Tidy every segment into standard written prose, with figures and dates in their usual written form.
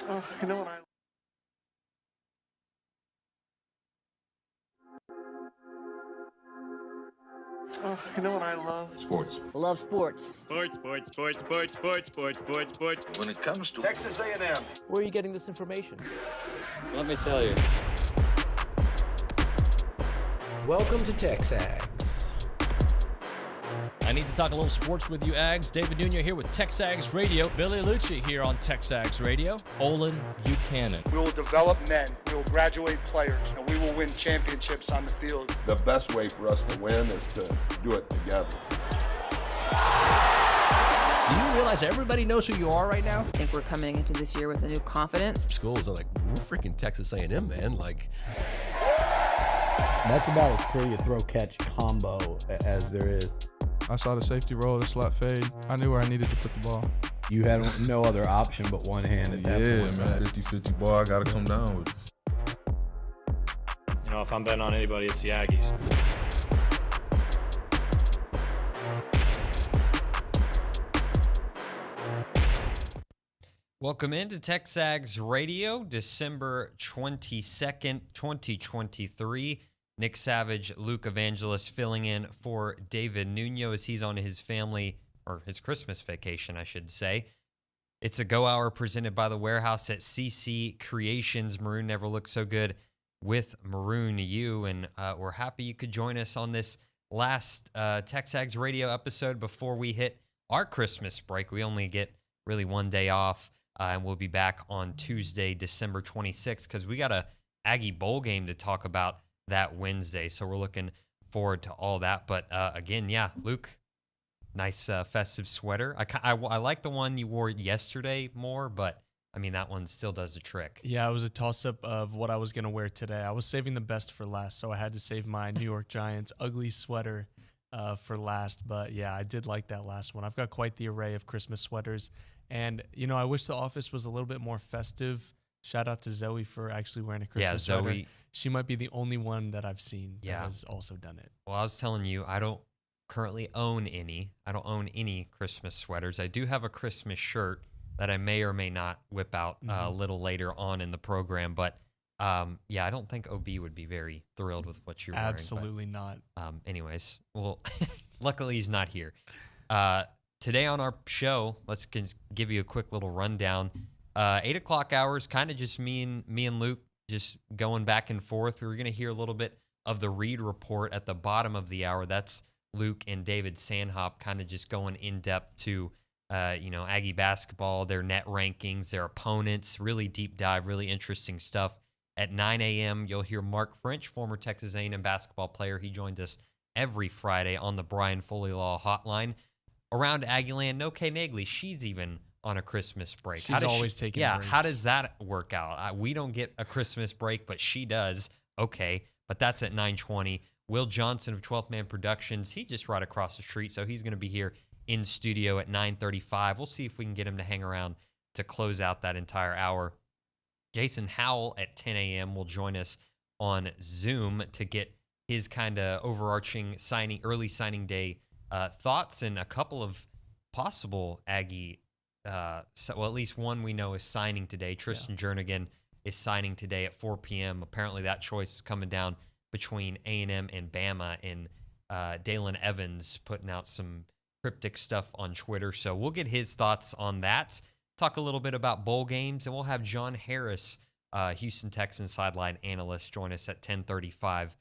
Oh, you know what I love? Sports. Love sports. Sports. When it comes to Texas A&M. Where are you getting this information? Let me tell you. Welcome to TexAgs. I need to talk a little sports with you, Ags. David Nuno here with TexAgs Radio. Billy Lucci here on TexAgs Radio. Olin Buchanan. We will develop men, we will graduate players, and we will win championships on the field. The best way for us to win is to do it together. Do you realize everybody knows who you are right now? I think we're coming into this year with a new confidence. Schools are like, we're freaking Texas A&M, man. Like, that's about as pretty a throw-catch combo as there is. I saw the safety roll, the slot fade. I knew where I needed to put the ball. You had no other option but one hand at that point. Yeah, man, 50-50 ball, I got to come down with it. You know, if I'm betting on anybody, it's the Aggies. Welcome into TexAgs Radio, December 22nd, 2023. Nick Savage, Luke Evangelist filling in for David Nuno as he's on his family, or his Christmas vacation, I should say. It's a Go Hour presented by the Warehouse at CC Creations. Maroon never looked so good with Maroon U, and we're happy you could join us on this last TexAgs Radio episode before we hit our Christmas break. We only get really one day off, and we'll be back on Tuesday, December 26th, because we got a Aggie Bowl game to talk about that Wednesday, so we're looking forward to all that. But again, yeah, Luke, nice festive sweater. I like the one you wore yesterday more, but I mean that one still does the trick. Yeah, it was a toss-up of what I was going to wear today. I was saving the best for last, so I had to save my New York Giants ugly sweater for last. But yeah, I did like that last one. I've got quite the array of Christmas sweaters, and you know, I wish the office was a little bit more festive. Shout out to Zoe for actually wearing a Christmas sweater. Zoe. She might be the only one that I've seen that Yeah. has also done it. Well, I was telling you, I don't currently own any. I don't own any Christmas sweaters. I do have a Christmas shirt that I may or may not whip out a little later on in the program. But yeah, I don't think OB would be very thrilled with what you're wearing. Absolutely not. Anyways, well, luckily he's not here. Today on our show, let's give you a quick little rundown. 8 o'clock hours, kind of just me and Luke just going back and forth. We're going to hear a little bit of the Reed Report at the bottom of the hour. That's Luke and David Sandhop kind of just going in depth to, Aggie basketball, their net rankings, their opponents, really deep dive, really interesting stuff. At 9 a.m., you'll hear Mark French, former Texas A&M basketball player. He joins us every Friday on the Brian Foley Law Hotline. Around Aggieland, no Kay Nagley. She's even on a Christmas break. She's always taking breaks. How does that work out? We don't get a Christmas break, but she does. Okay, but that's at 9:20. Will Johnson of 12th Man Productions, he just right across the street, so he's going to be here in studio at 9:35. We'll see if we can get him to hang around to close out that entire hour. Jason Howell at 10 a.m. will join us on Zoom to get his kind of overarching early signing day thoughts and a couple of possible Aggie at least one we know is signing today. Tristan Jernigan is signing today at 4 p.m. Apparently that choice is coming down between A&M and Bama, and Dalen Evans putting out some cryptic stuff on Twitter. So we'll get his thoughts on that, talk a little bit about bowl games, and we'll have John Harris, Houston Texans sideline analyst, join us at 10:35.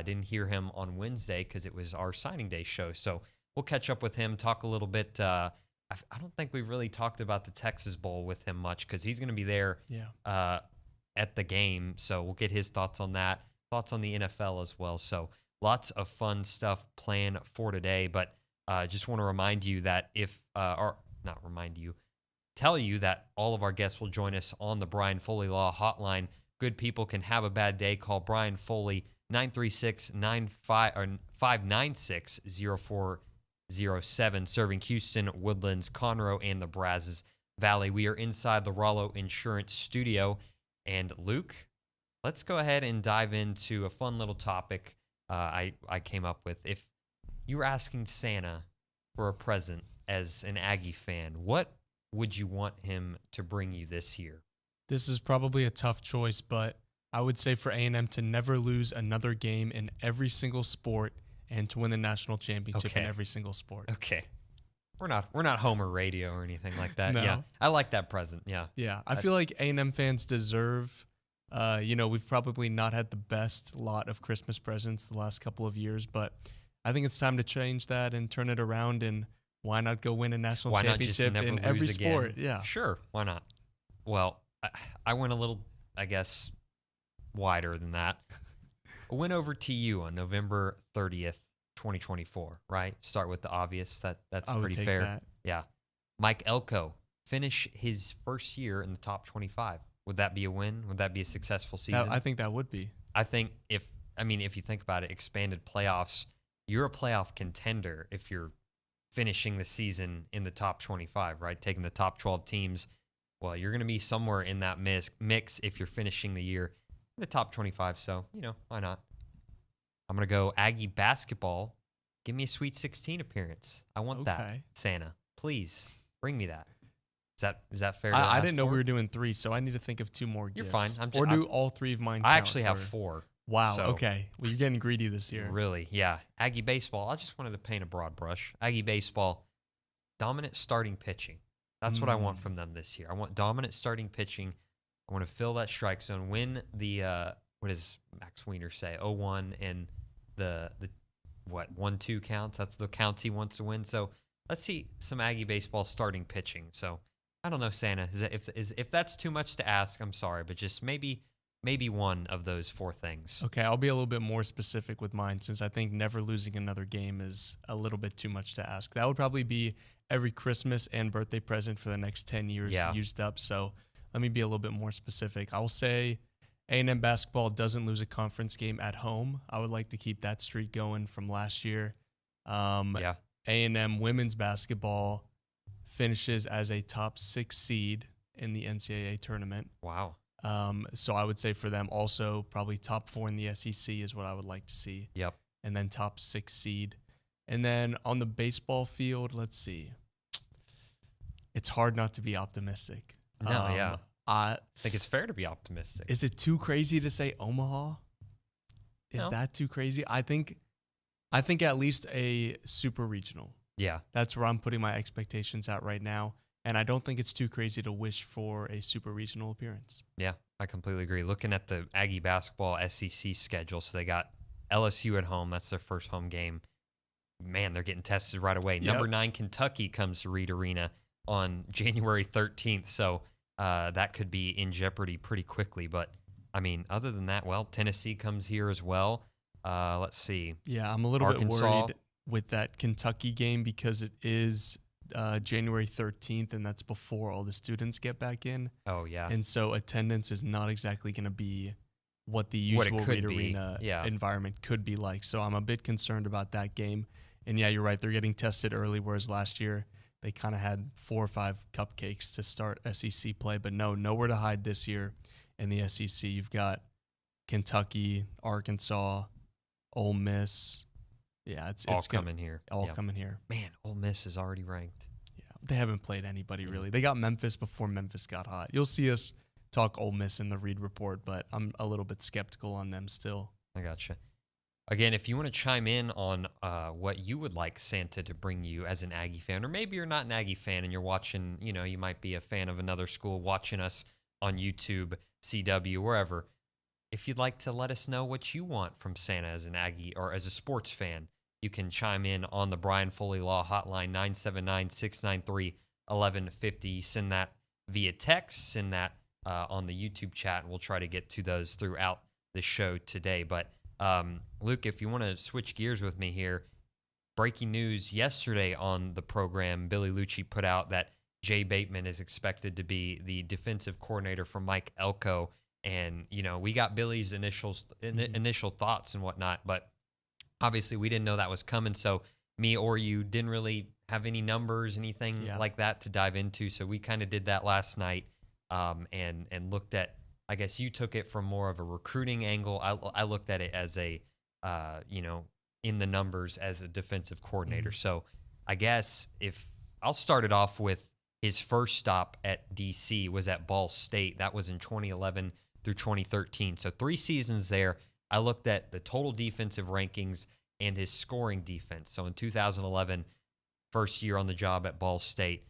Didn't hear him on Wednesday because it was our signing day show. So we'll catch up with him, talk a little bit. I don't think we've really talked about the Texas Bowl with him much because he's going to be there at the game. So we'll get his thoughts on that, thoughts on the NFL as well. So lots of fun stuff planned for today. But just want to remind you that tell you that all of our guests will join us on the Brian Foley Law Hotline. Good people can have a bad day. Call Brian Foley, 936-596-0407, serving Houston, Woodlands, Conroe, and the Brazos Valley. We are inside the Rollo Insurance Studio. And Luke, let's go ahead and dive into a fun little topic I came up with. If you were asking Santa for a present as an Aggie fan, what would you want him to bring you this year? This is probably a tough choice, but I would say for A&M to never lose another game in every single sport and to win the national championship in every single sport. Okay. We're not Homer Radio or anything like that. No. Yeah. I like that present. Yeah. Yeah. I feel like A&M fans deserve, we've probably not had the best lot of Christmas presents the last couple of years, but I think it's time to change that and turn it around. And why not go win a national championship in every sport? Yeah. Sure. Why not? Well, I went a little, I guess, wider than that. A win over TU on November 30th, 2024, right? Start with the obvious. That's pretty fair. That. Yeah. Mike Elko finish his first year in the top 25. Would that be a win? Would that be a successful season? I think that would be. I think if you think about it, expanded playoffs, you're a playoff contender if you're finishing the season in the top 25, right? Taking the top 12 teams. Well, you're going to be somewhere in that mix if you're finishing the year in the top 25. So, why not? I'm going to go Aggie basketball. Give me a Sweet 16 appearance. I want that, Santa. Please bring me that. Is that fair? I didn't know we were doing 3, so I need to think of 2 more gifts. You're fine. Or do all 3 of mine count? I actually have 4. Wow, so, okay. Well, you're getting greedy this year. Really, yeah. Aggie baseball, I just wanted to paint a broad brush. Aggie baseball, dominant starting pitching. That's what I want from them this year. I want dominant starting pitching. I want to fill that strike zone, win the, what does Max Wiener say, 0-1 and the 1-2 counts. That's the counts he wants to win. So let's see some Aggie baseball starting pitching. So I don't know, Santa. If that's too much to ask, I'm sorry, but just maybe one of those 4 things. Okay, I'll be a little bit more specific with mine since I think never losing another game is a little bit too much to ask. That would probably be every Christmas and birthday present for the next 10 years used up. So let me be a little bit more specific. I will say A&M basketball doesn't lose a conference game at home. I would like to keep that streak going from last year. A&M women's basketball finishes as a top 6 seed in the NCAA tournament. Wow. So I would say for them also probably top 4 in the SEC is what I would like to see. Yep. And then top 6 seed. And then on the baseball field, let's see. It's hard not to be optimistic. No, I think it's fair to be optimistic. Is it too crazy to say Omaha? Is that too crazy? I think at least a super regional. Yeah. That's where I'm putting my expectations at right now. And I don't think it's too crazy to wish for a super regional appearance. Yeah, I completely agree. Looking at the Aggie basketball SEC schedule, so they got LSU at home. That's their first home game. Man, they're getting tested right away. Yep. Number 9 Kentucky comes to Reed Arena on January 13th, so that could be in jeopardy pretty quickly. But, other than that, Tennessee comes here as well. Let's see. Yeah, I'm a little bit worried with that Kentucky game because it is January 13th, and that's before all the students get back in. Oh, yeah. And so attendance is not exactly going to be what the usual Reed Arena environment could be like. So I'm a bit concerned about that game. And, yeah, you're right. They're getting tested early, whereas last year they kind of had 4 or 5 cupcakes to start SEC play. But no, nowhere to hide this year in the SEC. You've got Kentucky, Arkansas, Ole Miss. Yeah, it's coming here. Coming here. Man, Ole Miss is already ranked. Yeah, they haven't played anybody really. They got Memphis before Memphis got hot. You'll see us talk Ole Miss in the Reed Report, but I'm a little bit skeptical on them still. I gotcha. Again, if you want to chime in on what you would like Santa to bring you as an Aggie fan, or maybe you're not an Aggie fan and you're watching, you might be a fan of another school watching us on YouTube, CW, wherever. If you'd like to let us know what you want from Santa as an Aggie or as a sports fan, you can chime in on the Brian Foley Law Hotline, 979-693-1150. Send that via text, send that on the YouTube chat, and we'll try to get to those throughout the show today. But Luke, if you want to switch gears with me here, breaking news yesterday on the program, Billy Lucci put out that Jay Bateman is expected to be the defensive coordinator for Mike Elko. And, we got Billy's initial thoughts and whatnot, but obviously we didn't know that was coming. So me or you didn't really have any numbers, anything like that to dive into. So we kind of did that last night and looked at, I guess you took it from more of a recruiting angle. I looked at it as a, in the numbers as a defensive coordinator. So I guess if I'll start it off with His first stop at DC was at Ball State. That was in 2011 through 2013. So 3 seasons there. I looked at the total defensive rankings and his scoring defense. So in 2011, first year on the job at Ball State,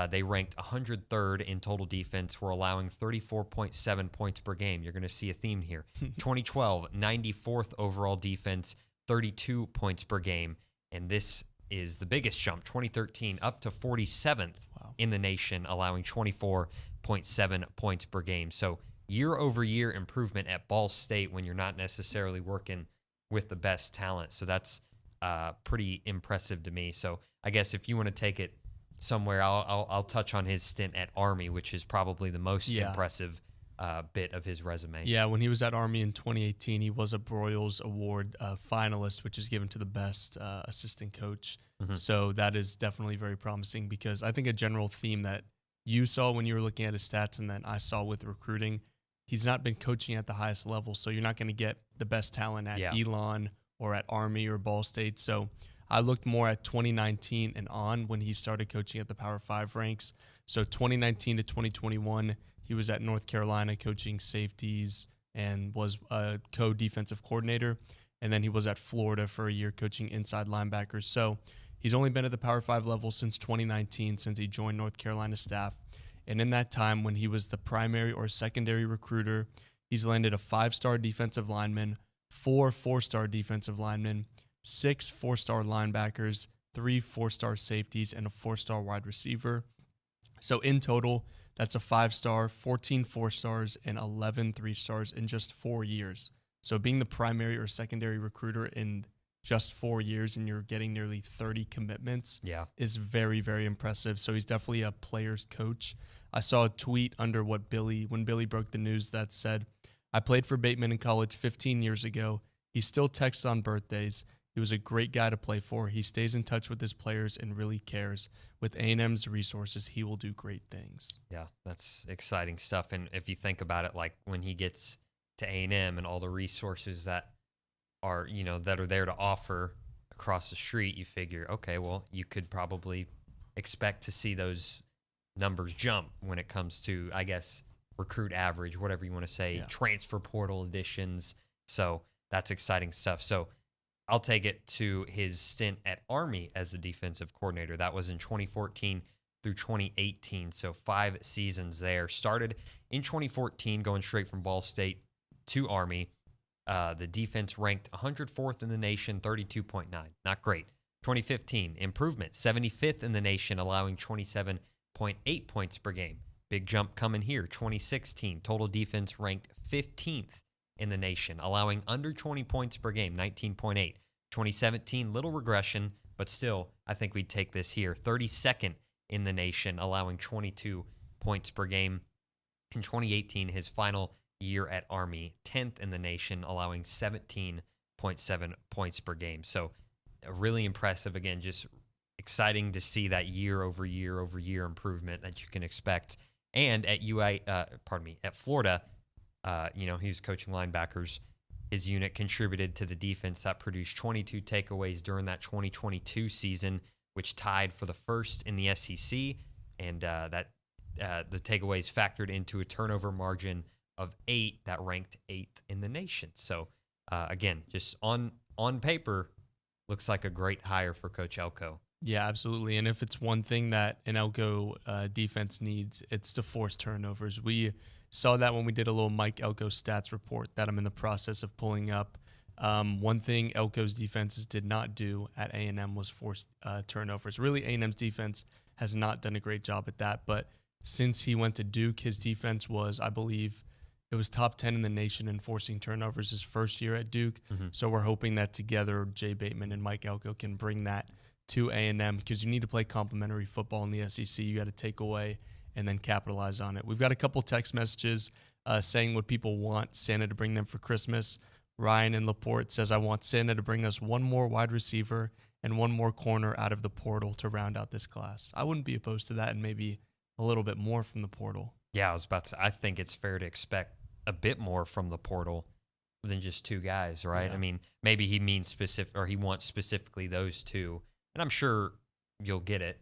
they ranked 103rd in total defense. We're allowing 34.7 points per game. You're going to see a theme here. 2012, 94th overall defense, 32 points per game. And this is the biggest jump, 2013, up to 47th in the nation, allowing 24.7 points per game. So year-over-year improvement at Ball State when you're not necessarily working with the best talent. So that's pretty impressive to me. So I guess if you want to take it somewhere, I'll touch on his stint at Army, which is probably the most impressive bit of his resume. Yeah, when he was at Army in 2018, he was a Broyles Award finalist, which is given to the best assistant coach. So that is definitely very promising, because I think a general theme that you saw when you were looking at his stats and then I saw with recruiting, he's not been coaching at the highest level, so you're not going to get the best talent at Elon or at Army or Ball State. So I looked more at 2019 and on when he started coaching at the Power 5 ranks. So 2019 to 2021, he was at North Carolina coaching safeties and was a co-defensive coordinator. And then he was at Florida for a year coaching inside linebackers. So he's only been at the Power 5 level since 2019, since he joined North Carolina staff. And in that time, when he was the primary or secondary recruiter, he's landed a 5-star defensive lineman, 4 4-star defensive linemen, 6 4-star linebackers, 3 4-star safeties, and a 4-star wide receiver. So in total, that's a 5-star, 14 4-stars, and 11 3-stars in just 4 years. So being the primary or secondary recruiter in just 4 years and you're getting nearly 30 commitments is very, very impressive. So he's definitely a player's coach. I saw a tweet under when Billy broke the news that said, "I played for Bateman in college 15 years ago. He still texts on birthdays. He was a great guy to play for. He stays in touch with his players and really cares. With A&M's resources, he will do great things." Yeah, that's exciting stuff. And if you think about it, like when he gets to A&M and all the resources that are, that are there to offer across the street, you figure, okay, well, you could probably expect to see those numbers jump when it comes to, I guess, recruit average, whatever you want to say, transfer portal additions. So that's exciting stuff. So I'll take it to his stint at Army as the defensive coordinator. That was in 2014 through 2018, so 5 seasons there. Started in 2014, going straight from Ball State to Army. The defense ranked 104th in the nation, 32.9. Not great. 2015, improvement, 75th in the nation, allowing 27.8 points per game. Big jump coming here. 2016, total defense ranked 15th in the nation, allowing under 20 points per game, 19.8. 2017, little regression, but still, I think we'd take this here. 32nd in the nation, allowing 22 points per game. In 2018, his final year at Army, 10th in the nation, allowing 17.7 points per game. So really impressive. Again, just exciting to see that year over year improvement that you can expect. And at at Florida, he was coaching linebackers. His unit contributed to the defense that produced 22 takeaways during that 2022 season, which tied for the first in the SEC. And the takeaways factored into a turnover margin of 8 that ranked 8th in the nation. So, again, just on paper, looks like a great hire for Coach Elko. Yeah, absolutely. And if it's one thing that an Elko defense needs, it's to force turnovers. We saw that when we did a little Mike Elko stats report that I'm in the process of pulling up. One thing Elko's defenses did not do at A&M was force turnovers. Really, A&M's defense has not done a great job at that. But since he went to Duke, his defense was, I believe, it was top 10 in the nation in forcing turnovers his first year at Duke. So we're hoping that together Jay Bateman and Mike Elko can bring that to A&M, because you need to play complementary football in the SEC. You got to take away and then capitalize on it. We've got a couple text messages saying what people want Santa to bring them for Christmas. Ryan in LaPorte says, "I want Santa to bring us one more wide receiver and one more corner out of the portal to round out this class." I wouldn't be opposed to that, and maybe a little bit more from the portal. Yeah, I was about to say, I think it's fair to expect a bit more from the portal than just 2 guys, right? Yeah. I mean, maybe he means specific, or he wants specifically those 2. And I'm sure you'll get it.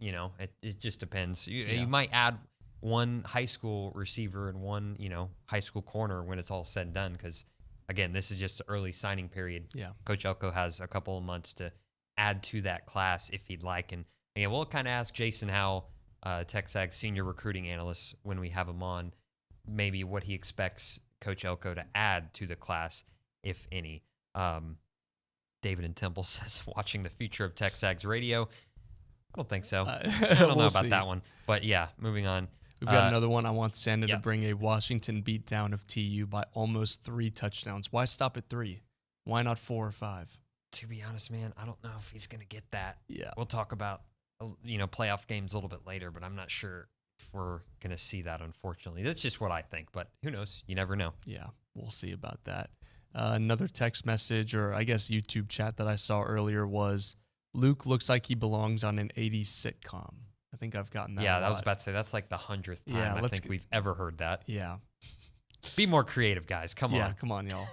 It just depends. Yeah. You might add one high school receiver and one, high school corner when it's all said and done. Because, again, this is just the early signing period. Yeah. Coach Elko has a couple of months to add to that class if he'd like. And we'll kind of ask Jason Howell, TexAgs senior recruiting analyst, when we have him on, maybe what he expects Coach Elko to add to the class, if any. David in Temple says, watching the future of TexAgs radio. I don't think so. I don't know about that one. But, yeah, moving on. We've got another one. I want Santa to bring a Washington beatdown of TU by almost 3 touchdowns. Why stop at 3? Why not 4 or 5? To be honest, man, I don't know if he's going to get that. Yeah. We'll talk about, playoff games a little bit later, but I'm not sure if we're going to see that, unfortunately. That's just what I think, but who knows? You never know. Yeah, we'll see about that. Another text message, or I guess YouTube chat that I saw earlier was, Luke looks like he belongs on an 80s sitcom. I think I've gotten that. Yeah, I was about to say, that's like the 100th time I think we've ever heard that. Yeah. Be more creative, guys. Come on. Yeah, come on, y'all.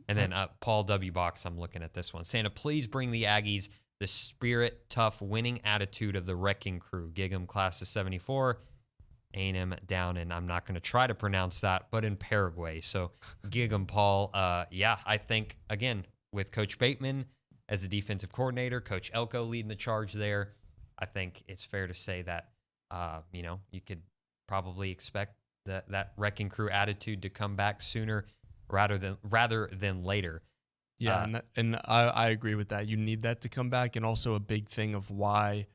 And then Paul W. Box, I'm looking at this one. Santa, please bring the Aggies the spirit, tough, winning attitude of the Wrecking Crew. Gig'em, class of 74. A&M down, and I'm not going to try to pronounce that, but in Paraguay. So, Gig'em, Paul. I think, again, with Coach Bateman as the defensive coordinator, Coach Elko leading the charge there, I think it's fair to say that, you could probably expect that Wrecking Crew attitude to come back sooner rather than later. Yeah, and I agree with that. You need that to come back, and also a big thing of why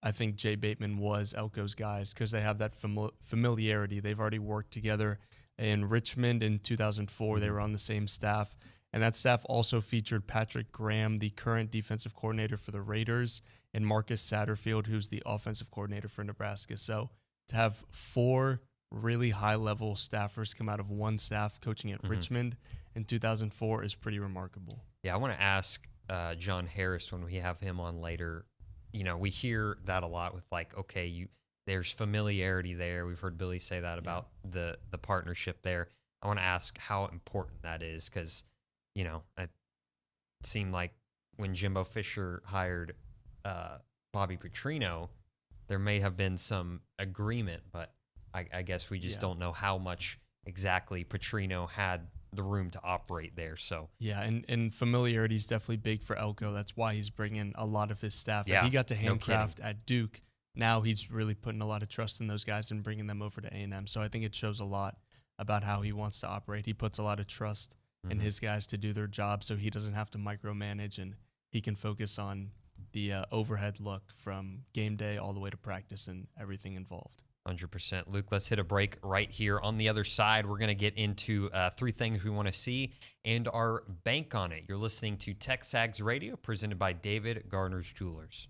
I think Jay Bateman was Elko's guys, because they have that familiarity. They've already worked together in Richmond in 2004. They were on the same staff, and that staff also featured Patrick Graham, the current defensive coordinator for the Raiders, and Marcus Satterfield, who's the offensive coordinator for Nebraska. So to have 4 really high-level staffers come out of one staff coaching at Richmond in 2004 is pretty remarkable. Yeah, I want to ask John Harris when we have him on later. We hear that a lot with there's familiarity there. We've heard Billy say that about the partnership there. I want to ask how important that is, because, it seemed like when Jimbo Fisher hired Bobby Petrino, there may have been some agreement, but I guess we just don't know how much exactly Petrino had the room to operate there. So yeah, and familiarity is definitely big for Elko. That's why he's bringing a lot of his staff. Yeah, he got to handcraft at Duke. Now he's really putting a lot of trust in those guys and bringing them over to A&M. So I think it shows a lot about how he wants to operate. He puts a lot of trust in his guys to do their job, so he doesn't have to micromanage, and he can focus on the overhead look from game day all the way to practice and everything involved. 100%. Luke, let's hit a break right here. On the other side, we're going to get into 3 things we want to see and our bank on it. You're listening to TexAgs Radio, presented by David Garner's Jewelers.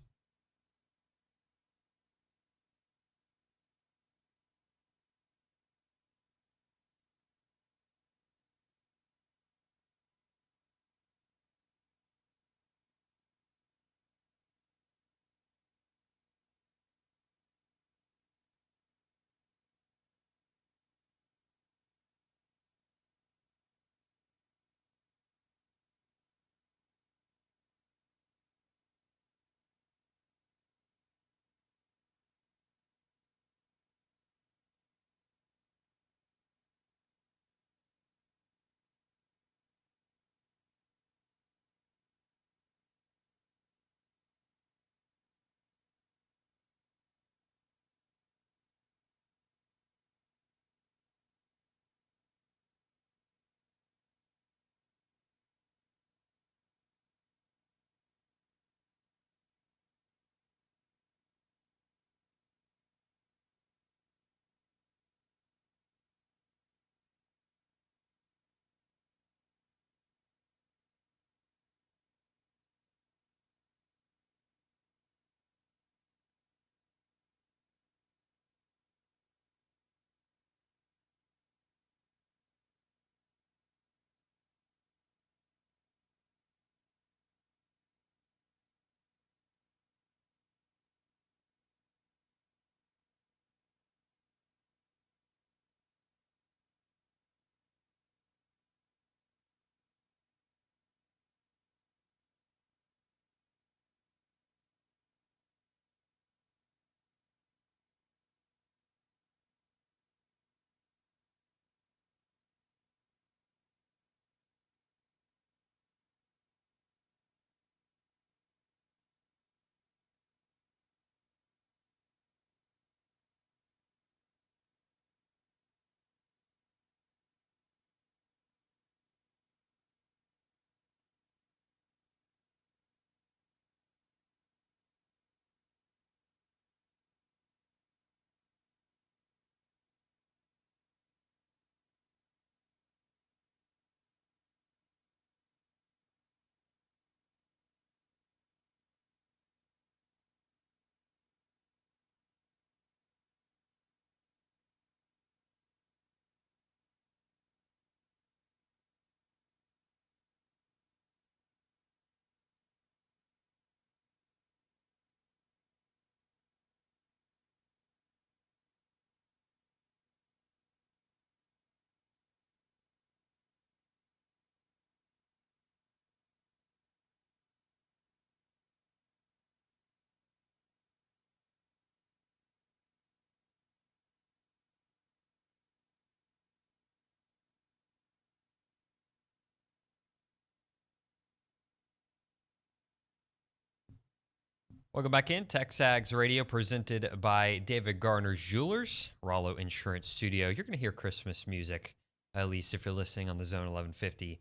Welcome back in. TexAgs Radio presented by David Garner's Jewelers, Rollo Insurance Studio. You're going to hear Christmas music, at least if you're listening on the Zone 1150,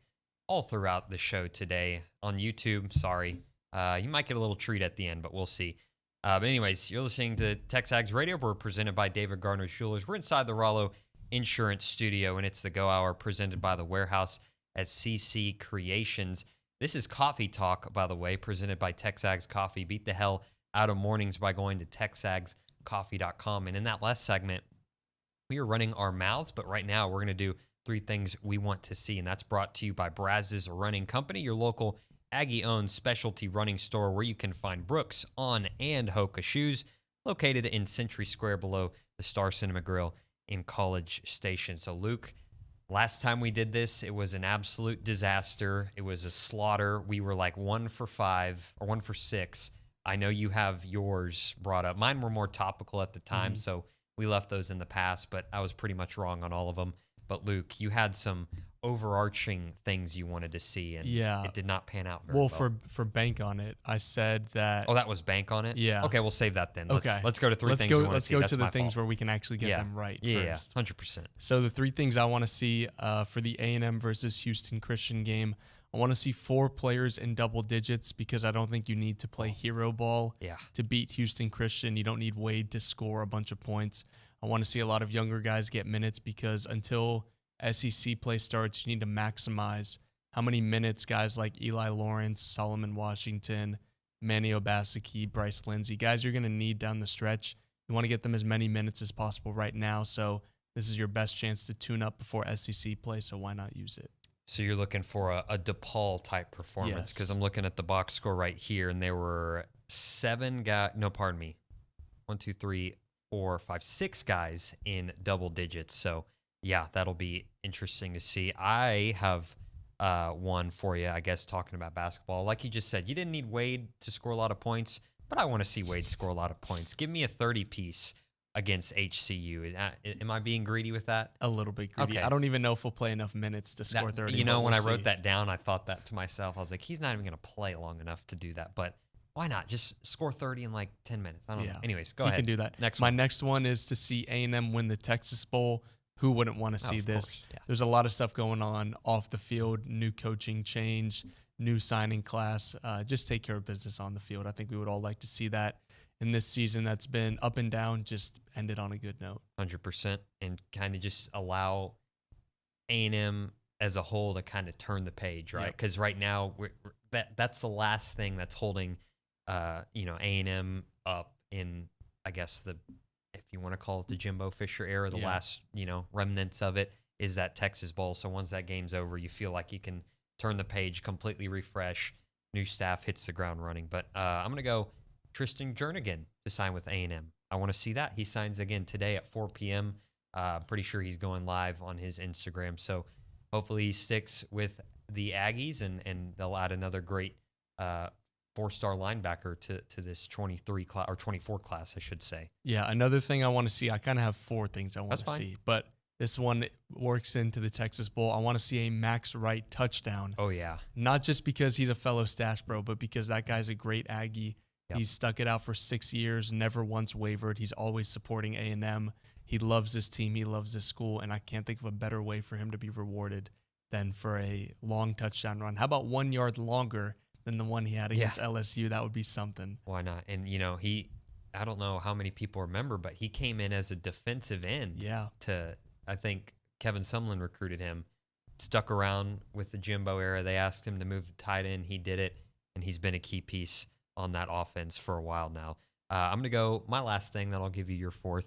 all throughout the show today. On YouTube, sorry. You might get a little treat at the end, but we'll see. But anyways, you're listening to TexAgs Radio. We're presented by David Garner's Jewelers. We're inside the Rollo Insurance Studio, and it's the Go Hour presented by the Warehouse at CC Creations. This is Coffee Talk, by the way, presented by TexAgs Coffee. Beat the hell out of mornings by going to texagscoffee.com. And in that last segment, we are running our mouths, but right now we're going to do 3 things we want to see, and that's brought to you by Braz's Running Company, your local Aggie-owned specialty running store where you can find Brooks, On, and Hoka shoes, located in Century Square below the Star Cinema Grill in College Station. So, Luke, last time we did this, it was an absolute disaster. It was a slaughter. We were like 1 for 5 or 1 for 6. I know you have yours brought up. Mine were more topical at the time, so we left those in the past, but I was pretty much wrong on all of them. But, Luke, you had some overarching things you wanted to see, and it did not pan out very well. Well, for Bank on It, I said that... Oh, that was Bank on It? Yeah. Okay, we'll save that then. Okay. Let's go to 3 things we want to see. Let's go to the things where we can actually get them right first. 100%. So the 3 things I want to see for the A&M versus Houston Christian game, I want to see 4 players in double digits because I don't think you need to play hero ball to beat Houston Christian. You don't need Wade to score a bunch of points. I want to see a lot of younger guys get minutes because until SEC play starts, you need to maximize how many minutes guys like Eli Lawrence, Solomon Washington, Manny Obaseki, Bryce Lindsey, guys you're going to need down the stretch. You want to get them as many minutes as possible right now, so this is your best chance to tune up before SEC play, so why not use it? So you're looking for a DePaul-type performance because I'm looking at the box score right here, and there were 7 guys – no, pardon me. 1, 2, 3, 4, 5, 6 guys in double digits, so – yeah, that'll be interesting to see. I have one for you, I guess, talking about basketball. Like you just said, you didn't need Wade to score a lot of points, but I want to see Wade score a lot of points. Give me a 30-piece against HCU. Am I being greedy with that? A little bit greedy. Okay. I don't even know if we'll play enough minutes to score 30. You know, when I wrote that down, I thought that to myself. I was like, he's not even going to play long enough to do that. But why not? Just score 30 in like 10 minutes. I don't know. Anyways, go ahead. You can do that. My next one is to see A&M win the Texas Bowl. Who wouldn't want to see this? There's a lot of stuff going on off the field, new coaching change, new signing class. Just take care of business on the field. I think we would all like to see that. In this season that's been up and down, just ended on a good note. 100%, and kind of just allow A&M as a whole to kind of turn the page, right? Because right now that's the last thing that's holding A&M up in, I guess, if you want to call it the Jimbo Fisher era, the last, remnants of it is that Texas Bowl. So once that game's over, you feel like you can turn the page, completely refresh, new staff hits the ground running. But I'm going to go Tristan Jernigan to sign with A&M. I want to see that. He signs again today at 4 p.m. Pretty sure he's going live on his Instagram. So hopefully he sticks with the Aggies and they'll add another great 4-star linebacker to this 23 class or 24 class, I should say. Yeah, another thing I want to see, I kind of have 4 things I want to see, but this one works into the Texas Bowl. I want to see a Max Wright touchdown. Oh, yeah. Not just because he's a fellow Stash Bro, but because that guy's a great Aggie. Yep. He's stuck it out for 6 years, never once wavered. He's always supporting A&M. He loves his team. He loves his school, and I can't think of a better way for him to be rewarded than for a long touchdown run. How about 1 yard longer than the one he had against LSU? That would be something. Why not? And, I don't know how many people remember, but he came in as a defensive end. I think Kevin Sumlin recruited him, stuck around with the Jimbo era. They asked him to move to tight end. He did it, and he's been a key piece on that offense for a while now. I'm going to go my last thing, then I'll give you your 4th.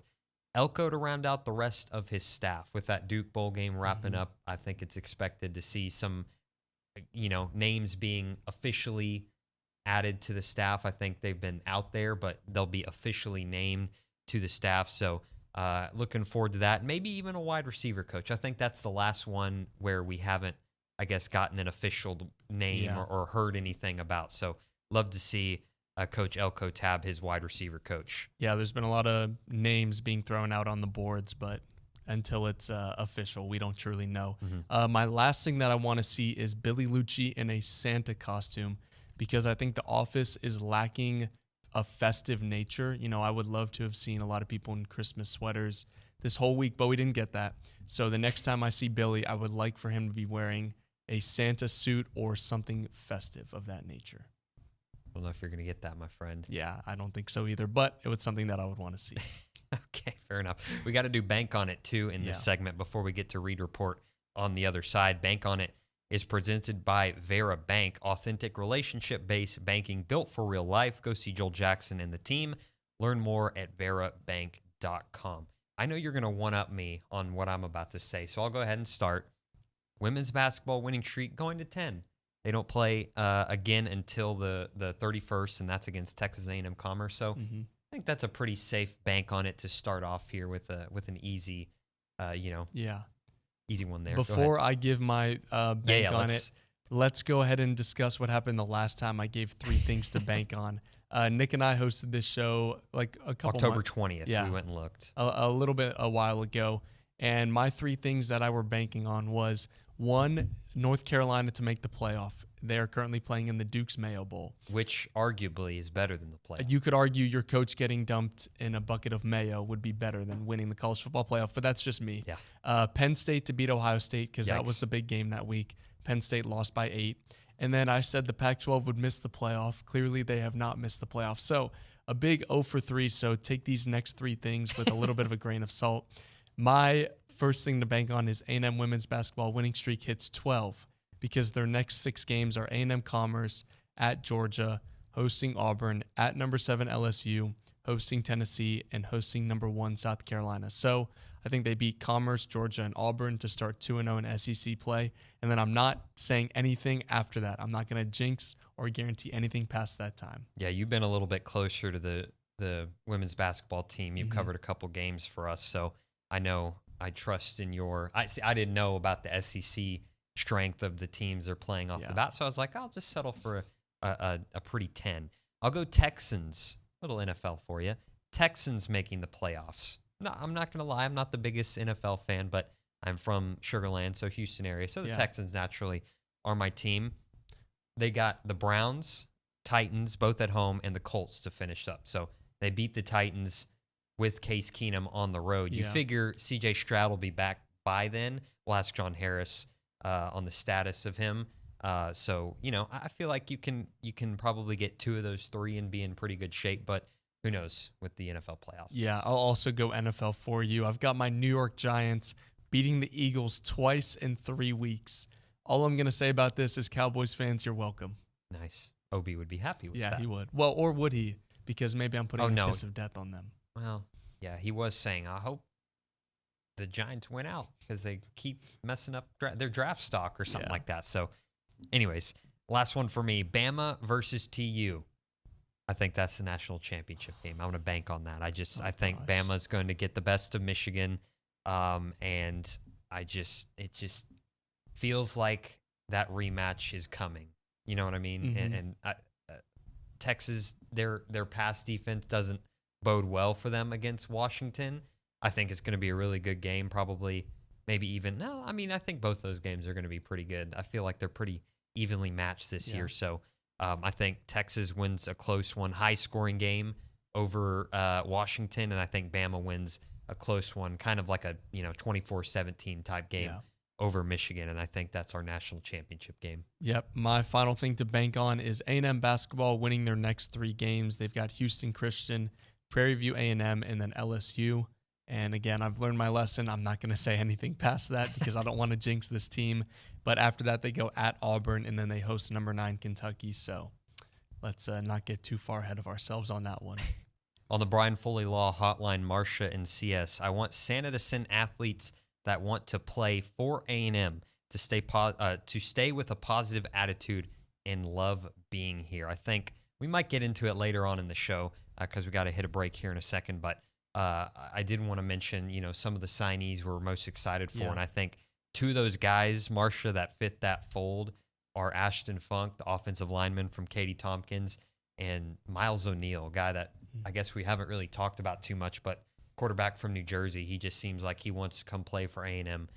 Elko to round out the rest of his staff. With that Duke Bowl game wrapping up, I think it's expected to see some names being officially added to the staff. I think they've been out there, but they'll be officially named to the staff. So looking forward to that. Maybe even a wide receiver coach. I think that's the last one where we haven't, I guess, gotten an official name or heard anything about. So love to see Coach Elko tab his wide receiver coach. Yeah, there's been a lot of names being thrown out on the boards, but until it's official, we don't truly know. My last thing that I want to see is Billy Lucci in a Santa costume, because I think the office is lacking a festive nature. You know, I would love to have seen a lot of people in Christmas sweaters this whole week, but we didn't get that. So the next time I see Billy, I would like for him to be wearing a Santa suit or something festive of that nature. I don't know if you're going to get that, my friend. Yeah, I don't think so either, but it was something that I would want to see. Okay, fair enough. We got to do Bank on It, too, in this segment before we get to Read Report on the other side. Bank on It is presented by Vera Bank, authentic relationship-based banking built for real life. Go see Joel Jackson and the team. Learn more at verabank.com. I know you're going to one-up me on what I'm about to say, so I'll go ahead and start. Women's basketball winning streak going to 10. They don't play again until the 31st, and that's against Texas A&M Commerce. So I think that's a pretty safe bank on it to start off here with an easy, easy one there. Before I give my bank on it, let's go ahead and discuss what happened the last time I gave 3 things to bank on. Nick and I hosted this show like a couple October 20th. Yeah, we went and looked a while ago, and my 3 things that I were banking on was 1, North Carolina to make the playoff. They are currently playing in the Duke's Mayo Bowl, which arguably is better than the playoff. You could argue your coach getting dumped in a bucket of mayo would be better than winning the college football playoff, but that's just me. Yeah. Penn State to beat Ohio State because that was the big game that week. Penn State lost by 8. And then I said the Pac-12 would miss the playoff. Clearly, they have not missed the playoff. So a big 0 for 3. So take these next 3 things with a little bit of a grain of salt. My first thing to bank on is A&M women's basketball winning streak hits 12 because their next 6 games are A&M Commerce, at Georgia, hosting Auburn, at number 7 LSU, hosting Tennessee, and hosting number 1 South Carolina. So I think they beat Commerce, Georgia, and Auburn to start 2-0 in SEC play. And then I'm not saying anything after that. I'm not going to jinx or guarantee anything past that time. Yeah, you've been a little bit closer to the women's basketball team. You've covered a couple games for us, so I know I trust in your. I didn't know about the SEC strength of the teams they're playing off the bat, so I was like, I'll just settle for a pretty 10. I'll go Texans. Little NFL for you. Texans making the playoffs. No, I'm not going to lie. I'm not the biggest NFL fan, but I'm from Sugar Land, so Houston area. So the Texans naturally are my team. They got the Browns, Titans, both at home, and the Colts to finish up. So they beat the Titans with Case Keenum on the road. You figure C.J. Stroud will be back by then. We'll ask John Harris on the status of him. So, I feel like you can probably get 2 of those 3 and be in pretty good shape, but who knows with the NFL playoffs. Yeah, I'll also go NFL for you. I've got my New York Giants beating the Eagles twice in 3 weeks. All I'm going to say about this is Cowboys fans, you're welcome. Nice. Obi would be happy with that. Yeah, he would. Well, or would he? Because maybe I'm putting a kiss of death on them. Well, yeah, he was saying, I hope the Giants win out because they keep messing up their draft stock or something like that. So, anyways, last one for me, Bama versus TU. I think that's the national championship game. I'm going to bank on that. I think Bama's going to get the best of Michigan, and it just feels like that rematch is coming. You know what I mean? And Texas, their pass defense doesn't bode well for them against Washington. I think it's going to be a really good game. Probably, maybe even I think both those games are going to be pretty good. I feel like they're pretty evenly matched this year. So. I think Texas wins a close one, high-scoring game over Washington, and I think Bama wins a close one, kind of like a 24-17 type game over Michigan, and I think that's our national championship game. Yep. My final thing to bank on is A&M basketball winning their next 3 games. They've got Houston Christian, Prairie View A&M, and then LSU. And again, I've learned my lesson. I'm not going to say anything past that because I don't want to jinx this team. But after that, they go at Auburn, and then they host number 9 Kentucky. So let's not get too far ahead of ourselves on that one. On the Brian Foley Law Hotline, Marcia and CS, I want Santa to send athletes that want to play for A&M to stay with a positive attitude and love being here. I think we might get into it later on in the show because we got to hit a break here in a second, but I did want to mention, some of the signees we're most excited for, and I think 2 of those guys, Marcia, that fit that fold are Ashton Funk, the offensive lineman from Katy Tompkins, and Miles O'Neal, a guy that I guess we haven't really talked about too much, but quarterback from New Jersey. He just seems like he wants to come play for A&M.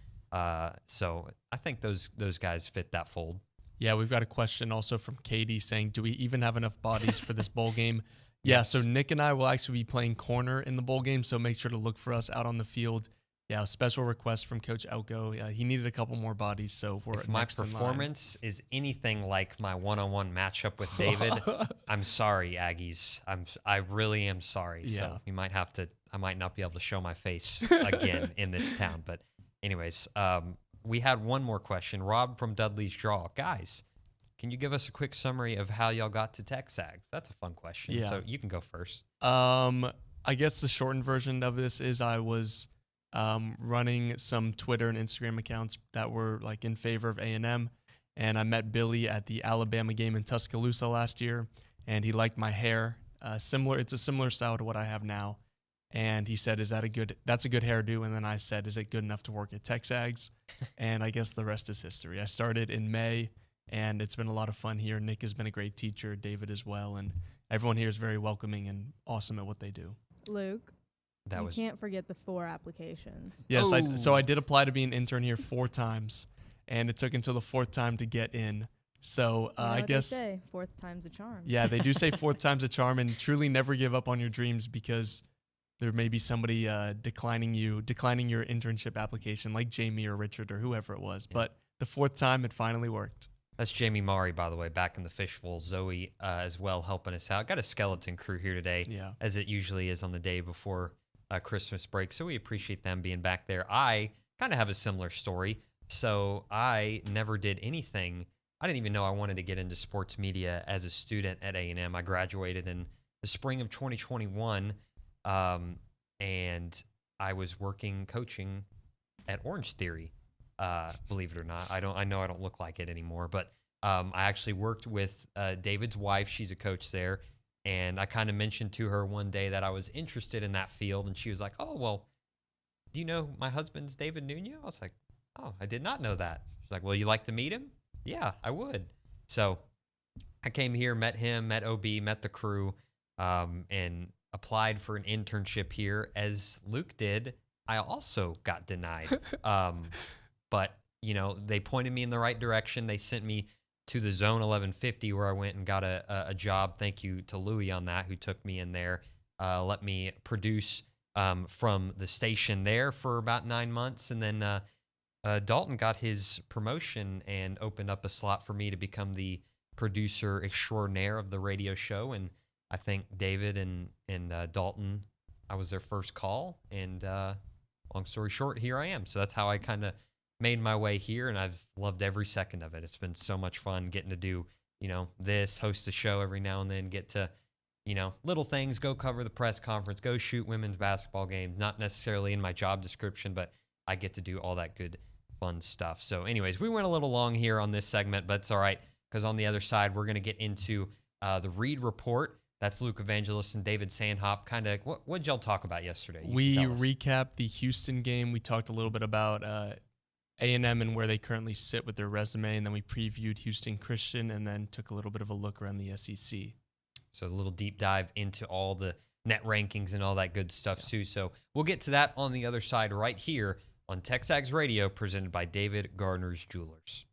So I think those guys fit that fold. Yeah, we've got a question also from Katie saying, do we even have enough bodies for this bowl game? Yeah, Yes. so Nick and I will actually be playing corner in the bowl game, so make sure to look for us out on the field. Yeah, a special request from Coach Elko. He needed a couple more bodies, so we're If my next in line. performance is anything like my one-on-one matchup with David, I'm sorry, Aggies. I really am sorry. Yeah. So you might have to. I might not be able to show my face again in this town. But anyways, we had one more question. Rob from Dudley's Draw. Guys, can you give us a quick summary of how y'all got to TexAgs? That's a fun question. Yeah. So you can go first. I guess the shortened version of this is I was running some Twitter and Instagram accounts that were like in favor of A&M, and I met Billy at the Alabama game in Tuscaloosa last year, and he liked my hair. It's a similar style to what I have now, and he said, that's a good hairdo? And then I said, is it good enough to work at TexAgs? And I guess the rest is history. I started in May, and it's been a lot of fun here. Nick has been a great teacher, David as well, and everyone here is very welcoming and awesome at what they do. Luke, can't forget the 4 applications. Yes, so I did apply to be an intern here 4 times, and it took until the 4th time to get in. So I guess they say, 4th time's a charm. Yeah, they do say 4th time's a charm, and truly never give up on your dreams, because there may be somebody declining your internship application, like Jamie or Richard or whoever it was. Yeah. But the 4th time, it finally worked. That's Jamie Mari, by the way, back in the fishbowl. Zoe as well helping us out. Got a skeleton crew here today, as it usually is on the day before Christmas break. So we appreciate them being back there. I kind of have a similar story. So I never did anything. I didn't even know I wanted to get into sports media as a student at A&M. I graduated in the spring of 2021, and I was coaching at Orange Theory. Believe it or not, I know I don't look like it anymore, but I actually worked with David's wife. She's a coach there, and I kind of mentioned to her one day that I was interested in that field, and she was like, "Oh, well, do you know my husband's David Nuno?" I was like, "Oh, I did not know that." She's like, "Well, you like to meet him?" "Yeah, I would." So I came here, met him, met OB, met the crew, and applied for an internship here. As Luke did, I also got denied. But, they pointed me in the right direction. They sent me to the Zone 1150 where I went and got a job. Thank you to Louie on that, who took me in there, let me produce from the station there for about 9 months. And then Dalton got his promotion and opened up a slot for me to become the producer extraordinaire of the radio show. And I think David and Dalton, I was their first call. And long story short, here I am. So that's how I kind of made my way here, and I've loved every second of it. It's been so much fun getting to do, this, host a show every now and then, get to, little things, go cover the press conference, go shoot women's basketball games, not necessarily in my job description, but I get to do all that good, fun stuff. So anyways, we went a little long here on this segment, but it's all right, because on the other side, we're going to get into the Read Report. That's Luke Evangelist and David Sandhop. Kind of, what did y'all talk about yesterday? We recapped the Houston game. We talked a little bit about A&M and where they currently sit with their resume, and then we previewed Houston Christian, and then took a little bit of a look around the SEC. So a little deep dive into all the net rankings and all that good stuff too. So we'll get to that on the other side right here on TexAgs Radio, presented by David Gardner's Jewelers.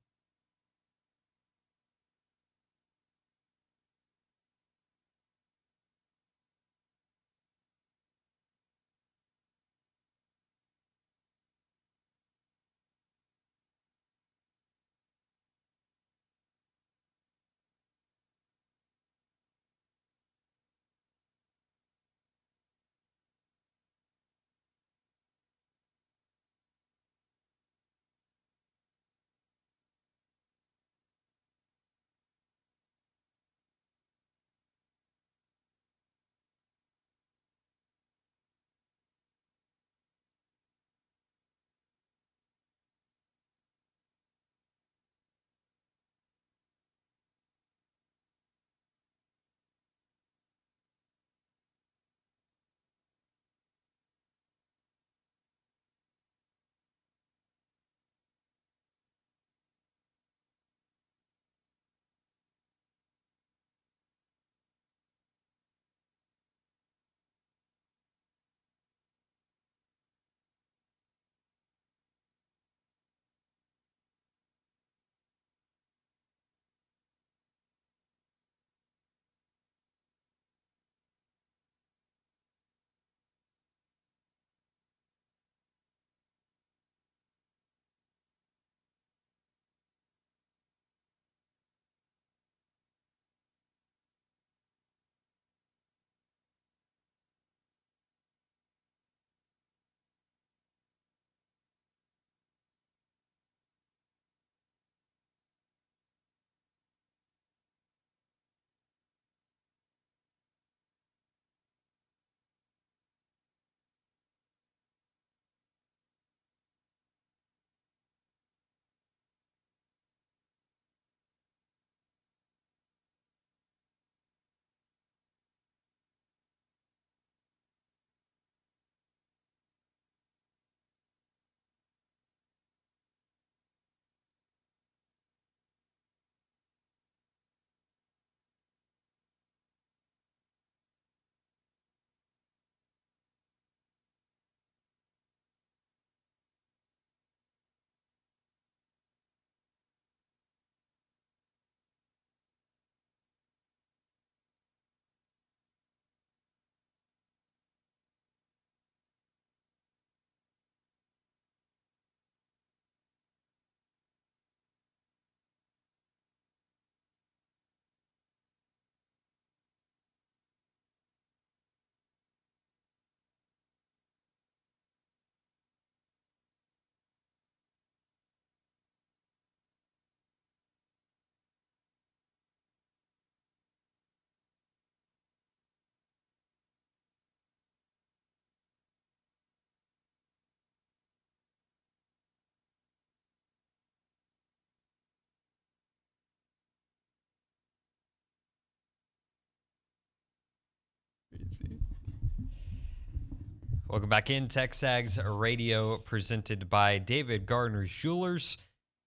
Welcome back in. TexAgs Radio presented by David Gardner's Jewelers.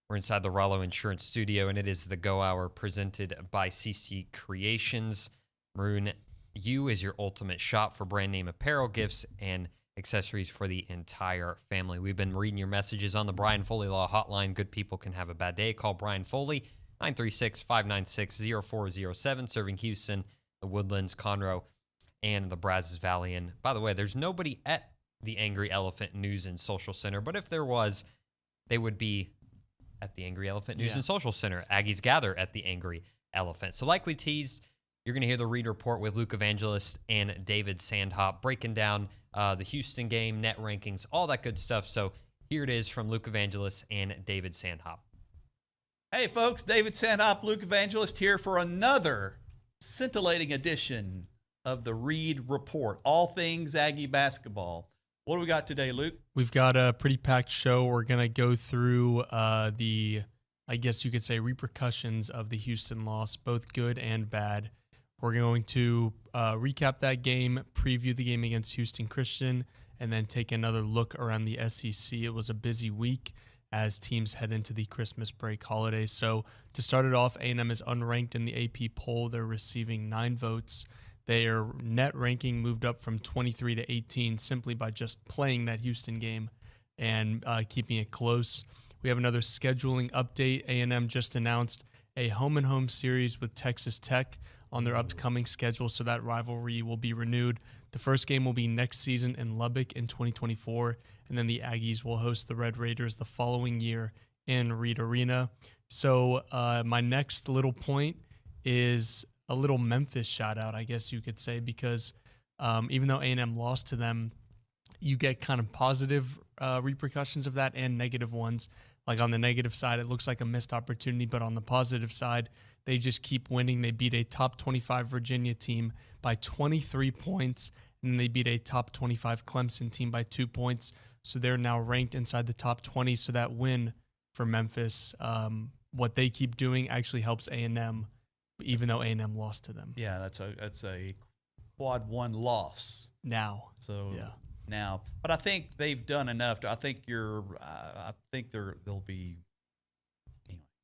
We're inside the Rollo Insurance Studio, and it is the Go Hour presented by CC Creations. Maroon U is your ultimate shop for brand name apparel, gifts, and accessories for the entire family. We've been reading your messages on the Brian Foley Law Hotline. Good people can have a bad day. Call Brian Foley, 936-596-0407, serving Houston, the Woodlands, Conroe, and the Brazos Valley. And by the way, there's nobody at the Angry Elephant News and Social Center, but if there was, they would be at the Angry Elephant News and Social Center. Aggies gather at the Angry Elephant. So like we teased, you're going to hear the Read Report with Luke Evangelist and David Sandhop breaking down the Houston game, net rankings, all that good stuff. So here it is from Luke Evangelist and David Sandhop. Hey, folks, David Sandhop, Luke Evangelist here for another scintillating edition of the Read Report, all things Aggie basketball. What do we got today, Luke? We've got a pretty packed show. We're going to go through the, I guess you could say, repercussions of the Houston loss, both good and bad. We're going to recap that game, preview the game against Houston Christian, and then take another look around the SEC. It was a busy week as teams head into the Christmas break holiday. So to start it off, A&M is unranked in the AP poll. They're receiving 9 votes. Their net ranking moved up from 23 to 18 simply by just playing that Houston game and keeping it close. We have another scheduling update. A&M just announced a home-and-home series with Texas Tech on their upcoming schedule, so that rivalry will be renewed. The first game will be next season in Lubbock in 2024, and then the Aggies will host the Red Raiders the following year in Reed Arena. So my next little point is a little Memphis shout-out, I guess you could say, because even though A&M lost to them, you get kind of positive repercussions of that and negative ones. Like on the negative side, it looks like a missed opportunity, but on the positive side, they just keep winning. They beat a top 25 Virginia team by 23 points, and they beat a top 25 Clemson team by 2 points. So they're now ranked inside the top 20. So that win for Memphis, what they keep doing actually helps A&M, even though A&M lost to them. Yeah, that's a quad 1 loss now. So yeah. Now, but I think they've done enough. I think they'll be.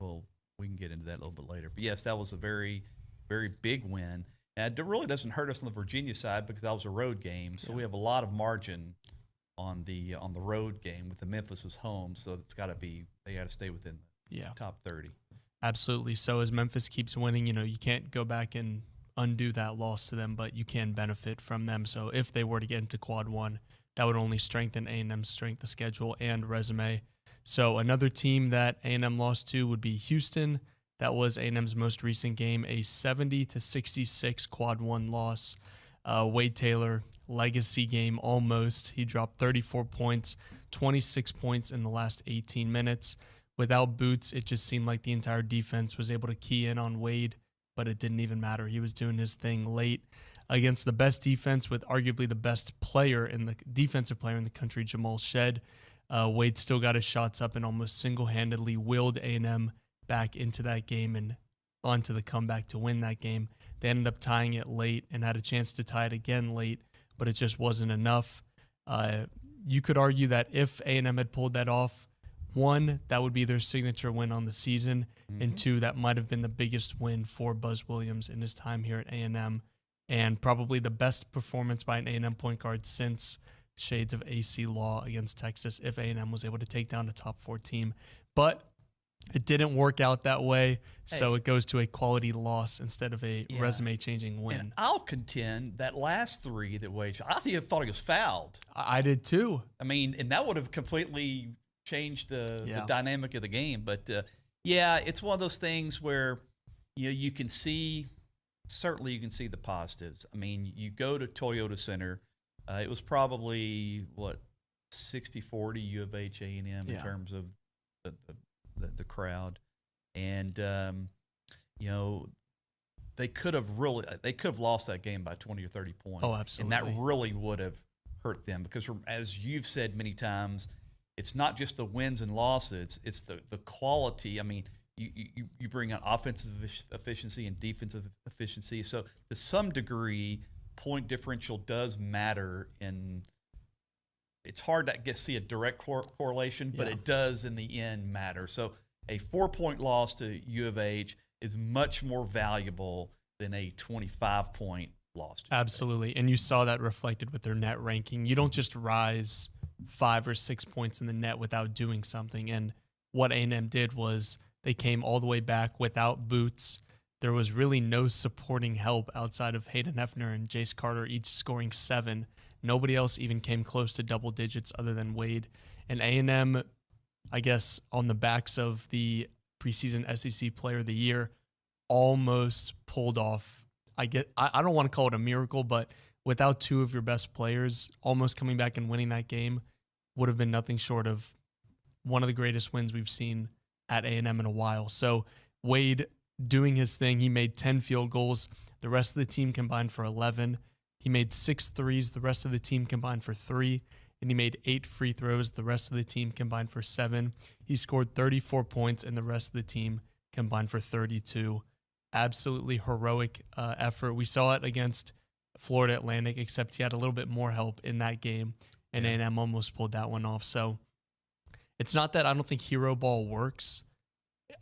Well, we can get into that a little bit later. But yes, that was a very, very big win. And it really doesn't hurt us on the Virginia side because that was a road game. So we have a lot of margin on the road game with the Memphis was home. So it's got to be, they got to stay within the top 30. Absolutely. So as Memphis keeps winning, you can't go back and undo that loss to them, but you can benefit from them. So if they were to get into quad 1, that would only strengthen A&M's strength of schedule and resume. So another team that A&M lost to would be Houston. That was A&M's most recent game, a 70-66 quad 1 loss. Wade Taylor, legacy game almost. He dropped 34 points, 26 points in the last 18 minutes. Without Boots, it just seemed like the entire defense was able to key in on Wade, but it didn't even matter. He was doing his thing late against the best defense with arguably the best player in the defensive player in the country, Jamal Shed. Wade still got his shots up and almost single-handedly willed A&M back into that game and onto the comeback to win that game. They ended up tying it late and had a chance to tie it again late, but it just wasn't enough. You could argue that if A&M had pulled that off, 1, that would be their signature win on the season, and 2, that might have been the biggest win for Buzz Williams in his time here at A&M, and probably the best performance by an A&M point guard since shades of AC Law against Texas if A&M was able to take down a top 4 team. But it didn't work out that way, so it goes to a quality loss instead of a resume-changing win. And I'll contend that last 3 that Wade, I thought he was fouled. I did too. I mean, and that would have completely changed the dynamic of the game. But, it's one of those things where, you can see, certainly you can see the positives. I mean, you go to Toyota Center, it was probably, 60-40 U of H A&M in terms of the crowd. And, they could have lost that game by 20 or 30 points. Oh, absolutely. And that really would have hurt them because, as you've said many times, it's not just the wins and losses, it's the quality. I mean, you bring on offensive efficiency and defensive efficiency. So to some degree, point differential does matter it's hard to see a direct correlation, but it does in the end matter. So a 4-point loss to U of H is much more valuable than a 25-point loss. Absolutely. And you saw that reflected with their net ranking. You don't just rise 5 or 6 points in the net without doing something. And what A&M did was they came all the way back without Boots. There was really no supporting help outside of Hayden Hefner and Jace Carter, each scoring 7. Nobody else even came close to double digits other than Wade. And A&M, I guess, on the backs of the preseason SEC Player of the Year, almost pulled off. I don't want to call it a miracle, but without 2 of your best players, almost coming back and winning that game would have been nothing short of one of the greatest wins we've seen at A&M in a while. So Wade doing his thing, he made 10 field goals. The rest of the team combined for 11. He made 6 threes. The rest of the team combined for 3. And he made 8 free throws. The rest of the team combined for 7. He scored 34 points, and the rest of the team combined for 32. Absolutely heroic effort. We saw it against Florida Atlantic, except he had a little bit more help in that game, and A&M almost pulled that one off. So it's not that I don't think hero ball works,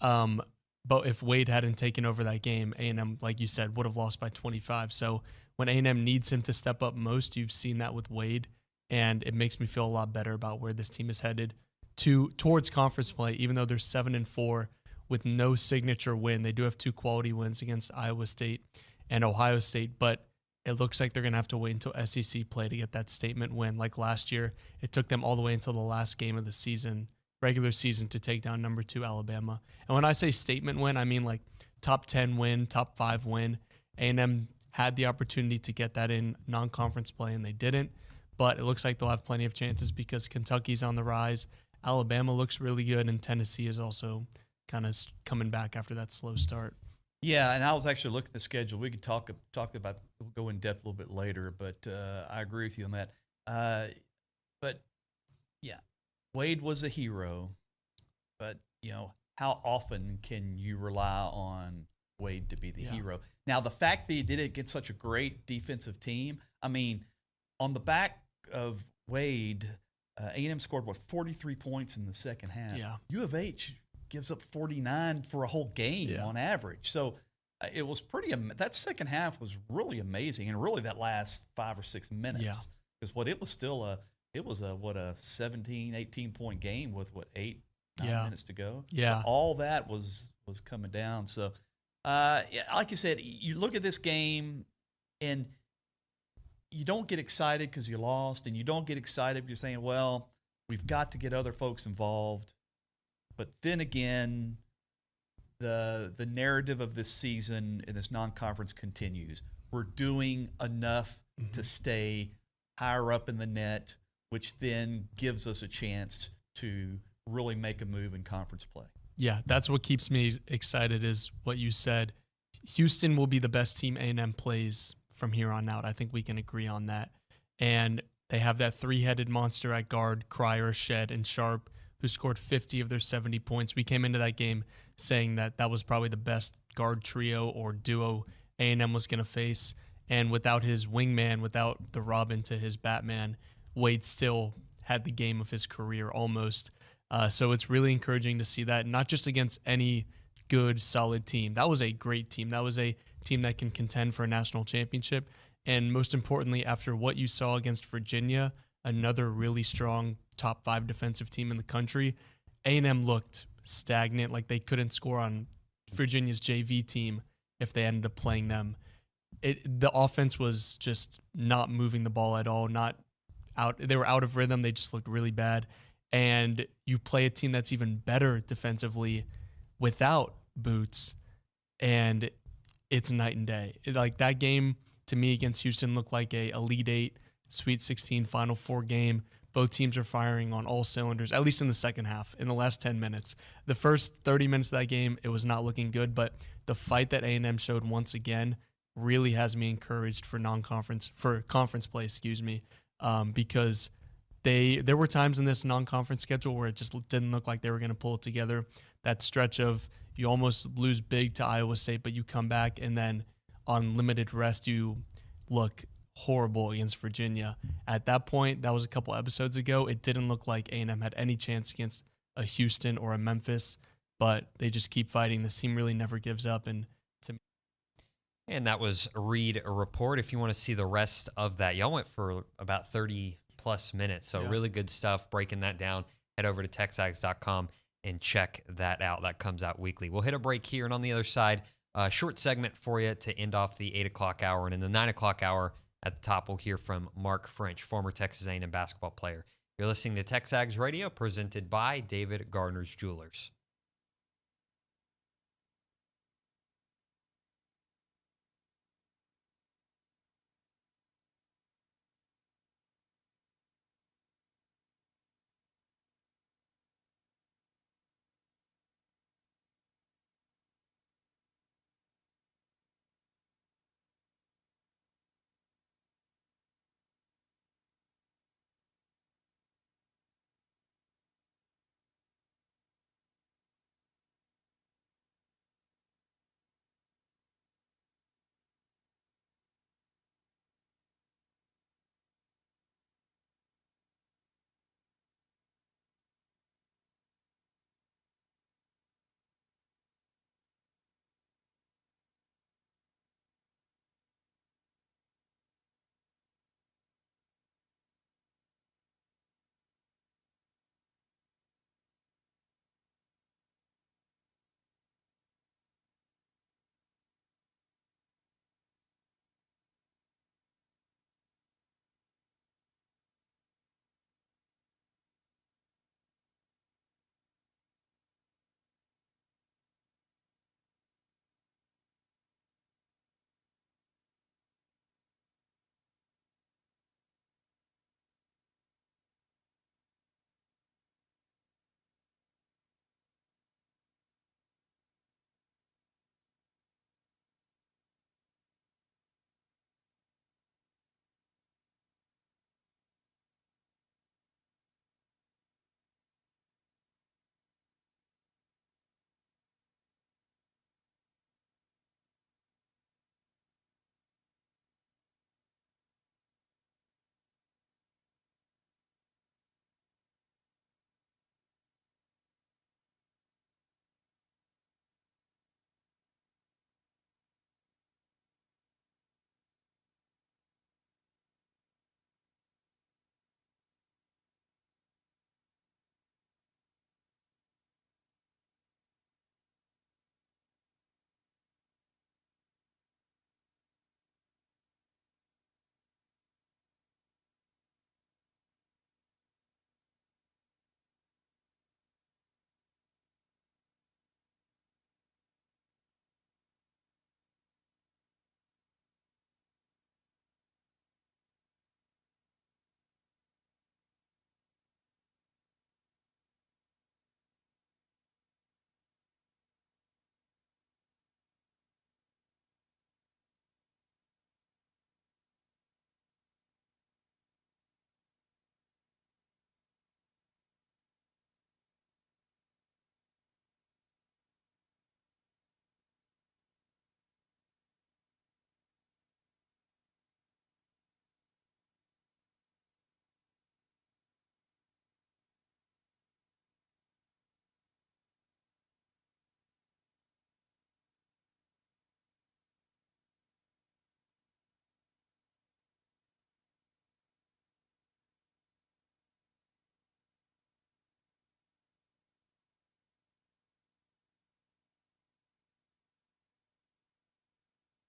but if Wade hadn't taken over that game, A&M, like you said, would have lost by 25. So when A&M needs him to step up most, you've seen that with Wade, and it makes me feel a lot better about where this team is headed towards conference play. Even though they're 7-4 with no signature win, they do have 2 quality wins against Iowa State and Ohio State, but it looks like they're going to have to wait until SEC play to get that statement win. Like last year, it took them all the way until the last game of the season, regular season, to take down number 2 Alabama. And when I say statement win, I mean like top 10 win, top 5 win. A&M had the opportunity to get that in non-conference play, and they didn't. But it looks like they'll have plenty of chances because Kentucky's on the rise. Alabama looks really good, and Tennessee is also kind of coming back after that slow start. Yeah, and I was actually looking at the schedule. We could talk about, we'll go in depth a little bit later, but I agree with you on that. But yeah, Wade was a hero, but how often can you rely on Wade to be the hero? Now, the fact that he did it against such a great defensive team, I mean, on the back of Wade, A&M scored 43 points in the second half. Yeah. U of H gives up 49 for a whole game on average. So it was that second half was really amazing, and really that last 5 or 6 minutes, because it was still a 17, 18-point game with 8, 9 minutes to go. Yeah. So all that was coming down. So like you said, you look at this game and you don't get excited because you lost, and you don't get excited because you're saying, well, we've got to get other folks involved. But then again, the narrative of this season in this non-conference continues. We're doing enough to stay higher up in the net, which then gives us a chance to really make a move in conference play. Yeah, that's what keeps me excited, is what you said. Houston will be the best team A&M plays from here on out. I think we can agree on that. And they have that 3-headed monster at guard, Cryer, Shed, and Sharp, who scored 50 of their 70 points. We came into that game saying that was probably the best guard trio or duo A&M was going to face. And without his wingman, without the Robin to his Batman, Wade still had the game of his career almost. So it's really encouraging to see that, not just against any good, solid team. That was a great team. That was a team that can contend for a national championship. And most importantly, after what you saw against Virginia, another really strong top 5 defensive team in the country, A&M looked stagnant, like they couldn't score on Virginia's JV team if they ended up playing them. The offense was just not moving the ball at all, not out. They were out of rhythm. They just looked really bad. And you play a team that's even better defensively without Boots, and it's night and day. Like that game to me against Houston looked like a Elite 8, Sweet 16, Final Four game. Both teams are firing on all cylinders, at least in the second half, in the last 10 minutes. The first 30 minutes of that game, it was not looking good, but the fight that A&M showed once again really has me encouraged for conference play, because there were times in this non-conference schedule where it just didn't look like they were going to pull it together. That stretch of you almost lose big to Iowa State, but you come back, and then on limited rest, you look horrible against Virginia. At that point, that was a couple episodes ago, it didn't look like A&M had any chance against a Houston or a Memphis, but they just keep fighting. This team really never gives up. And that was Read a Report. If you want to see the rest of that, y'all went for about 30-plus minutes, so really good stuff breaking that down. Head over to TexAgs.com and check that out. That comes out weekly. We'll hit a break here, and on the other side, a short segment for you to end off the 8 o'clock hour. And in the 9 o'clock hour at the top, we'll hear from Mark French, former Texas A&M basketball player. You're listening to TexAgs Radio, presented by David Gardner's Jewelers.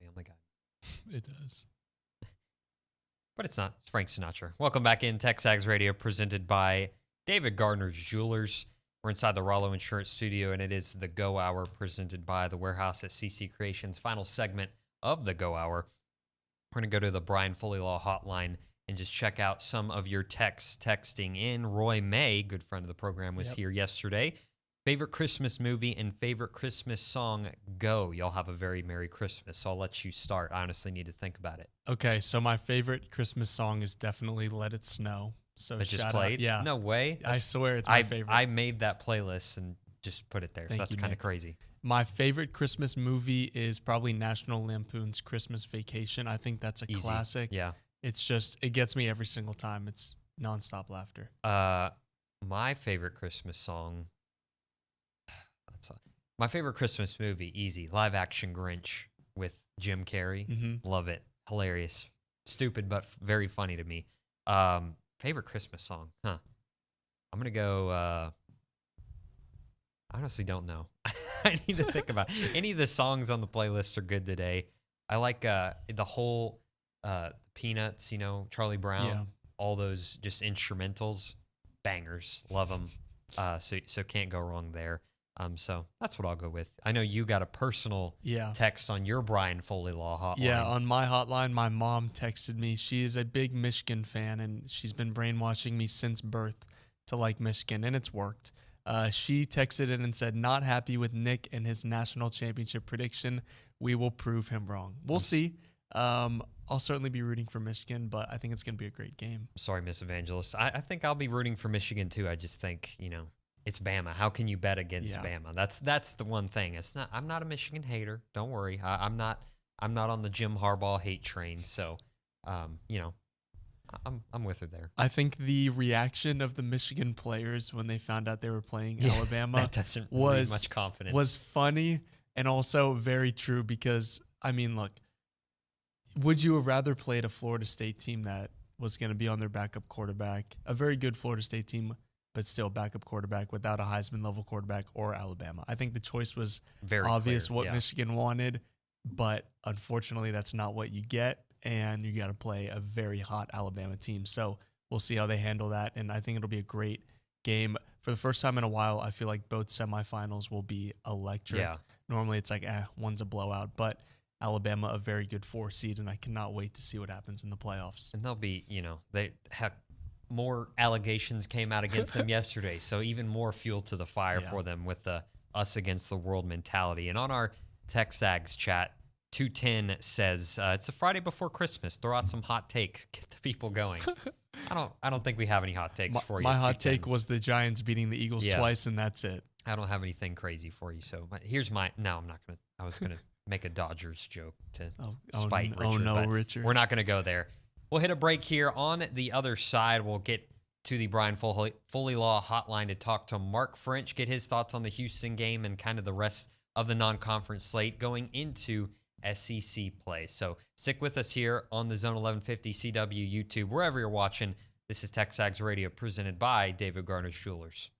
Family Guy. It does. But it's not. It's Frank Sinatra. Welcome back in TexAgs Radio, presented by David Gardner's Jewelers. We're inside the Rollo Insurance Studio, and it is the Go Hour, presented by the Warehouse at CC Creations. Final segment of the Go Hour. We're going to go to the Brian Foley Law Hotline and just check out some of your texting in. Roy May, good friend of the program, was here yesterday. Favorite Christmas movie and favorite Christmas song, go. Y'all have a very Merry Christmas, so I'll let you start. I honestly need to think about it. Okay, so my favorite Christmas song is definitely Let It Snow. So it just played? Yeah. No way. I swear it's my favorite. I made that playlist and just put it there, so that's kind of crazy. My favorite Christmas movie is probably National Lampoon's Christmas Vacation. I think that's a classic. Yeah. It's just, it gets me every single time. It's nonstop laughter. My favorite Christmas song. My favorite Christmas movie, easy, live action Grinch with Jim Carrey. Mm-hmm. Love it. Hilarious. Stupid, but very funny to me. Favorite Christmas song? Huh. I'm going to go, I honestly don't know. I need to think about it. Any of the songs on the playlist are good today. I like the whole Peanuts, you know, Charlie Brown, all those just instrumentals, bangers. Love them. So can't go wrong there. So that's what I'll go with. I know you got a personal text on your Brian Foley Law hotline. Yeah, on my hotline, my mom texted me. She is a big Michigan fan, and she's been brainwashing me since birth to like Michigan, and it's worked. She texted in and said, not happy with Nick and his national championship prediction. We will prove him wrong. We'll see. I'll certainly be rooting for Michigan, but I think it's going to be a great game. Sorry, Miss Evangelist. I think I'll be rooting for Michigan, too. I just think, you know, it's Bama. How can you bet against Bama? That's the one thing. It's not. I'm not a Michigan hater. Don't worry. I'm not on the Jim Harbaugh hate train. So, you know, I'm with her there. I think the reaction of the Michigan players when they found out they were playing Alabama that doesn't really much confidence. Was funny and also very true because, I mean, look, would you have rather played a Florida State team that was going to be on their backup quarterback, a very good Florida State team, but still backup quarterback without a Heisman level quarterback, or Alabama? I think the choice was very obvious clear, what Michigan wanted, but unfortunately that's not what you get, and you got to play a very hot Alabama team. So we'll see how they handle that, and I think it'll be a great game. For the first time in a while, I feel like both semifinals will be electric. Yeah. Normally it's like, one's a blowout, but Alabama, a very good 4 seed, and I cannot wait to see what happens in the playoffs. And they'll be, you know, more allegations came out against them yesterday, so even more fuel to the fire for them with the us against the world mentality. And on our TexAgs chat, 210 says it's a Friday before Christmas. Throw out some hot takes, get the people going. I don't think we have any hot takes for you. My hot take was the Giants beating the Eagles twice, and that's it. I don't have anything crazy for you. So here's my. No, I'm not gonna. I was gonna make a Dodgers joke to spite Richard. Oh no, but Richard. We're not gonna go there. We'll hit a break here. On the other side, we'll get to the Brian Foley Law hotline to talk to Mark French, get his thoughts on the Houston game and kind of the rest of the non-conference slate going into SEC play. So stick with us here on the Zone 1150 CW YouTube, wherever you're watching. This is TexAgs Radio presented by David Garner's Jewelers.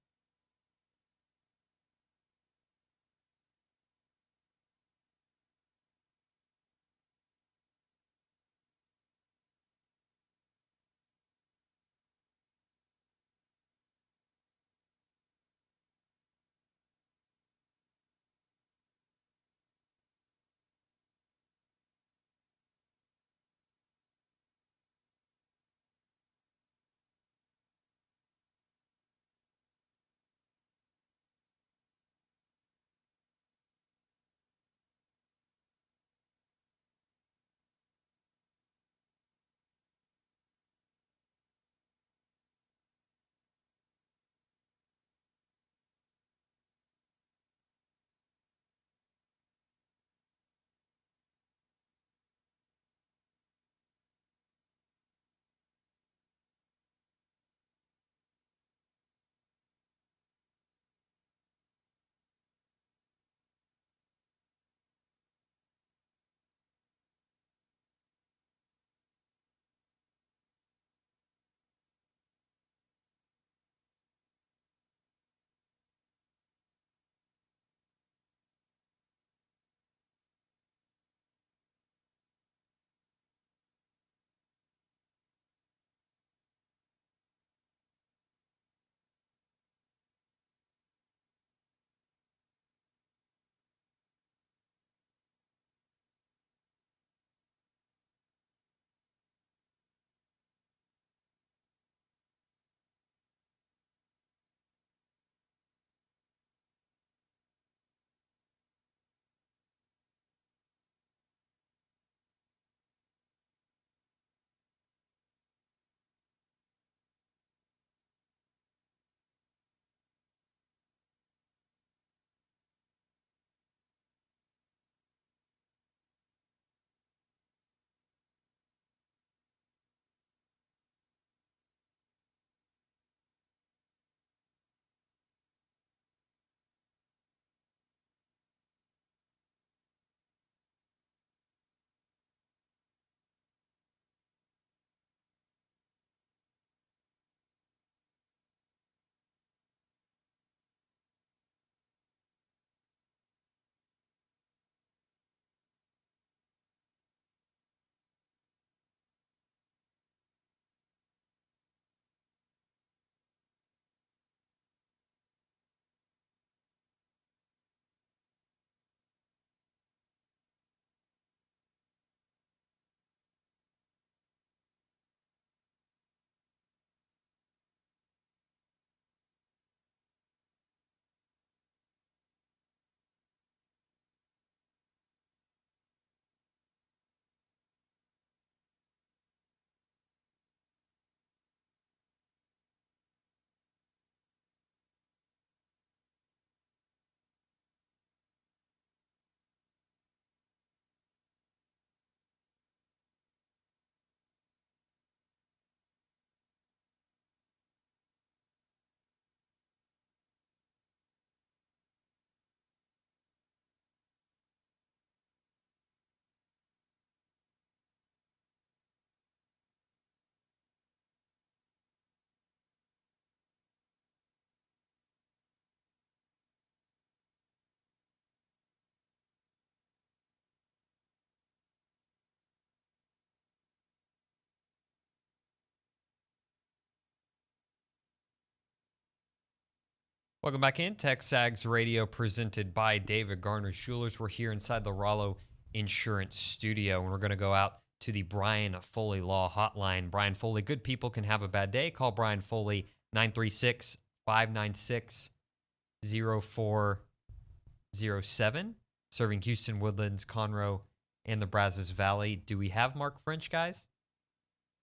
Welcome back in. TexAgs Radio presented by David Garner's Jewelers. We're here inside the Rollo Insurance Studio, and we're going to go out to the Brian Foley Law Hotline. Brian Foley, good people can have a bad day. Call Brian Foley, 936-596-0407, serving Houston, Woodlands, Conroe, and the Brazos Valley. Do we have Mark French, guys?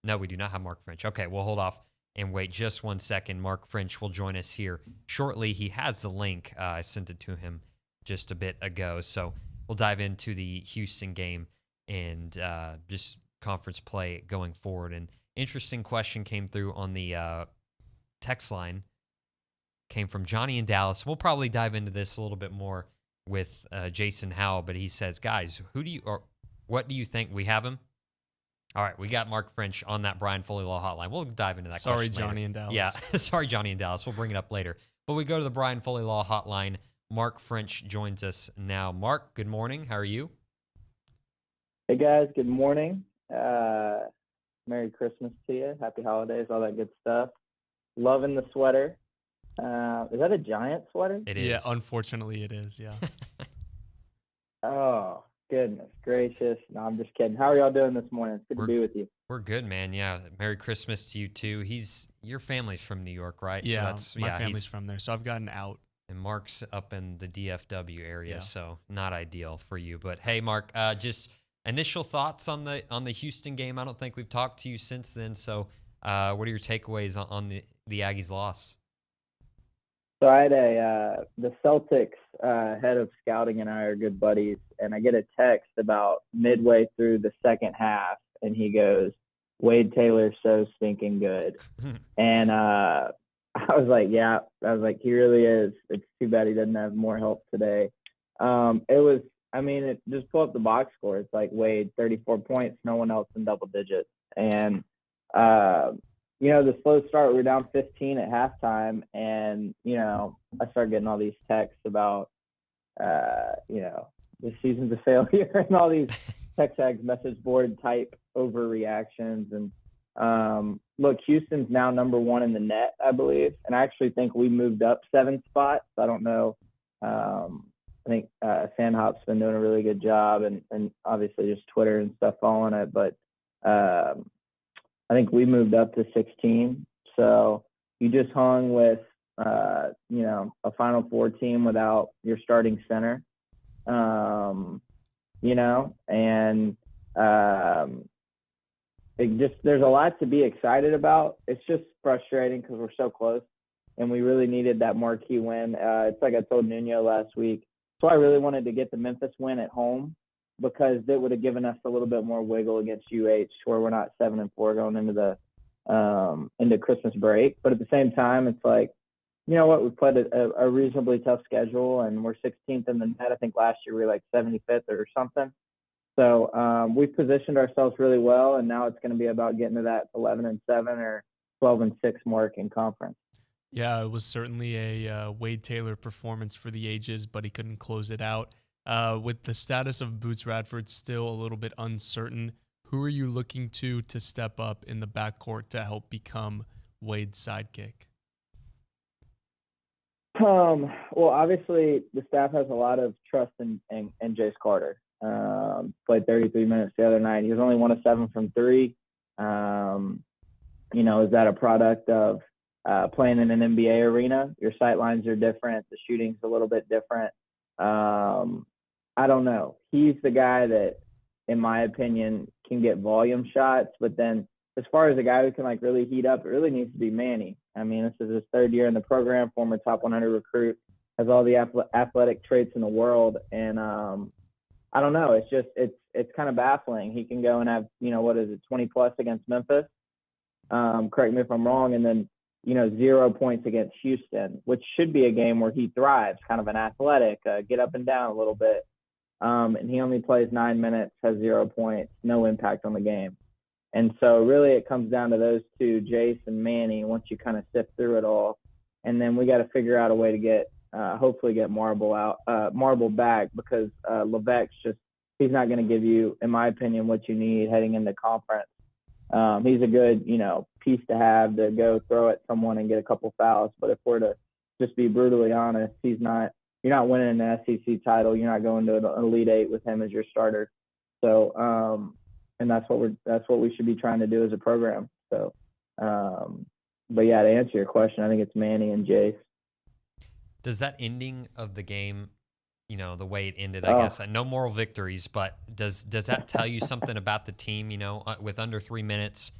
No, we do not have Mark French. Okay, we'll hold off and wait just 1 second. Mark French will join us here shortly. He has the link. I sent it to him just a bit ago. So we'll dive into the Houston game and just conference play going forward. An interesting question came through on the text line. Came from Johnny in Dallas. We'll probably dive into this a little bit more with Jason Howell, but he says, guys, what do you think? We have him? All right, we got Mark French on that Brian Foley Law Hotline. We'll dive into that question Johnny later. in Dallas. Yeah, sorry, Johnny in Dallas. We'll bring it up later. But we go to the Brian Foley Law Hotline. Mark French joins us now. Mark, good morning. How are you? Hey, guys. Good morning. Merry Christmas to you. Happy holidays, all that good stuff. Loving the sweater. Is that a Giant sweater? It is. Yeah, unfortunately it is, yeah. Oh, goodness gracious. No, I'm just kidding. How are y'all doing this morning? It's good to be with you. We're good, man. Yeah. Merry Christmas to you, too. Your family's from New York, right? Yeah, so my family's from there, so I've gotten out. And Mark's up in the DFW area, so not ideal for you. But, hey, Mark, just initial thoughts on the Houston game. I don't think we've talked to you since then, so what are your takeaways on the Aggies' loss? So I had the Celtics head of scouting and I are good buddies, and I get a text about midway through the second half, and he goes, Wade Taylor's so stinking good. And I was like, yeah. I was like, he really is. It's too bad he doesn't have more help today. Just pull up the box score. It's like Wade, 34 points, no one else in double digits. And, the slow start, we were down 15 at halftime, and, I started getting all these texts about, the season's a failure and all these TexAgs message board type overreactions. And look, Houston's now number 1 in the net, I believe. And I actually think we moved up 7 spots. I don't know. I think Sandhop's been doing a really good job, and obviously just Twitter and stuff following it. But I think we moved up to 16. So you just hung with, a Final Four team without your starting center, there's a lot to be excited about. It's just frustrating because we're so close, and we really needed that marquee win. It's like I told Nuno last week. So I really wanted to get the Memphis win at home, because it would have given us a little bit more wiggle against UH, where we're not 7-4 going into into Christmas break. But at the same time, it's like, you know what, we played a reasonably tough schedule, and we're 16th in the net. I think last year we were like 75th or something. So we've positioned ourselves really well, and now it's going to be about getting to that 11-7 or 12-6 mark in conference. Yeah, it was certainly a Wade Taylor performance for the ages, but he couldn't close it out. With the status of Boots Radford still a little bit uncertain, who are you looking to step up in the backcourt to help become Wade's sidekick? Well, obviously the staff has a lot of trust in Jace Carter. Played 33 minutes the other night. He was only 1 of 7 from 3. Is that a product of playing in an NBA arena? Your sight lines are different. The shooting's a little bit different. I don't know. He's the guy that, in my opinion, can get volume shots. But then as far as a guy who can really heat up, it really needs to be Manny. I mean, this is his 3rd year in the program, former top 100 recruit, has all the athletic traits in the world. And I don't know. It's kind of baffling. He can go and have, 20 plus against Memphis. Correct me if I'm wrong. And then, 0 points against Houston, which should be a game where he thrives, kind of an athletic, get up and down a little bit. And he only plays 9 minutes, has 0 points, no impact on the game. And so really it comes down to those two, Jace and Manny, once you kind of sift through it all. And then we got to figure out a way to get, hopefully get Marble back, because Levesque's he's not going to give you, in my opinion, what you need heading into conference. He's a good, piece to have to go throw at someone and get a couple fouls. But if we're to just be brutally honest. You're not winning an SEC title. You're not going to an Elite Eight with him as your starter. So, and that's what we should be trying to do as a program. So, but yeah, to answer your question, I think it's Manny and Jace. Does that ending of the game, the way it ended, I guess, no moral victories, but does that tell you something about the team? With under 3 minutes,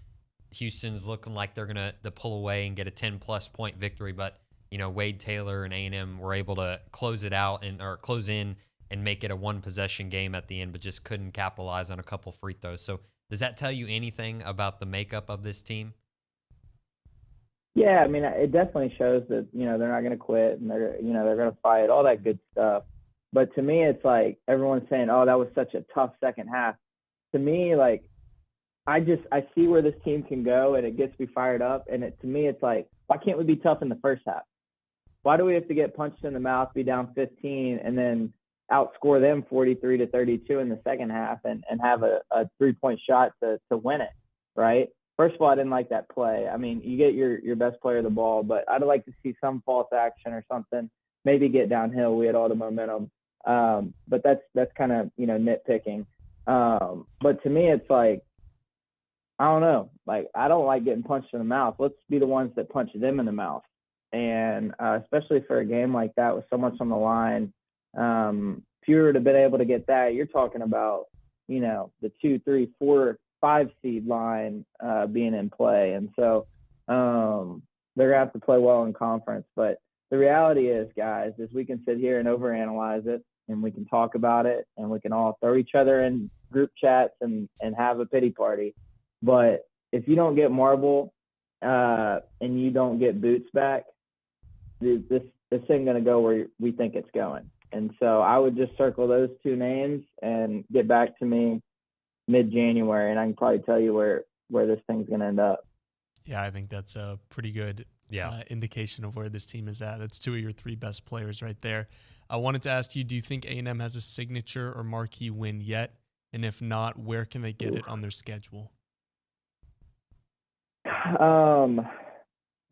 Houston's looking like they're going to pull away and get a 10-plus point victory, but, Wade Taylor and A&M were able to close it out or close in and make it a one-possession game at the end, but just couldn't capitalize on a couple free throws. So does that tell you anything about the makeup of this team? Yeah, I mean, it definitely shows that, they're not going to quit and they're going to fight, all that good stuff. But to me, it's like everyone's saying, oh, that was such a tough second half. To me, like, I see where this team can go and it gets me fired up. And to me, it's like, why can't we be tough in the first half? Why do we have to get punched in the mouth, be down 15, and then outscore them 43-32 in the second half and have a 3-point shot to win it, right? First of all, I didn't like that play. I mean, you get your best player the ball, but I'd like to see some false action or something, maybe get downhill. We had all the momentum. But that's kind of, nitpicking. But to me, it's like, I don't know. Like, I don't like getting punched in the mouth. Let's be the ones that punch them in the mouth. And especially for a game like that with so much on the line, if you were to been able to get that, you're talking about, the 2, 3, 4, 5 seed line being in play. And so they're going to have to play well in conference. But the reality is, guys, is we can sit here and overanalyze it and we can talk about it and we can all throw each other in group chats and have a pity party. But if you don't get Marble and you don't get Boots back, this ain't going to go where we think it's going. And so I would just circle those 2 names and get back to me mid-January, and I can probably tell you where this thing's going to end up. Yeah, I think that's a pretty good indication of where this team is at. That's 2 of your 3 best players right there. I wanted to ask you, do you think A&M has a signature or marquee win yet? And if not, where can they get it on their schedule?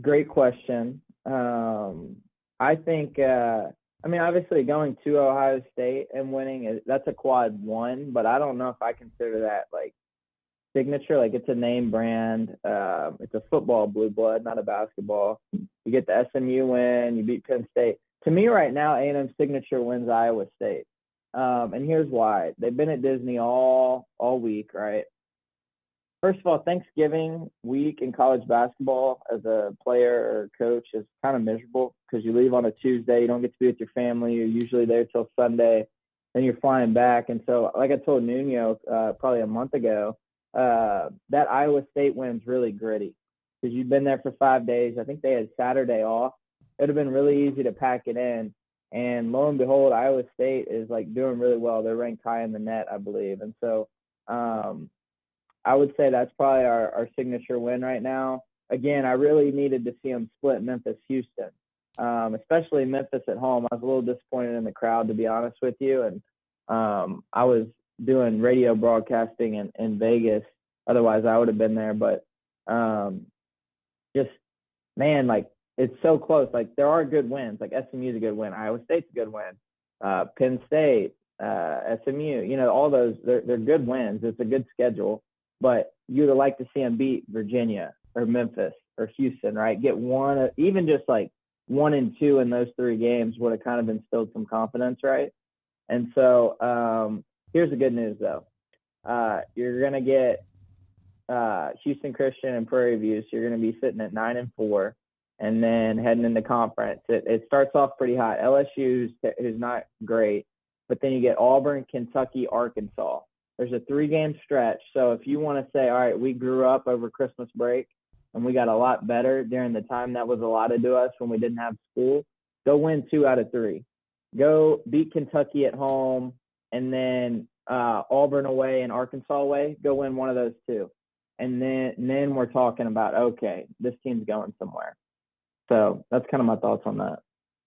Great question. I think, obviously going to Ohio State and winning, that's a quad 1, but I don't know if I consider that like signature. Like, it's a name brand. It's a football blue blood, not a basketball. You get the SMU win, you beat Penn State. To me right now, A&M's signature wins Iowa State. And here's why. They've been at Disney all week, right? First of all, Thanksgiving week in college basketball as a player or coach is kind of miserable because you leave on a Tuesday. You don't get to be with your family. You're usually there till Sunday. Then you're flying back. And so, like I told Nuno probably a month ago, that Iowa State win's really gritty because you've been there for 5 days. I think they had Saturday off. It would have been really easy to pack it in. And lo and behold, Iowa State is like doing really well. They're ranked high in the net, I believe. And so, I would say that's probably our signature win right now. Again, I really needed to see them split Memphis-Houston, especially Memphis at home. I was a little disappointed in the crowd, to be honest with you. And I was doing radio broadcasting in Vegas. Otherwise, I would have been there. But it's so close. Like, there are good wins. Like, SMU's a good win. Iowa State's a good win. Penn State, SMU, all those, they're good wins. It's a good schedule. But you would like to see them beat Virginia or Memphis or Houston, right? Get one, even just like 1 and 2 in those 3 games would have kind of instilled some confidence, right? And so here's the good news, though. You're going to get Houston Christian and Prairie View, so you're going to be sitting at 9-4, and then heading into conference. It starts off pretty hot. LSU is not great, but then you get Auburn, Kentucky, Arkansas. There's a 3-game stretch. So if you want to say, all right, we grew up over Christmas break and we got a lot better during the time that was allotted to us when we didn't have school, go win 2 out of 3. Go beat Kentucky at home, and then Auburn away and Arkansas away. Go win one of those 2. And then we're talking about, okay, this team's going somewhere. So that's kind of my thoughts on that.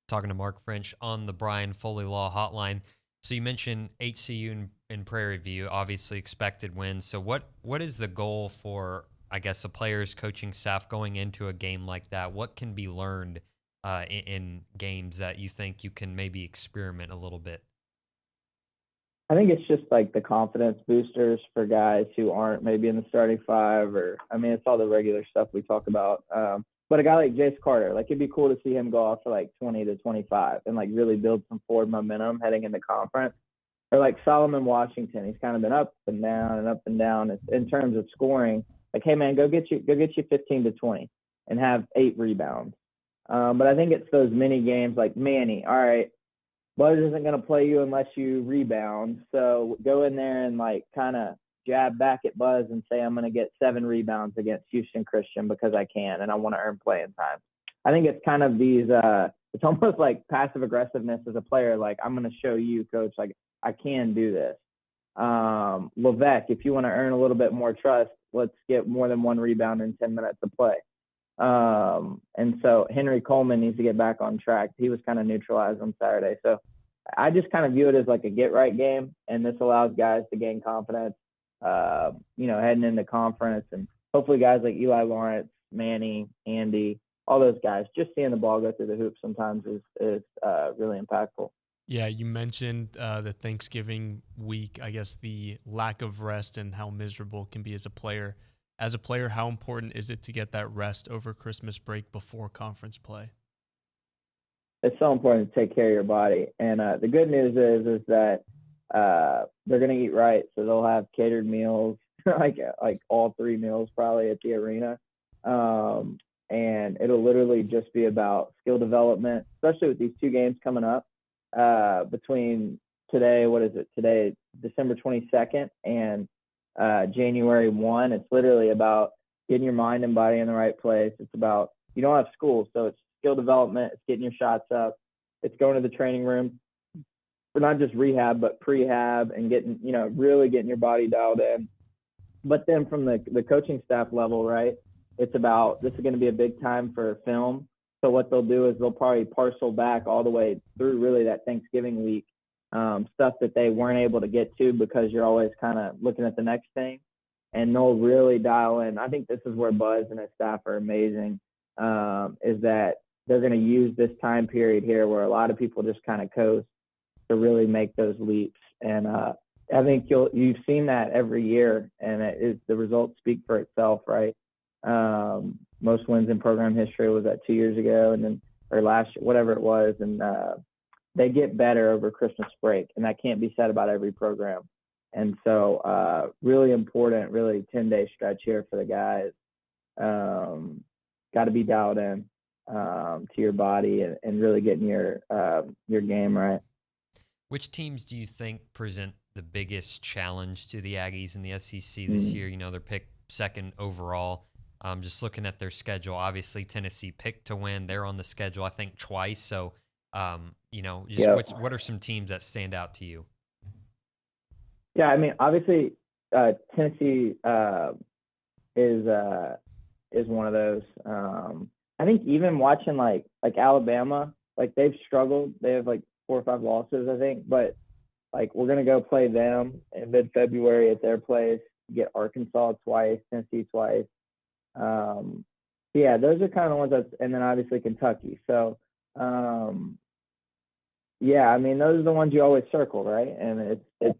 Talking to Mark French on the Brian Foley Law Hotline. So you mentioned HCU and Prairie View, obviously expected wins. So what is the goal for, I guess, the players, coaching staff going into a game like that? What can be learned in games that you think you can maybe experiment a little bit? I think it's just like the confidence boosters for guys who aren't maybe in the starting five, or I mean, it's all the regular stuff we talk about. But a guy like Jace Carter, like it'd be cool to see him go off for like 20 to 25 and like really build some forward momentum heading into conference. Or like Solomon Washington, he's kind of been up and down and up and down in terms of scoring. Like, hey man, go get you 15 to 20 and have 8 rebounds. But I think it's those mini games like Manny. All right, Buzz isn't going to play you unless you rebound. So go in there and like kind of jab back at Buzz and say, I'm going to get 7 rebounds against Houston Christian because I can and I want to earn playing time. I think it's kind of these, it's almost like passive aggressiveness as a player. Like, I'm going to show you, coach, like I can do this. Levesque, if you want to earn a little bit more trust, let's get more than 1 rebound in 10 minutes of play. And so Henry Coleman needs to get back on track. He was kind of neutralized on Saturday. So I just kind of view it as like a get right game. And this allows guys to gain confidence, heading into conference, and hopefully guys like Eli Lawrence, Manny, Andy, all those guys, just seeing the ball go through the hoop sometimes is really impactful. Yeah, you mentioned the Thanksgiving week, I guess the lack of rest and how miserable it can be as a player. As a player, how important is it to get that rest over Christmas break before conference play? It's so important to take care of your body. And the good news is that they're going to eat right. So they'll have catered meals, like all 3 meals probably at the arena. And it'll literally just be about skill development, especially with these 2 games coming up between today, today, December 22nd and January 1. It's literally about getting your mind and body in the right place. It's about, you don't have school, so it's skill development. It's getting your shots up. It's going to the training room for not just rehab, but prehab, and getting, really getting your body dialed in. But then from the coaching staff level, right, it's about, this is going to be a big time for film. So what they'll do is they'll probably parcel back all the way through really that Thanksgiving week, stuff that they weren't able to get to because you're always kind of looking at the next thing, and they'll really dial in. I think this is where Buzz and his staff are amazing, is that they're going to use this time period here where a lot of people just kind of coast to really make those leaps. And I think you've seen that every year, and the results speak for itself, right? Most wins in program history was that 2 years ago, and then, or last year, whatever it was. And they get better over Christmas break, and that can't be said about every program. And so really important, really 10-day stretch here for the guys. Got to be dialed in to your body and really getting your game right. Which teams do you think present the biggest challenge to the Aggies in the SEC this year? They're picked 2nd overall. Just looking at their schedule, obviously Tennessee picked to win. They're on the schedule, I think, twice. So, what are some teams that stand out to you? Yeah, I mean, obviously Tennessee is one of those. I think even watching like Alabama, like they've struggled. They have like 4 or 5 losses, I think. But like we're gonna go play them in mid-February at their place. Get Arkansas twice, Tennessee twice. Yeah, those are kind of the ones and then obviously Kentucky. So, yeah, I mean, those are the ones you always circle, right? And it's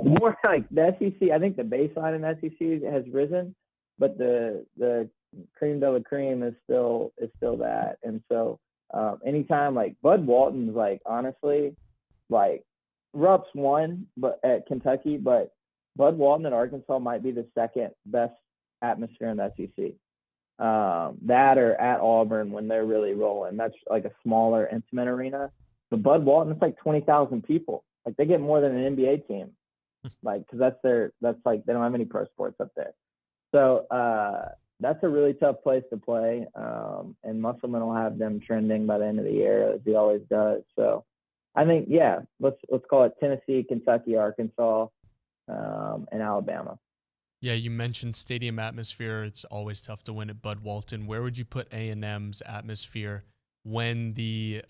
more like the SEC. I think the baseline in the SEC has risen, but the cream de la cream is still that. And so, anytime like Bud Walton's like, honestly, like Rupp's won, but at Kentucky, but Bud Walton at Arkansas might be the 2nd best atmosphere in the SEC. That or at Auburn when they're really rolling. That's like a smaller, intimate arena. But Bud Walton, it's like 20,000 people. Like they get more than an NBA team. Like, because that's like they don't have any pro sports up there. So that's a really tough place to play. And Musselman will have them trending by the end of the year, as he always does. So I think, yeah, let's call it Tennessee, Kentucky, Arkansas, and Alabama. Yeah, you mentioned stadium atmosphere. It's always tough to win at Bud Walton. Where would you put A&M's atmosphere when the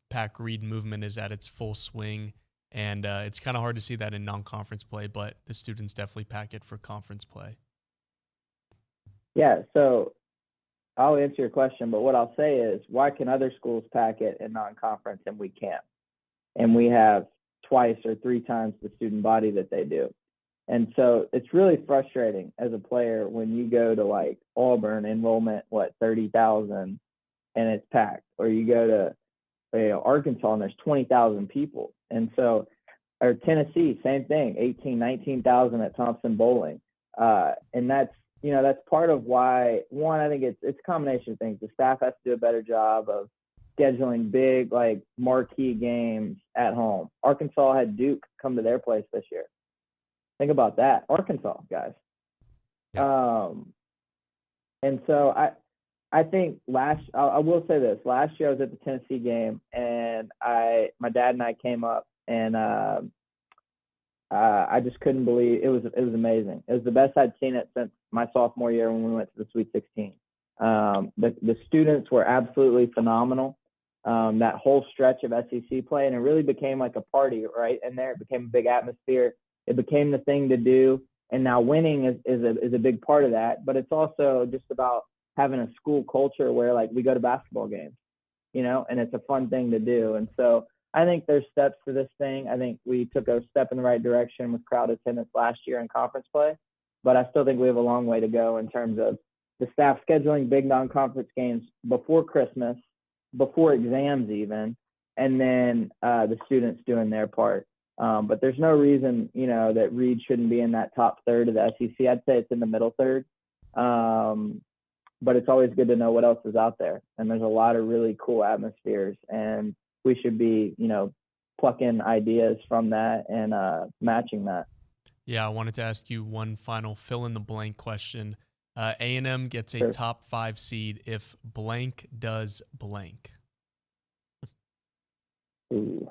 Pack Reed movement is at its full swing? And it's kind of hard to see that in non-conference play, but the students definitely pack it for conference play. Yeah, so I'll answer your question, but what I'll say is, why can other schools pack it in non-conference and we can't? And we have twice or three times the student body that they do. And so it's really frustrating as a player when you go to like Auburn enrollment, 30,000 and it's packed, or you go to Arkansas and there's 20,000 people. And so, or Tennessee, same thing, 18, 19,000 at Thompson Bowling. And that's part of why, one, I think it's a combination of things. The staff has to do a better job of scheduling big, like marquee games at home. Arkansas had Duke come to their place this year. Think about that. Arkansas, guys. Yeah. And so I think I will say this. Last year I was at the Tennessee game, and my dad and I came up, and I just couldn't believe it was amazing. It was the best I'd seen it since my sophomore year when we went to the Sweet 16. The students were absolutely phenomenal. That whole stretch of SEC play, and it really became like a party right in there. It became a big atmosphere. It became the thing to do, and now winning is a big part of that. But it's also just about having a school culture where like we go to basketball games, and it's a fun thing to do. And so I think there's steps to this thing. I think we took a step in the right direction with crowd attendance last year in conference play, but I still think we have a long way to go in terms of the staff scheduling big non-conference games before Christmas, before exams even, and then the students doing their part. But there's no reason, that Reed shouldn't be in that top third of the SEC. I'd say it's in the middle third. But it's always good to know what else is out there. And there's a lot of really cool atmospheres, and we should be, plucking ideas from that and matching that. Yeah, I wanted to ask you one final fill-in-the-blank question. A&M gets a top 5 seed if blank does blank. Ooh.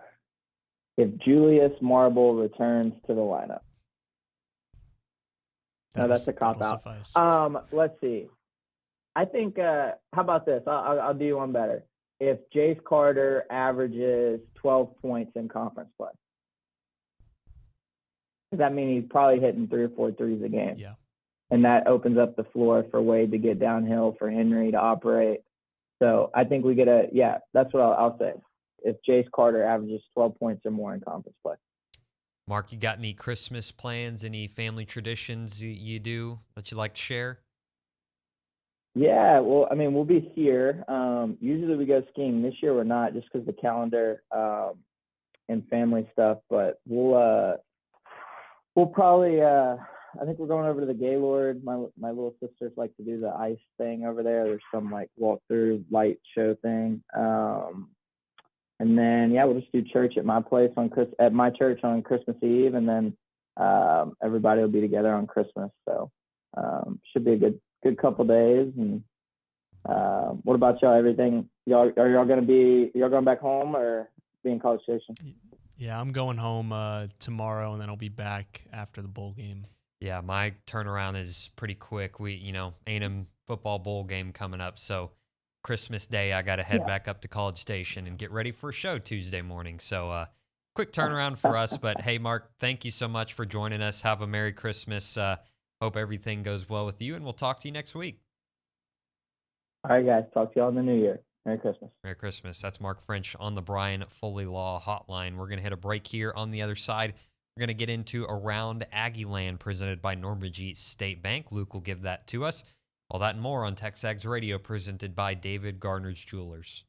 If Julius Marble returns to the lineup. No, that's a cop-out. Let's see. I think, how about this? I'll do one better. If Jace Carter averages 12 points in conference play, does that mean he's probably hitting 3 or 4 threes a game? Yeah. And that opens up the floor for Wade to get downhill, for Henry to operate. So I think we get that's what I'll say. If Jace Carter averages 12 points or more in conference play. Mark, you got any Christmas plans, any family traditions you do that you like to share? Yeah, well, I mean, we'll be here. Usually we go skiing. This year we're not, just because the calendar and family stuff. But we'll probably. I think we're going over to the Gaylord. My little sisters like to do the ice thing over there. There's some like walk-through light show thing. And then we'll just do church at my place at my church on Christmas Eve, and then everybody will be together on Christmas. So should be a good couple days. And what about y'all? Everything? Y'all going back home or be in College Station? Yeah, I'm going home tomorrow, and then I'll be back after the bowl game. Yeah, my turnaround is pretty quick. We, A&M football bowl game coming up, so Christmas Day I got to head back up to College Station and get ready for a show Tuesday morning. So quick turnaround for us. But hey, Mark, thank you so much for joining us. Have a Merry Christmas. Hope everything goes well with you, and we'll talk to you next week. All right, guys. Talk to y'all in the new year. Merry Christmas. Merry Christmas. That's Mark French on the Brian Foley Law Hotline. We're going to hit a break here. On the other side, we're going to get into Around Aggie Land presented by Normandy State Bank. Luke will give that to us. All that and more on TexAgs Radio presented by David Gardner's Jewelers.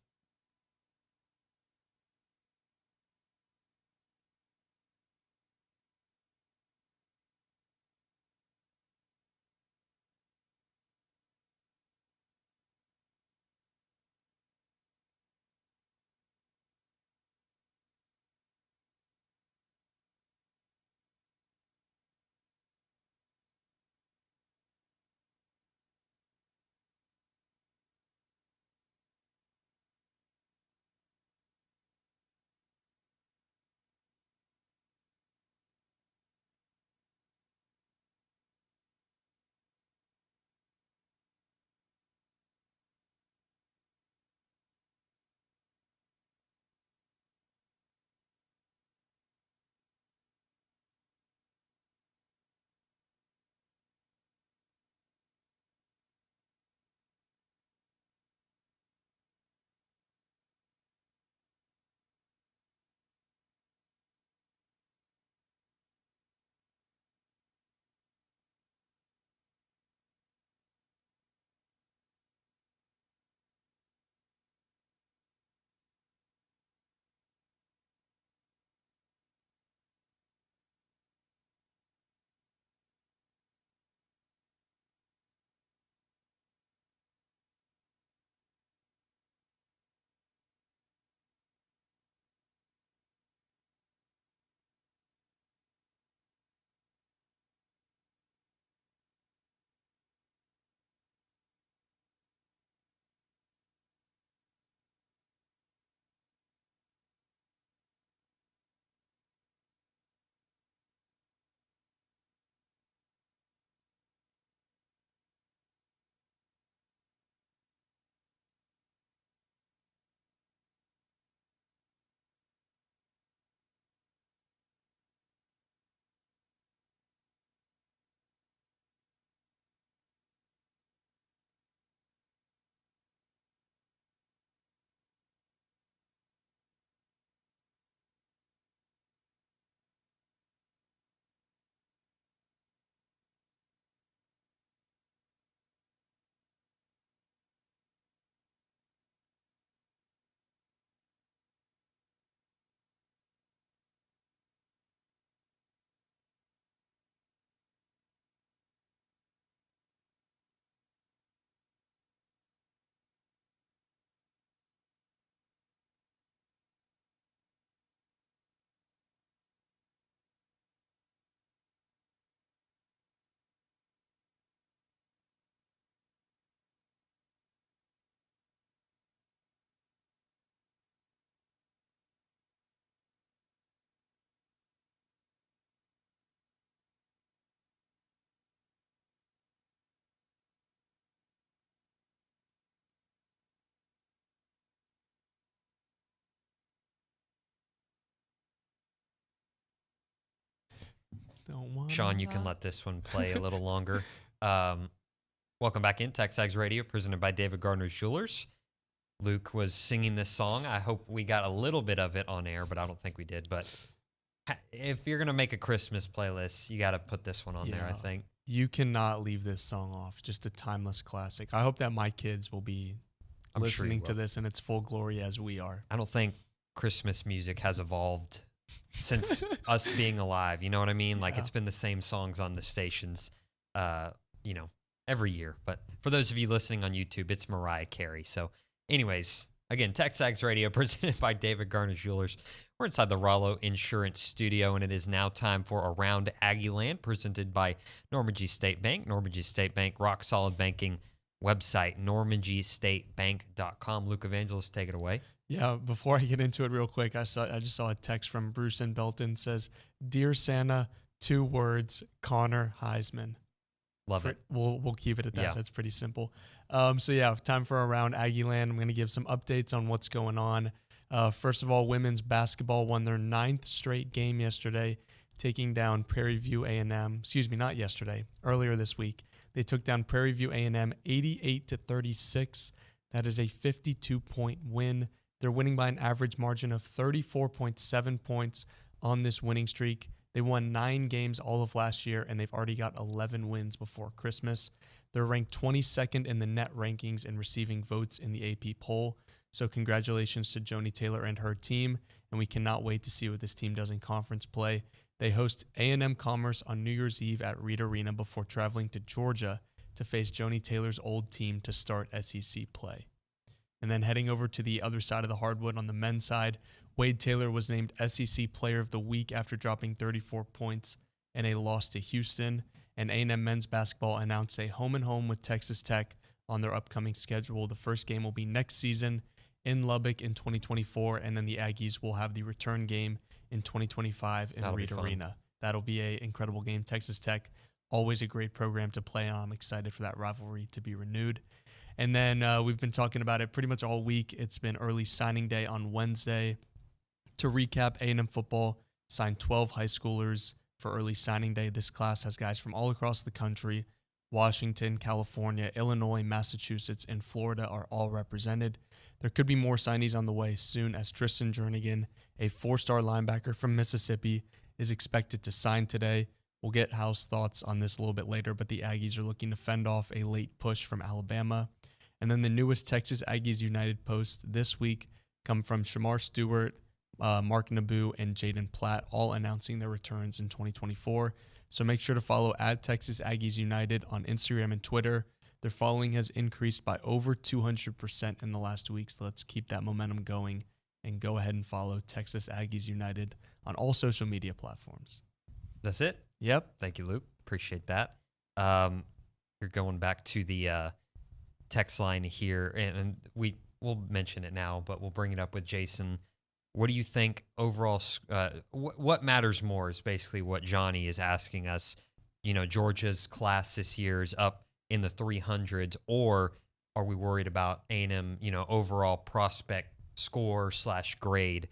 Don't want Sean, you can let this one play a little longer. Welcome back in TexAgs Radio, presented by David Gardner's Jewelers. Luke was singing this song. I hope we got a little bit of it on air, but I don't think we did. But if you're going to make a Christmas playlist, you got to put this one on there, I think. You cannot leave this song off. Just a timeless classic. I hope that my kids will be listening to this in its full glory as we are. I don't think Christmas music has evolved since us being alive. You know what I mean? Like, it's been the same songs on the stations, every year. But for those of you listening on YouTube, it's Mariah Carey. So anyways, again, TexAgs Radio presented by David Gardner's Jewelers. We're inside the Rollo Insurance Studio, and it is now time for Around Aggie Land, presented by Normandy State Bank. Normandy State Bank, rock solid banking website, normandystatebank.com. Luke Evangelist, take it away. Yeah, before I get into it real quick, I just saw a text from Bruce in Belton. It says, "Dear Santa, 2 words, Connor Heisman." Love it. We'll keep it at that. Yeah. That's pretty simple. Time for Around Aggie Land. I'm going to give some updates on what's going on. First of all, women's basketball won their 9th straight game yesterday, taking down Prairie View A&M. Not yesterday, earlier this week. They took down Prairie View A&M 88-36. That is a 52-point win. They're winning by an average margin of 34.7 points on this winning streak. They won 9 games all of last year, and they've already got 11 wins before Christmas. They're ranked 22nd in the net rankings and receiving votes in the AP poll. So congratulations to Joni Taylor and her team, and we cannot wait to see what this team does in conference play. They host A&M Commerce on New Year's Eve at Reed Arena before traveling to Georgia to face Joni Taylor's old team to start SEC play. And then heading over to the other side of the hardwood on the men's side, Wade Taylor was named SEC Player of the Week after dropping 34 points in a loss to Houston. And A&M men's basketball announced a home-and-home with Texas Tech on their upcoming schedule. The first game will be next season in Lubbock in 2024, and then the Aggies will have the return game in 2025 in Reed Arena. That'll be an incredible game. Texas Tech, always a great program to play on. I'm excited for that rivalry to be renewed. And then we've been talking about it pretty much all week. It's been early signing day on Wednesday. To recap, A&M football signed 12 high schoolers for early signing day. This class has guys from all across the country. Washington, California, Illinois, Massachusetts, and Florida are all represented. There could be more signees on the way soon, as Tristan Jernigan, a 4-star linebacker from Mississippi, is expected to sign today. We'll get Howell's thoughts on this a little bit later, but the Aggies are looking to fend off a late push from Alabama. And then the newest Texas Aggies United posts this week come from Shamar Stewart, Mark Naboo, and Jaden Platt, all announcing their returns in 2024. So make sure to follow at Texas Aggies United on Instagram and Twitter. Their following has increased by over 200% in the last week, so let's keep that momentum going and go ahead and follow Texas Aggies United on all social media platforms. That's it? Yep. Thank you, Luke. Appreciate that. You're going back to the text line here, and we'll mention it now, but we'll bring it up with Jason. What do you think overall? What matters more is basically what Johnny is asking us. Georgia's class this year is up in the 300s, or are we worried about A&M, overall prospect score / grade,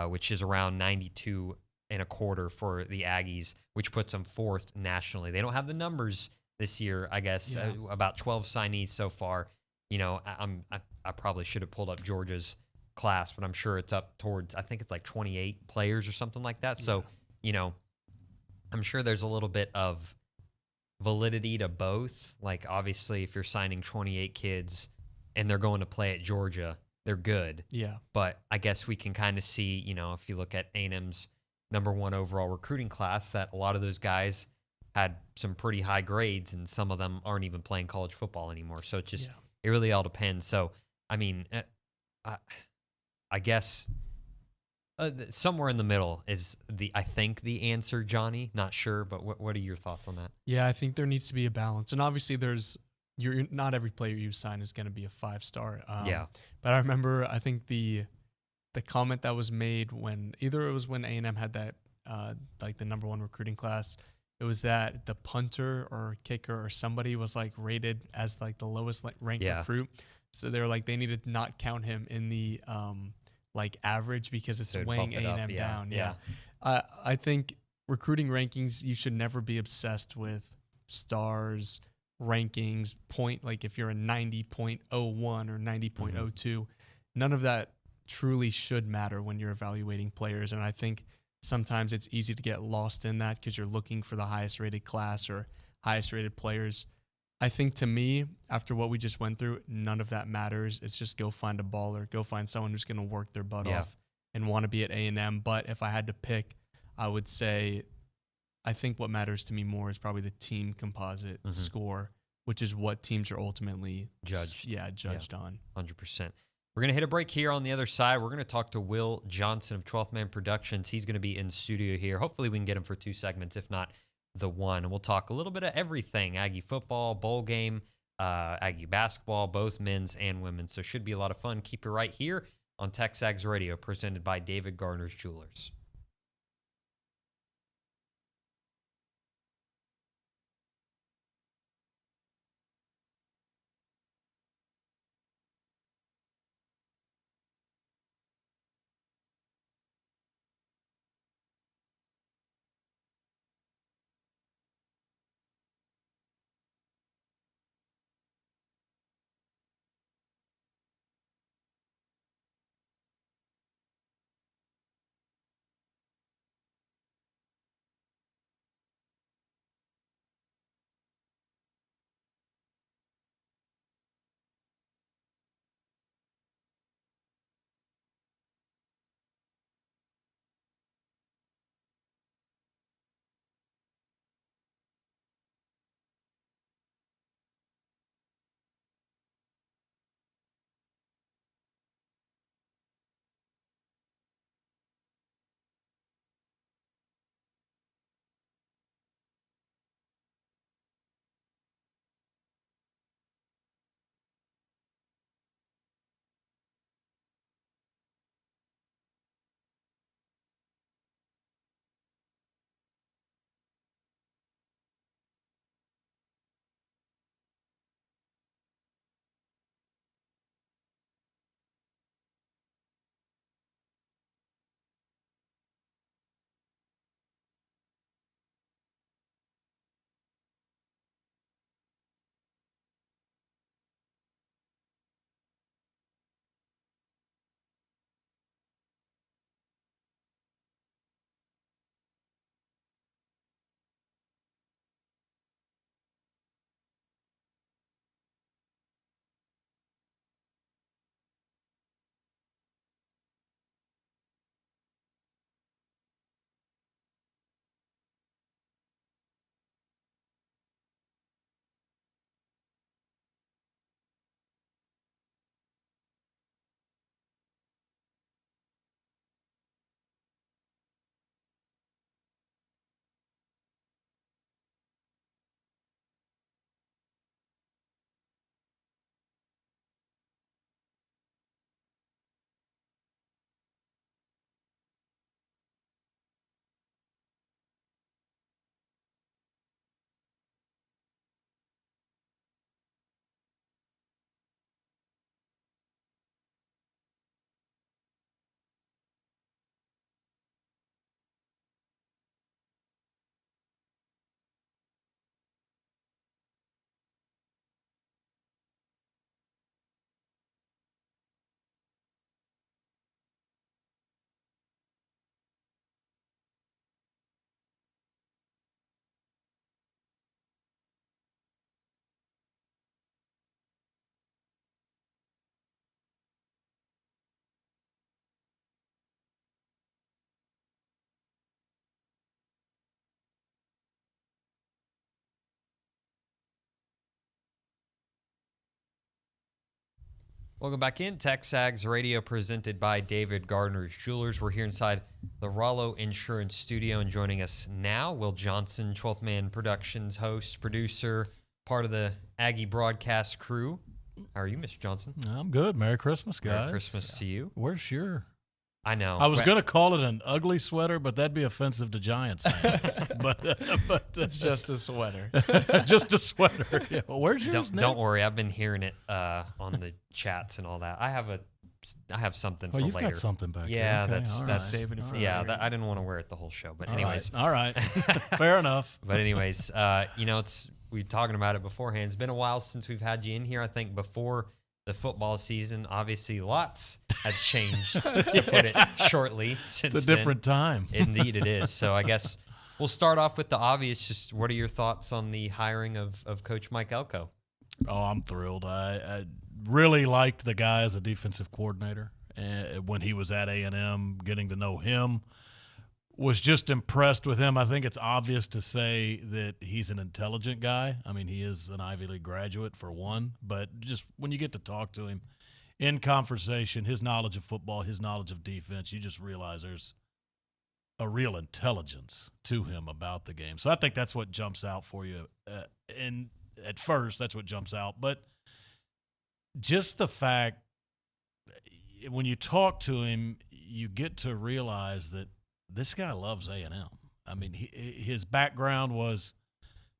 which is around 92.25 for the Aggies, which puts them 4th nationally. They don't have the numbers this year, I guess. Yeah. About 12 signees so far. I probably should have pulled up Georgia's class, but I'm sure it's up towards, I think it's like 28 players or something like that. So, I'm sure there's a little bit of validity to both. Like, obviously, if you're signing 28 kids and they're going to play at Georgia, they're good. Yeah. But I guess we can kind of see, if you look at A&M's #1 overall recruiting class, that a lot of those guys had some pretty high grades, and some of them aren't even playing college football anymore. So it really all depends. So, I guess somewhere in the middle is I think the answer, Johnny. Not sure, but what are your thoughts on that? Yeah, I think there needs to be a balance, and obviously not every player you sign is going to be a 5-star. But I remember, I think the comment that was made when either it was when A&M had that like the #1 recruiting class, it was that the punter or kicker or somebody was like rated as like the lowest ranked recruit. So they were like, they needed to not count him in the like average because it's weighing A&M down. Yeah. I think recruiting rankings, you should never be obsessed with stars, rankings, point, like if you're a 90.01 or 90.02, none of that truly should matter when you're evaluating players. And I think sometimes it's easy to get lost in that because you're looking for the highest rated class or highest rated players. I think to me, after what we just went through, none of that matters. It's just go find a baller, go find someone who's going to work their butt off and want to be at A&M. But if I had to pick, I would say I think what matters to me more is probably the team composite score, which is what teams are ultimately judged on. 100%. We're going to hit a break here. On the other side, we're going to talk to Will Johnson of 12th Man Productions. He's going to be in studio here. Hopefully we can get him for 2 segments, if not the one. And we'll talk a little bit of everything: Aggie football, bowl game, Aggie basketball, both men's and women's. So should be a lot of fun. Keep it right here on TexAgs Radio, presented by David Gardner's Jewelers. Welcome back in. TexAgs Radio, presented by David Gardner's Jewelers. We're here inside the Rollo Insurance Studio, and joining us now, Will Johnson, 12th Man Productions host, producer, part of the Aggie broadcast crew. How are you, Mr. Johnson? I'm good. Merry Christmas, guys. Merry Christmas to you. Where's your... I know. I was going to call it an ugly sweater, but that'd be offensive to Giants fans. but it's just a sweater. Just a sweater. Yeah. Well, where's yours, Nick? Don't worry. I've been hearing it on the chats and all that. I have a have something for you've later. Got something back yeah, there. Okay, that's saving it for yeah. later. I didn't want to wear it the whole show, but All anyways, right. All right. Fair enough. But anyways, we're talking about it beforehand. It's been a while since we've had you in here. I think before the football season, obviously lots has changed, to put it shortly. Since it's a different time. Indeed, it is. So I guess we'll start off with the obvious. Just what are your thoughts on the hiring of Coach Mike Elko? Oh, I'm thrilled. I really liked the guy as a defensive coordinator. When he was at A&M, getting to know him, was just impressed with him. I think it's obvious to say that he's an intelligent guy. I mean, he is an Ivy League graduate for one, but just when you get to talk to him in conversation, his knowledge of football, his knowledge of defense, you just realize there's a real intelligence to him about the game. So I think that's what jumps out for you. And at first, that's what jumps out. But just the fact, when you talk to him, you get to realize that this guy loves A&M. I mean, his background was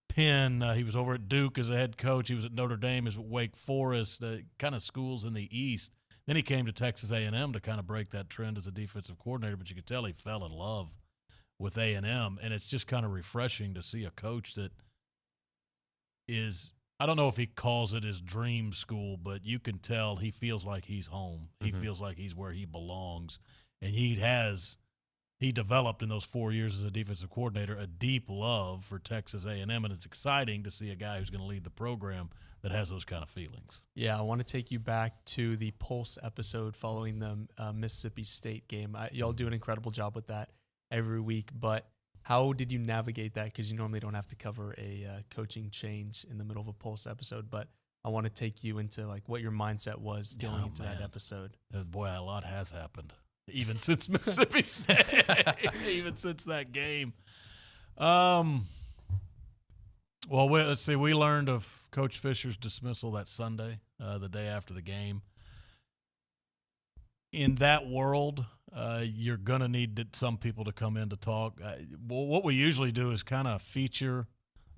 Penn. He was over at Duke as a head coach. He was at Notre Dame, as Wake Forest, kind of schools in the East. Then he came to Texas A&M to kind of break that trend as a defensive coordinator, but you could tell he fell in love with A&M, and it's just kind of refreshing to see a coach that is – I don't know if he calls it his dream school, but you can tell he feels like he's home. He feels like he's where he belongs, and he developed in those 4 years as a defensive coordinator a deep love for Texas A&M, and it's exciting to see a guy who's going to lead the program that has those kind of feelings. Yeah, I want to take you back to the Pulse episode following the Mississippi State game. Y'all do an incredible job with that every week, but how did you navigate that? Because you normally don't have to cover a coaching change in the middle of a Pulse episode, but I want to take you into like what your mindset was going into that epised. Boy, a lot has happened. Even since Mississippi State, even since that game. Well, let's see. We learned of Coach Fisher's dismissal that Sunday, the day after the game. In that world, you're going to need some people to come in to talk. What we usually do is kind of feature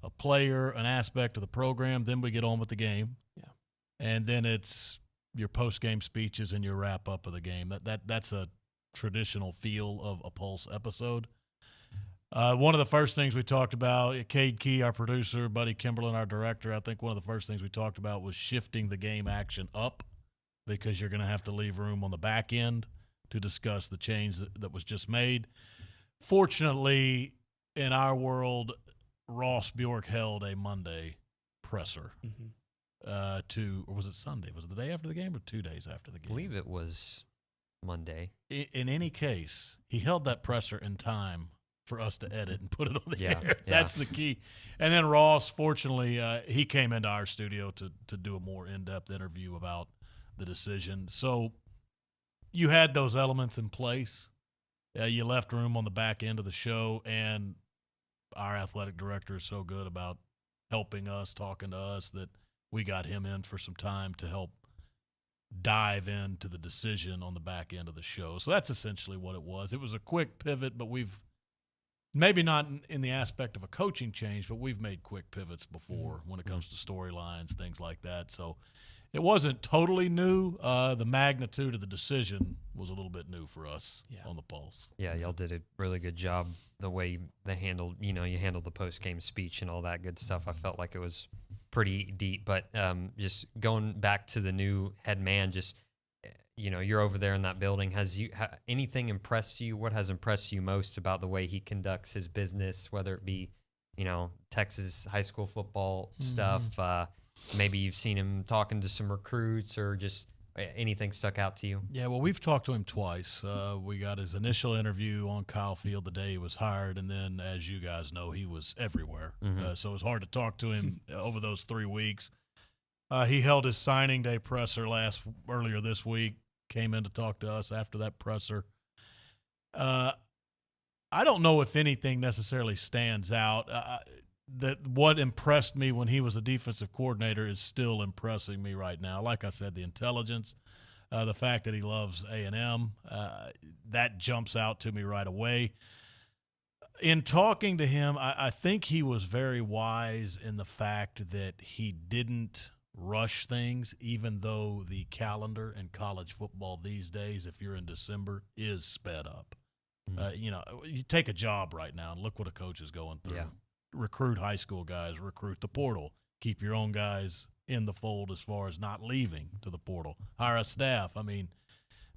a player, an aspect of the program, then we get on with the game. Yeah. And then it's your post-game speeches and your wrap-up of the game. That's a traditional feel of a Pulse episode. One of the first things we talked about, Cade Key, our producer, Buddy Kimberlin, our director, I think one of the first things we talked about was shifting the game action up, because you're going to have to leave room on the back end to discuss the change that was just made. Fortunately, in our world, Ross Bjork held a Monday presser or was it Sunday? Was it the day after the game or 2 days after the game? I believe it was Monday. In any case, he held that presser in time for us to edit and put it on the air. That's the key. And then Ross, fortunately, he came into our studio to do a more in-depth interview about the decision. So you had those elements in place. You left room on the back end of the show, and our athletic director is so good about helping us, talking to us, that we got him in for some time to help dive into the decision on the back end of the show. So that's essentially what it was. It was a quick pivot, but we've maybe not in the aspect of a coaching change, but we've made quick pivots before when it comes to storylines, things like that. So it wasn't totally new. The magnitude of the decision was a little bit new for us on the Pulse. Yeah, y'all did a really good job the way they handled, you handled the post-game speech and all that good stuff. I felt like it was pretty deep. But just going back to the new head man, just, you're over there in that building. Has anything impressed you? What has impressed you most about the way he conducts his business, whether it be, Texas high school football stuff, maybe you've seen him talking to some recruits, or just anything stuck out to you? Yeah, well, we've talked to him twice. We got his initial interview on Kyle Field the day he was hired, and then, as you guys know, he was everywhere. So it was hard to talk to him over those 3 weeks. He held his signing day presser earlier this week, came in to talk to us after that presser. I don't know if anything necessarily stands out. That what impressed me when he was a defensive coordinator is still impressing me right now. Like I said, the intelligence, the fact that he loves A&M, that jumps out to me right away. In talking to him, I think he was very wise in the fact that he didn't rush things, even though the calendar in college football these days, if you're in December, is sped up. You know, you take a job right now and look what a coach is going through. Yeah. Recruit high school guys, recruit the portal, keep your own guys in the fold as far as not leaving to the portal, hire a staff. I mean,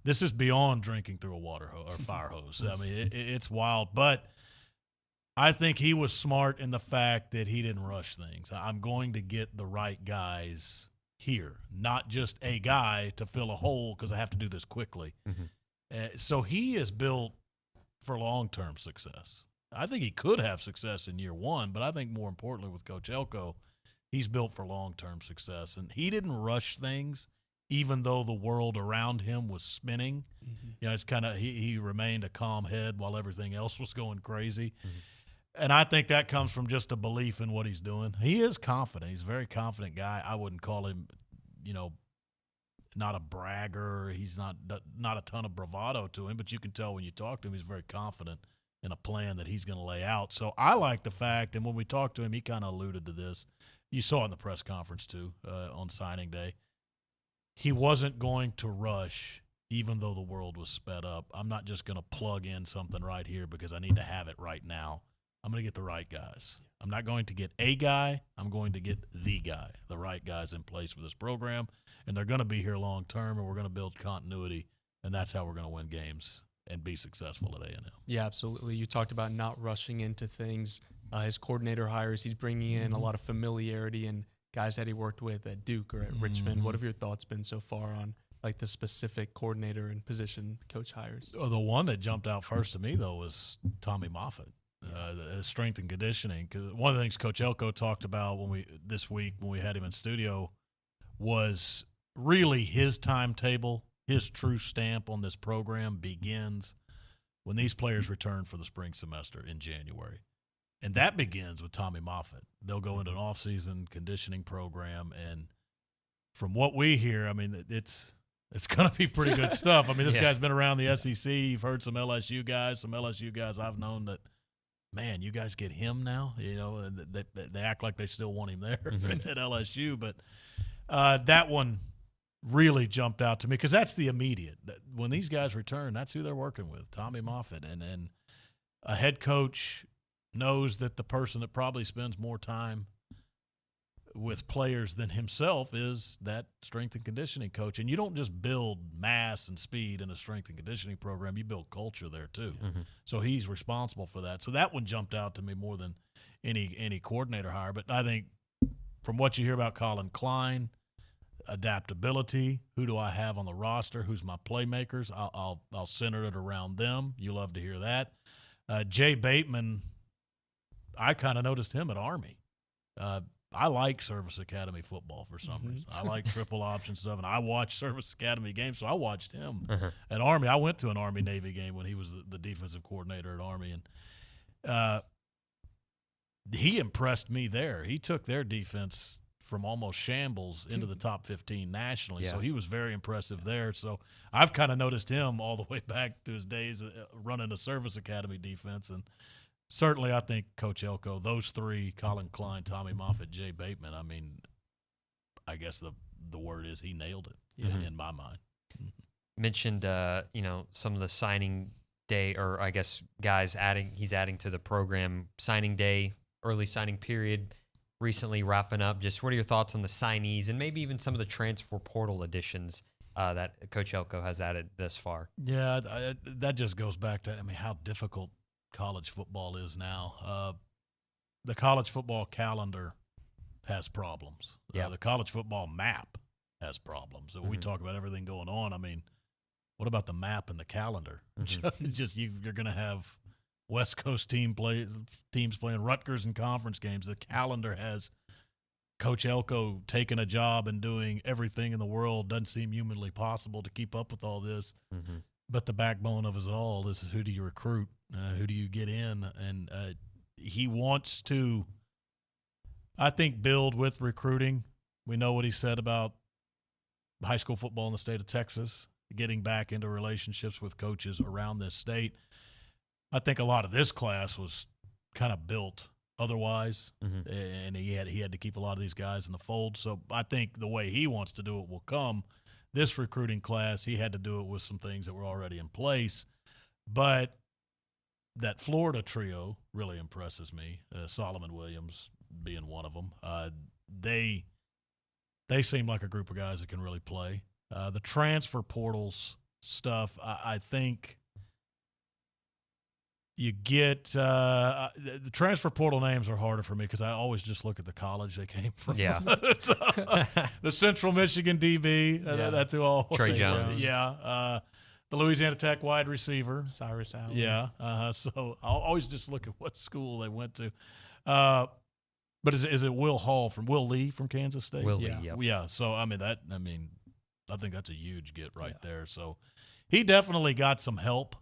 this is beyond drinking through a water hose or fire hose. I mean, it's wild. But I think he was smart in the fact that he didn't rush things. I'm going to get the right guys here, not just a guy to fill a hole because I have to do this quickly. So he is built for long-term success. I think he could have success in year one, but I think more importantly with Coach Elko, he's built for long-term success. And he didn't rush things, even though the world around him was spinning. You know, it's kind of he remained a calm head while everything else was going crazy. And I think that comes from just a belief in what he's doing. He is confident. He's a very confident guy. I wouldn't call him, you know, not a bragger. He's not a ton of bravado to him, but you can tell when you talk to him, he's very confident in a plan that he's going to lay out. So I like the fact, and when we talked to him, he kind of alluded to this. You saw it in the press conference too on signing day. He wasn't going to rush even though the world was sped up. I'm not just going to plug in something right here because I need to have it right now. I'm going to get the right guys. I'm not going to get a guy. I'm going to get the guy, the right guys in place for this program. And they're going to be here long term, and we're going to build continuity, and that's how we're going to win games and be successful at A&M. Yeah, absolutely. You talked about not rushing into things. His coordinator hires, he's bringing in a lot of familiarity and guys that he worked with at Duke or at Richmond. What have your thoughts been so far on like the specific coordinator and position coach hires? The one that jumped out first to me, though, was Tommy Moffitt. The strength and conditioning, because one of the things Coach Elko talked about this week when we had him in studio was really his timetable, his true stamp on this program begins when these players return for the spring semester in January. And that begins with Tommy Moffitt. They'll go into an off-season conditioning program, and from what we hear, I mean, it's going to be pretty good stuff. I mean, this guy's been around the SEC. You've heard some LSU guys I've known that, man, you guys get him now, you know, and they act like they still want him there at LSU. But that one really jumped out to me because that's the immediate. When these guys return, that's who they're working with, Tommy Moffitt. And a head coach knows that the person that probably spends more time with players than himself is that strength and conditioning coach. And you don't just build mass and speed in a strength and conditioning program. You build culture there too. So he's responsible for that. So that one jumped out to me more than any coordinator hire. But I think from what you hear about Colin Klein, adaptability, who do I have on the roster, who's my playmakers, I'll center it around them. You love to hear that. Jay Bateman, I kind of noticed him at Army. I like Service Academy football for some reason. I like triple option stuff, and I watch Service Academy games, so I watched him at Army. I went to an Army-Navy game when he was the defensive coordinator at Army, and he impressed me there. He took their defense from almost shambles into the top 15 nationally, so he was very impressive there. So I've kind of noticed him all the way back to his days running a Service Academy defense, and certainly, I think Coach Elko, those three, Colin Klein, Tommy Moffitt, Jay Bateman, I mean, I guess the word is he nailed it in my mind. Mentioned, some of the signing day, or I guess guys he's adding to the program. Signing day, early signing period, recently wrapping up. Just what are your thoughts on the signees and maybe even some of the transfer portal additions that Coach Elko has added thus far? Yeah, that just goes back to, how difficult college football is now. The college football calendar has problems. The college football map has problems. So we talk about everything going on. What about the map and the calendar? It's just you're going to have West Coast teams playing Rutgers in conference games. The calendar has Coach Elko taking a job and doing everything in the world. Doesn't seem humanly possible to keep up with all this. But the backbone of it all, this is who do you recruit? Who do you get in? And he wants to, I think, build with recruiting. We know what he said about high school football in the state of Texas, getting back into relationships with coaches around this state. I think a lot of this class was kind of built otherwise, and he had to keep a lot of these guys in the fold. So I think the way he wants to do it will come. This recruiting class, he had to do it with some things that were already in place. But that Florida trio really impresses me, Solomon Williams being one of them. They seem like a group of guys that can really play. The transfer portals stuff, I think you get the transfer portal names are harder for me because I always just look at the college they came from. Yeah. So, the Central Michigan DB, that's who all Trey Jones. Yeah. The Louisiana Tech wide receiver. Cyrus Allen. Yeah. So I'll always just look at what school they went to. But is it Will Lee from Kansas State? Will Lee, Yeah. So I think that's a huge get right there. So he definitely got some help,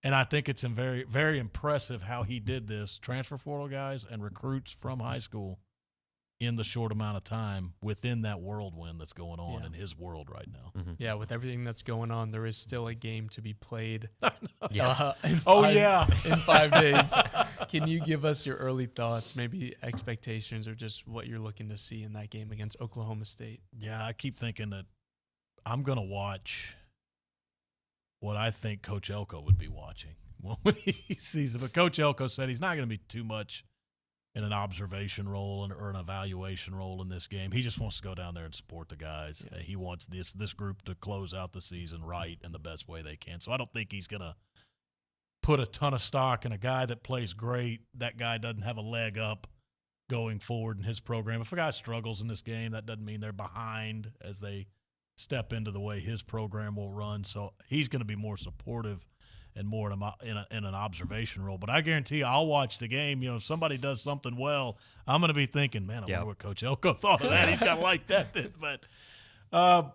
and I think it's very, very impressive how he did this. Transfer portal guys and recruits from high school in the short amount of time within that whirlwind that's going on in his world right now. Yeah, with everything that's going on, there is still a game to be played. In 5 days. Can you give us your early thoughts, maybe expectations, or just what you're looking to see in that game against Oklahoma State? Yeah, I keep thinking that I'm going to watch what I think Coach Elko would be watching when he sees it. But Coach Elko said he's not going to be too much in an observation role or an evaluation role in this game. He just wants to go down there and support the guys. Yeah. He wants this group to close out the season right in the best way they can. So I don't think he's going to put a ton of stock in a guy that plays great. That guy doesn't have a leg up going forward in his program. If a guy struggles in this game, that doesn't mean they're behind as they step into the way his program will run. So he's going to be more supportive and more in an observation role. But I guarantee you, I'll watch the game. You know, if somebody does something well, I'm going to be thinking, man, I wonder what Coach Elko thought of that. He's got to like that. But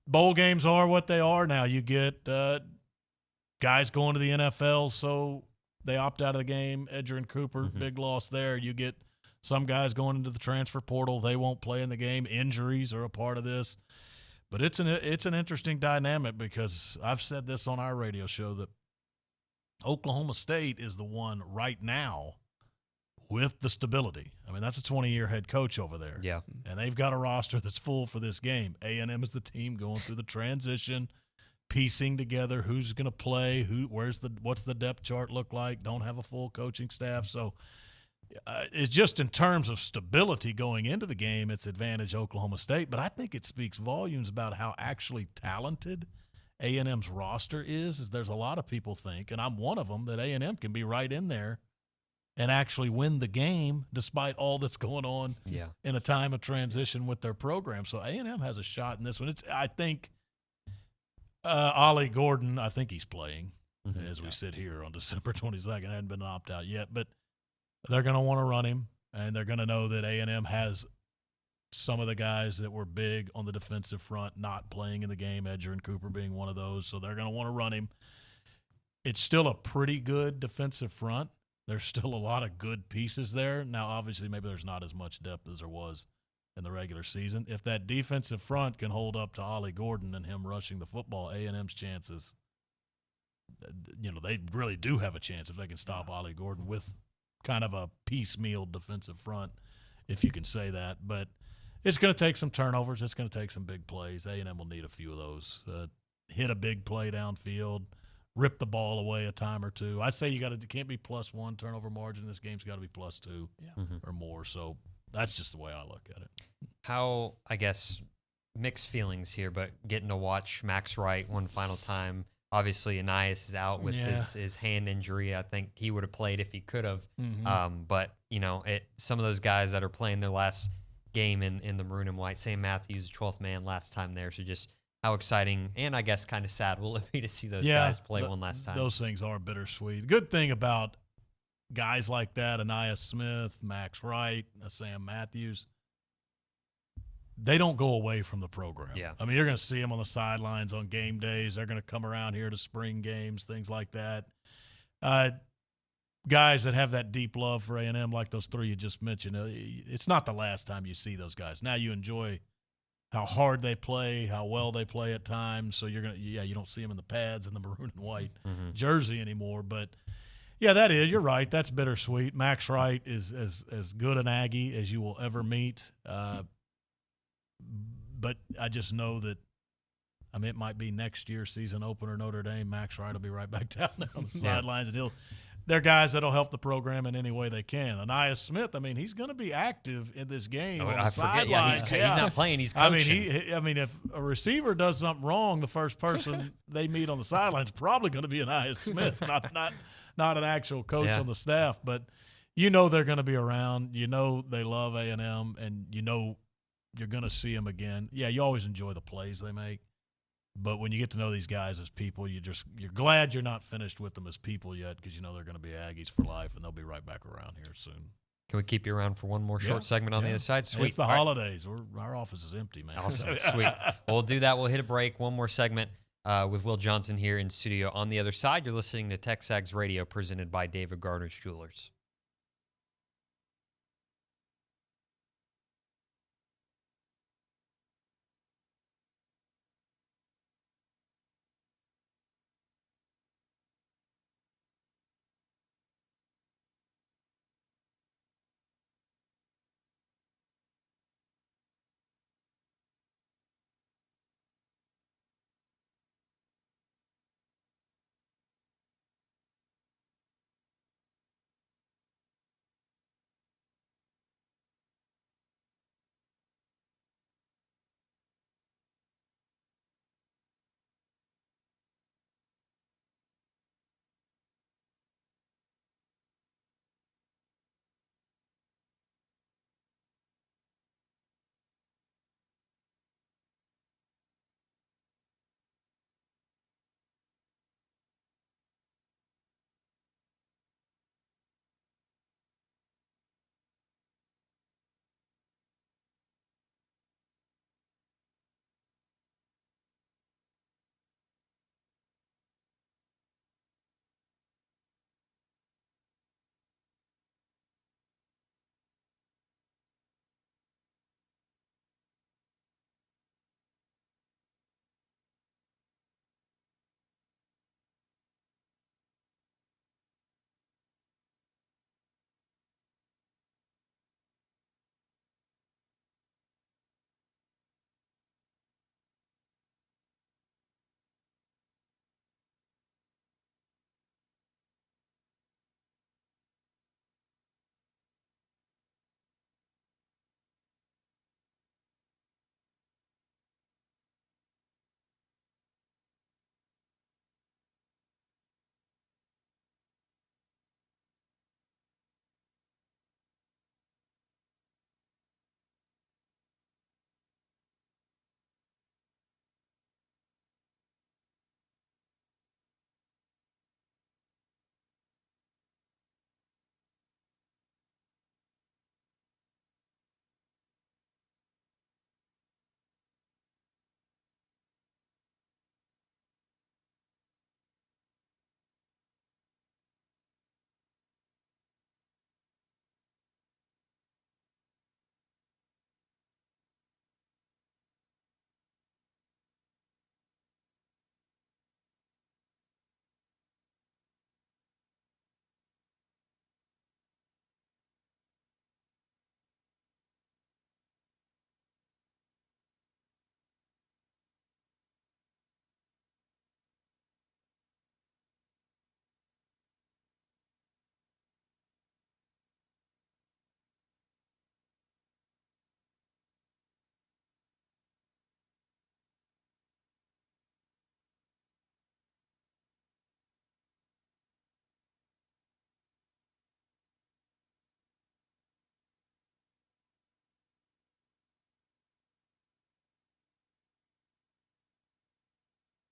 bowl games are what they are now. You get guys going to the NFL, so they opt out of the game. Edger and Cooper, big loss there. You get some guys going into the transfer portal. They won't play in the game. Injuries are a part of this. But it's an interesting dynamic because I've said this on our radio show that Oklahoma State is the one right now with the stability. I mean, that's a 20-year head coach over there. Yeah. And they've got a roster that's full for this game. A&M is the team going through the transition, piecing together who's going to play, what's the depth chart look like, don't have a full coaching staff. So it's just in terms of stability going into the game, it's advantage Oklahoma State. But I think it speaks volumes about how actually talented A&M's roster is there's a lot of people think, and I'm one of them, that A&M can be right in there and actually win the game despite all that's going on in a time of transition with their program. So A&M has a shot in this one. I think Ollie Gordon, I think he's playing as we sit here on December 22nd. Hadn't been an opt-out yet, but they're going to want to run him, and they're going to know that A&M has some of the guys that were big on the defensive front not playing in the game, Edger and Cooper being one of those, so they're going to want to run him. It's still a pretty good defensive front. There's still a lot of good pieces there. Now, obviously, maybe there's not as much depth as there was in the regular season. If that defensive front can hold up to Ollie Gordon and him rushing the football, A&M's chances, they really do have a chance if they can stop Ollie Gordon with kind of a piecemeal defensive front, if you can say that. But it's going to take some turnovers. It's going to take some big plays. A&M will need a few of those. Hit a big play downfield, rip the ball away a time or two. I say it can't be +1 turnover margin. This game's got to be +2 or more. So that's just the way I look at it. How, I guess, mixed feelings here, but getting to watch Max Wright one final time. Obviously, Anias is out with his hand injury. I think he would have played if he could have. But, some of those guys that are playing their last game in the maroon and white, Sam Matthews, 12th man last time there. So just how exciting and I guess kind of sad will it be to see those guys play one last time. Those things are bittersweet. Good thing about guys like that, Anias Smith, Max Wright, Sam Matthews, they don't go away from the program. Yeah. I mean, you're going to see them on the sidelines on game days. They're going to come around here to spring games, things like that. Guys that have that deep love for A&M, like those three you just mentioned, it's not the last time you see those guys. Now you enjoy how hard they play, how well they play at times. So you don't see them in the pads and the maroon and white jersey anymore. But Yeah, that is. You're right. That's bittersweet. Max Wright is as good an Aggie as you will ever meet. But I just know that, I mean, it might be next year's season opener Notre Dame. Max Wright will be right back down there on the sidelines, and they're guys that'll help the program in any way they can. Aniyah Smith, I mean, he's going to be active in this game. On the sidelines. He's not playing. He's coaching. I mean, if a receiver does something wrong, the first person they meet on the sidelines is probably going to be Aniyah Smith, not an actual coach on the staff. But you know they're going to be around. You know they love A&M, and you know you're going to see them again. Yeah, you always enjoy the plays they make. But when you get to know these guys as people, you're glad you're not finished with them as people yet, because you know they're going to be Aggies for life, and they'll be right back around here soon. Can we keep you around for one more short segment on the other side? Sweet. It's the holidays. Our office is empty, man. Awesome. Sweet. Well, we'll do that. We'll hit a break. One more segment with Will Johnson here in studio. On the other side, you're listening to TexAgs Radio, presented by David Gardner's Jewelers.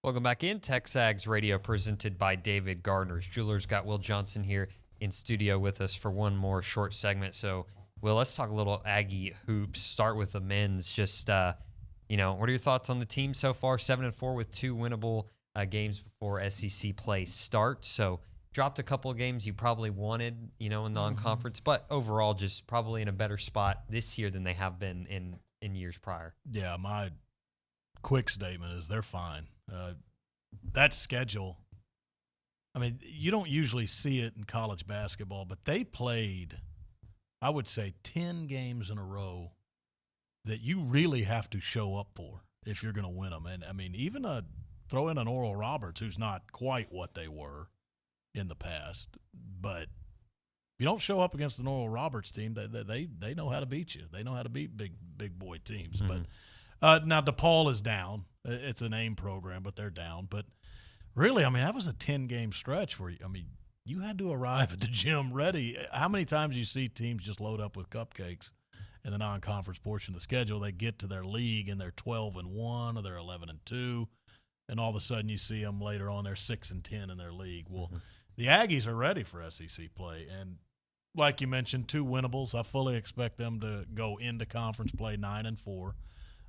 Welcome back in. TexAgs Radio, presented by David Gardner's Jewelers. Got Will Johnson here in studio with us for one more short segment. So, Will, let's talk a little Aggie hoops. Start with the men's. Just, what are your thoughts on the team so far? 7-4 with 2 winnable games before SEC play starts. So, dropped a couple of games you probably wanted, in non-conference, but overall just probably in a better spot this year than they have been in years prior. Yeah, my quick statement is they're fine. That schedule I mean, you don't usually see it in college basketball, but they played, I would say, 10 games in a row that you really have to show up for if you're going to win them. And, I mean, even throw in an Oral Roberts, who's not quite what they were in the past. But if you don't show up against an Oral Roberts team, they know how to beat you. They know how to beat big boy teams. Mm-hmm. But now DePaul is down. It's a name program, but they're down. But really, I mean, that was a 10-game stretch where, I mean, you had to arrive at the gym ready. How many times do you see teams just load up with cupcakes in the non-conference portion of the schedule? They get to their league and they're 12-1 or they're 11-2, and all of a sudden you see them later on they're 6-10 in their league. Well, the Aggies are ready for SEC play, and like you mentioned, 2 winnables. I fully expect them to go into conference play 9-4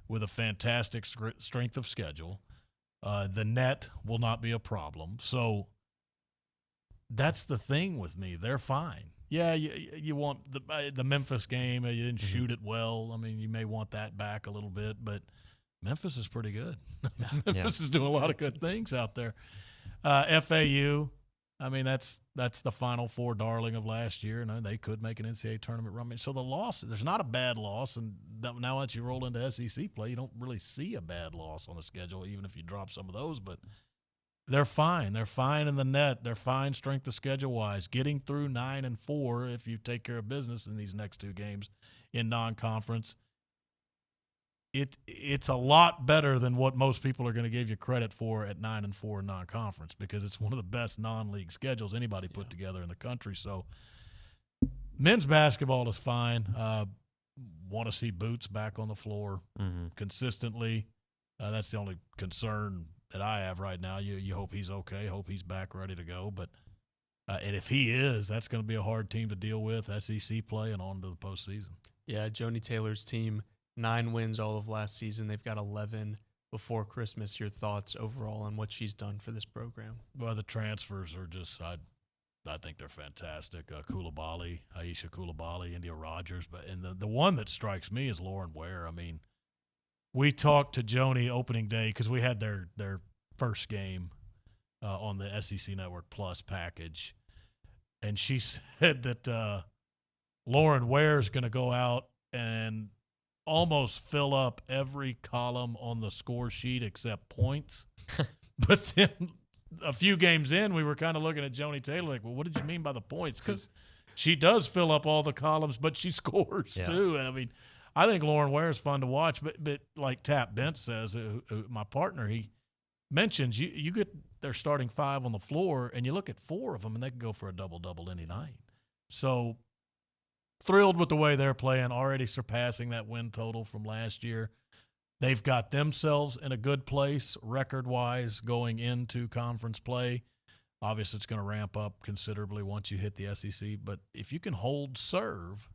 with a fantastic strength of schedule. The net will not be a problem. So that's the thing with me. They're fine. Yeah, you want the Memphis game. You didn't shoot it well. I mean, you may want that back a little bit, but Memphis is pretty good. Memphis is doing a lot of good things out there. FAU, I mean, that's the Final Four darling of last year, and they could make an NCAA tournament run. So the loss, there's not a bad loss, and now that you roll into SEC play, you don't really see a bad loss on the schedule, even if you drop some of those. But they're fine. They're fine in the net. They're fine strength of schedule-wise. Getting through 9-4 if you take care of business in these next 2 games in non-conference, it's a lot better than what most people are going to give you credit for at 9-4 in non-conference, because it's one of the best non-league schedules anybody put together in the country. So men's basketball is fine. Want to see Boots back on the floor consistently. That's the only concern that I have right now. You hope he's okay, hope he's back ready to go. But and if he is, that's going to be a hard team to deal with, SEC play and on to the postseason. Yeah, Joni Taylor's team, 9 wins all of last season. They've got 11 before Christmas. Your thoughts overall on what she's done for this program? Well, the transfers are just I think they're fantastic. Coulibaly, Aisha Coulibaly, India Rogers. And the one that strikes me is Lauren Ware. I mean, we talked to Joni opening day because we had their first game on the SEC Network Plus package. And she said that Lauren Ware is going to go out and almost fill up every column on the score sheet except points. But then a few games in, we were kind of looking at Joni Taylor like, well, what did you mean by the points? Because she does fill up all the columns, but she scores too. And I mean, I think Lauren Ware is fun to watch. But like Tap Bent says, my partner, he mentions you get their starting 5 on the floor, and you look at 4 of them, and they can go for a double-double any night. So thrilled with the way they're playing, already surpassing that win total from last year. They've got themselves in a good place record-wise going into conference play. Obviously, it's going to ramp up considerably once you hit the SEC. But if you can hold serve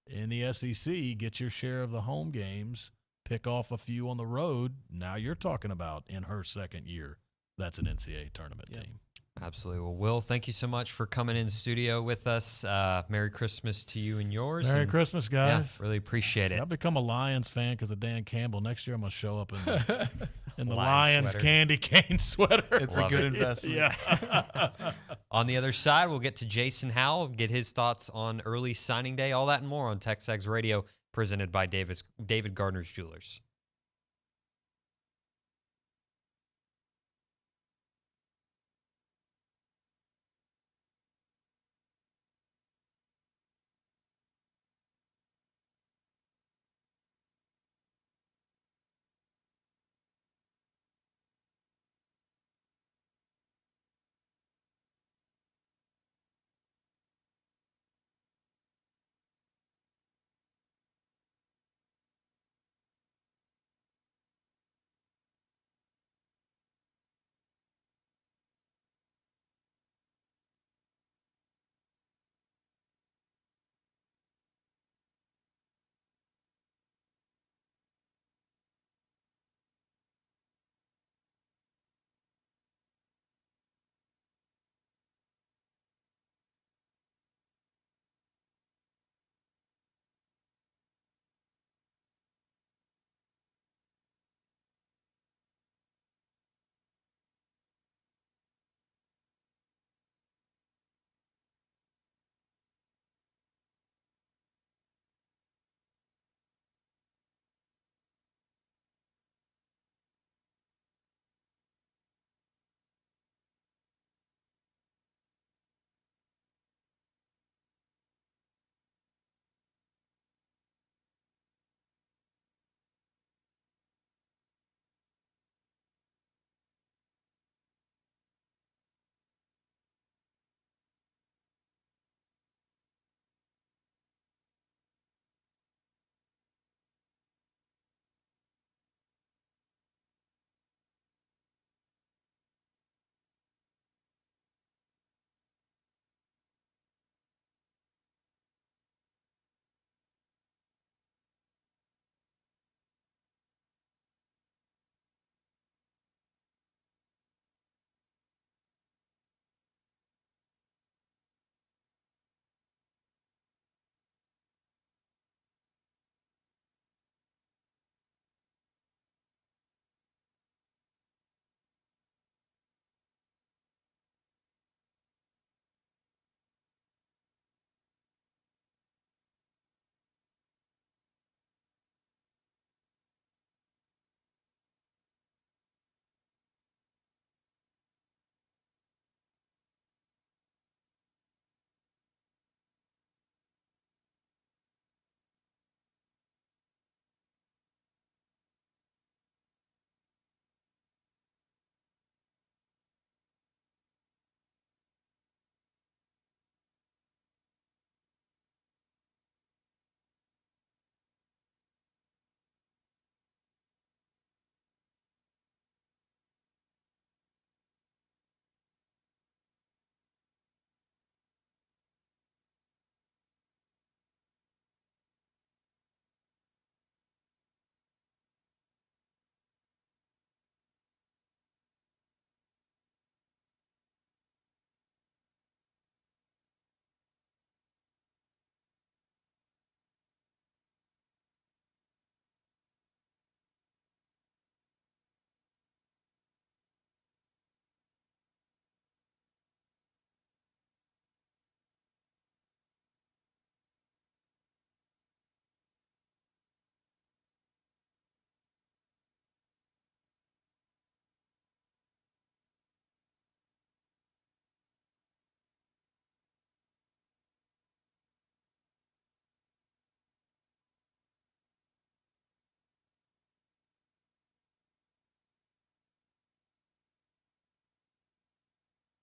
in the SEC, get your share of the home games, pick off a few on the road, now you're talking about in her second year, that's an NCAA tournament team. Absolutely. Well, Will, thank you so much for coming in studio with us. Merry Christmas to you and yours. Merry Christmas, guys. Yeah, really appreciate it. I've become a Lions fan because of Dan Campbell. Next year I'm going to show up in the Lions Lions candy cane sweater. It's a good investment. Yeah. On the other side, we'll get to Jason Howell, get his thoughts on early signing day, all that and more on TexAgs Radio, presented by David Gardner's Jewelers.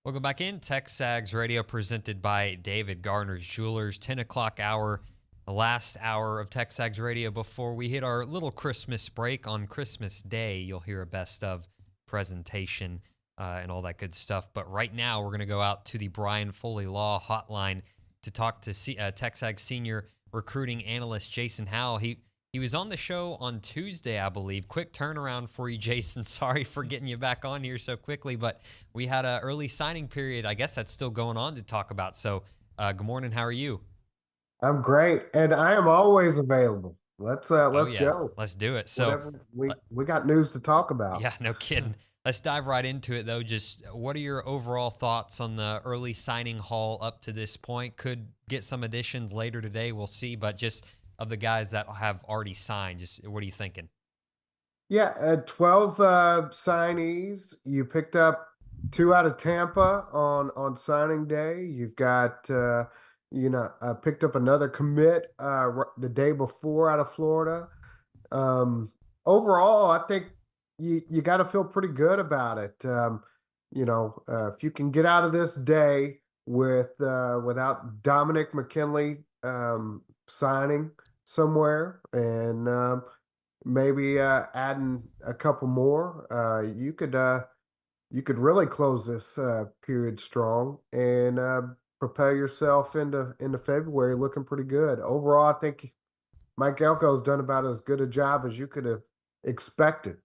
Welcome back in. TexAgs Radio presented by David Gardner's Jewelers. 10 o'clock hour, the last hour of TexAgs Radio before we hit our little Christmas break. On Christmas Day, you'll hear a best of presentation and all that good stuff. But right now, we're going to go out to the Brian Foley Law Hotline to talk to TexAgs senior recruiting analyst Jason Howell. He was on the show on Tuesday, I believe. Quick turnaround for you, Jason. Sorry for getting you back on here so quickly, but we had an early signing period. I guess that's still going on to talk about. So good morning. How are you? I'm great, and I am always available. Let's go. Let's do it. So we got news to talk about. Yeah, no kidding. Let's dive right into it, though. Just what are your overall thoughts on the early signing haul up to this point? Could get some additions later today. We'll see, but just of the guys that have already signed, just what are you thinking? Yeah, 12 signees. You picked up 2 out of Tampa on signing day. You've got picked up another commit the day before out of Florida. Overall, I think you got to feel pretty good about it. If you can get out of this day without Dominic McKinley signing somewhere and maybe adding a couple more, you could really close this period strong and prepare yourself into February looking pretty good. Overall, I think Mike Elko's done about as good a job as you could have expected.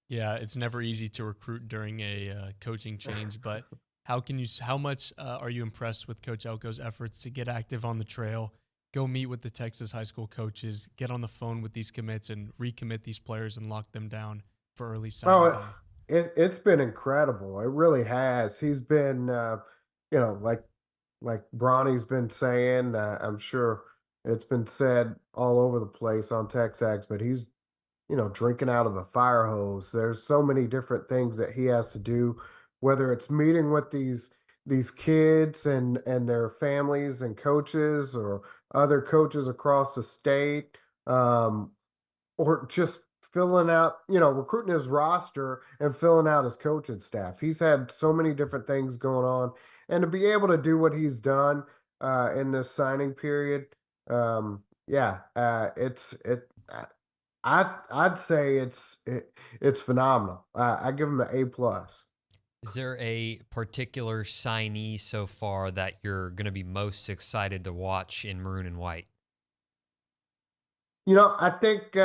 Yeah, it's never easy to recruit during a coaching change, but how much are you impressed with Coach Elko's efforts to get active on the trail, go meet with the Texas high school coaches, get on the phone with these commits and recommit these players and lock them down for early signing? It's been incredible. It really has. He's been, like Bronny's been saying, I'm sure it's been said all over the place on TexAgs, but he's, drinking out of a fire hose. There's so many different things that he has to do, whether it's meeting with these kids and their families and coaches or other coaches across the state, or just filling out, recruiting his roster and filling out his coaching staff. He's had so many different things going on, and to be able to do what he's done in this signing period, I'd say it's phenomenal. I give him an A+. Is there a particular signee so far that you're going to be most excited to watch in maroon and white? I think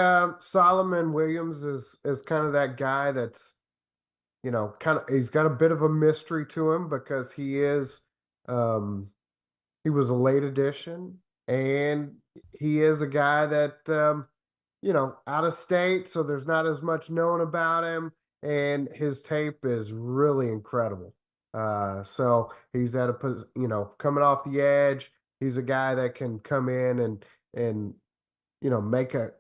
Solomon Williams is kind of that guy that's, he's got a bit of a mystery to him because he was a late addition, and he is a guy that, out of state, so there's not as much known about him, and his tape is really incredible. So he's at coming off the edge. He's a guy that can come in and make a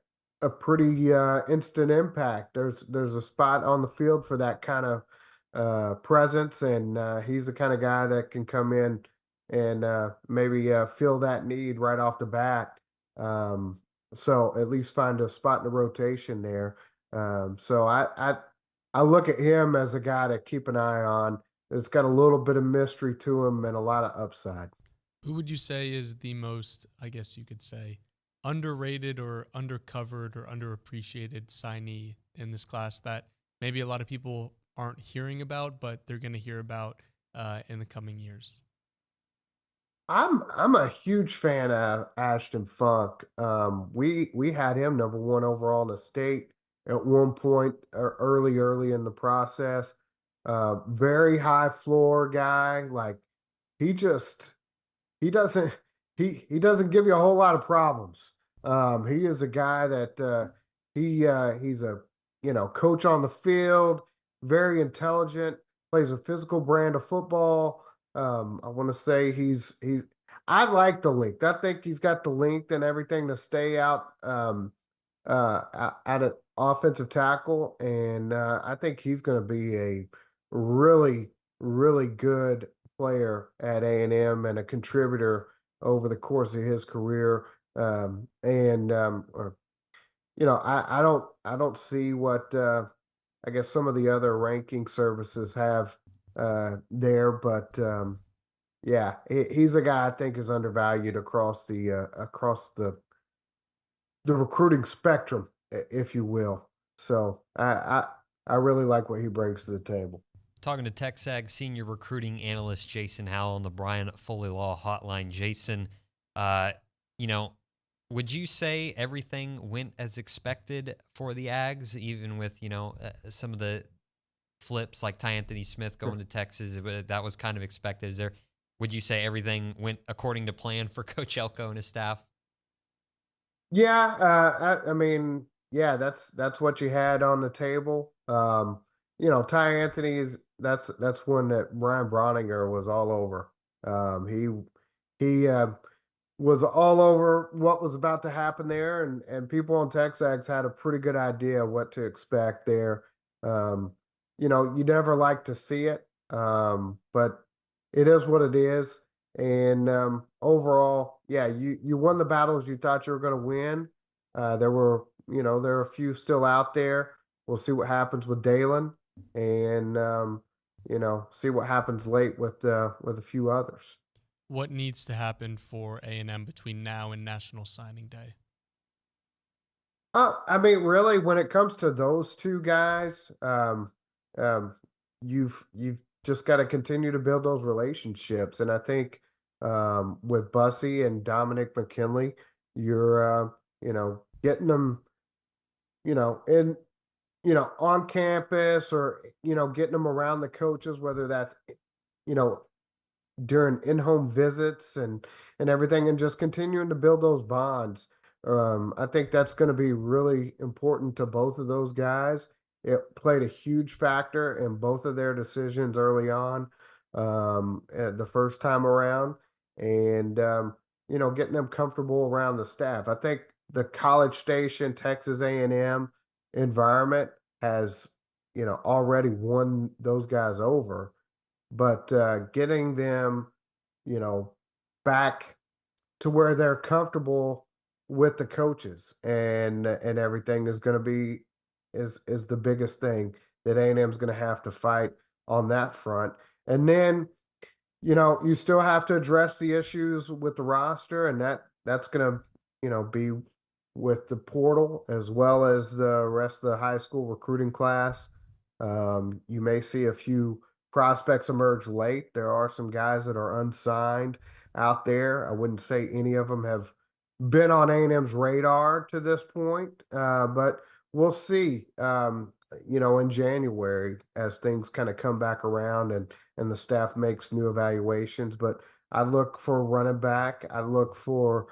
pretty instant impact. There's a spot on the field for that kind of presence, and he's the kind of guy that can come in and maybe fill that need right off the bat. So at least find a spot in the rotation there. So I look at him as a guy to keep an eye on. It's got a little bit of mystery to him and a lot of upside. Who would you say is the most, I guess you could say, underrated or undercovered or underappreciated signee in this class that maybe a lot of people aren't hearing about, but they're going to hear about in the coming years? I'm a huge fan of Ashton Funk. We had him number 1 overall in the state at one point early in the process. Very high floor guy. Like he doesn't give you a whole lot of problems. He is a guy that he's a coach on the field, very intelligent, plays a physical brand of football. I want to say I like the length. I think he's got the length and everything to stay out at an offensive tackle, and I think he's going to be a really, really good player at A&M and a contributor over the course of his career. I don't see what I guess some of the other ranking services have there, but yeah, he's a guy I think is undervalued across the recruiting spectrum, if you will. So I really like what he brings to the table. Talking to TexAgs senior recruiting analyst Jason Howell on the Brian Foley Law Hotline. Jason, would you say everything went as expected for the Ags, even with some of the flips like Ty Anthony Smith going to Texas? That was kind of expected. Would you say everything went according to plan for Coach Elko and his staff? Yeah, I mean, yeah, that's what you had on the table. Ty Anthony that's one that Brian Browninger was all over. He was all over what was about to happen there, and people on TexAgs had a pretty good idea what to expect there. You never like to see it, but it is what it is. And overall, yeah, you won the battles you thought you were going to win. There were a few still out there. We'll see what happens with Dalen, and see what happens late with a few others. What needs to happen for A&M between now and National Signing Day? I mean, really, when it comes to those two guys, you've just got to continue to build those relationships. And I think with Bussey and Dominic McKinley, you're getting them, on campus, or getting them around the coaches, whether that's during in-home visits and everything, and just continuing to build those bonds. I think that's going to be really important to both of those guys. It played a huge factor in both of their decisions early on, the first time around, and getting them comfortable around the staff. I think the College Station, Texas A&M environment has already won those guys over. But getting them, back to where they're comfortable with the coaches and everything is going to be is the biggest thing that A&M is going to have to fight on that front. And then, you still have to address the issues with the roster, and that's going to, be with the portal as well as the rest of the high school recruiting class. You may see a few prospects emerge late. There are some guys that are unsigned out there. I wouldn't say any of them have been on A&M's radar to this point, but we'll see, in January as things kind of come back around and the staff makes new evaluations. But I look for running back. I look for,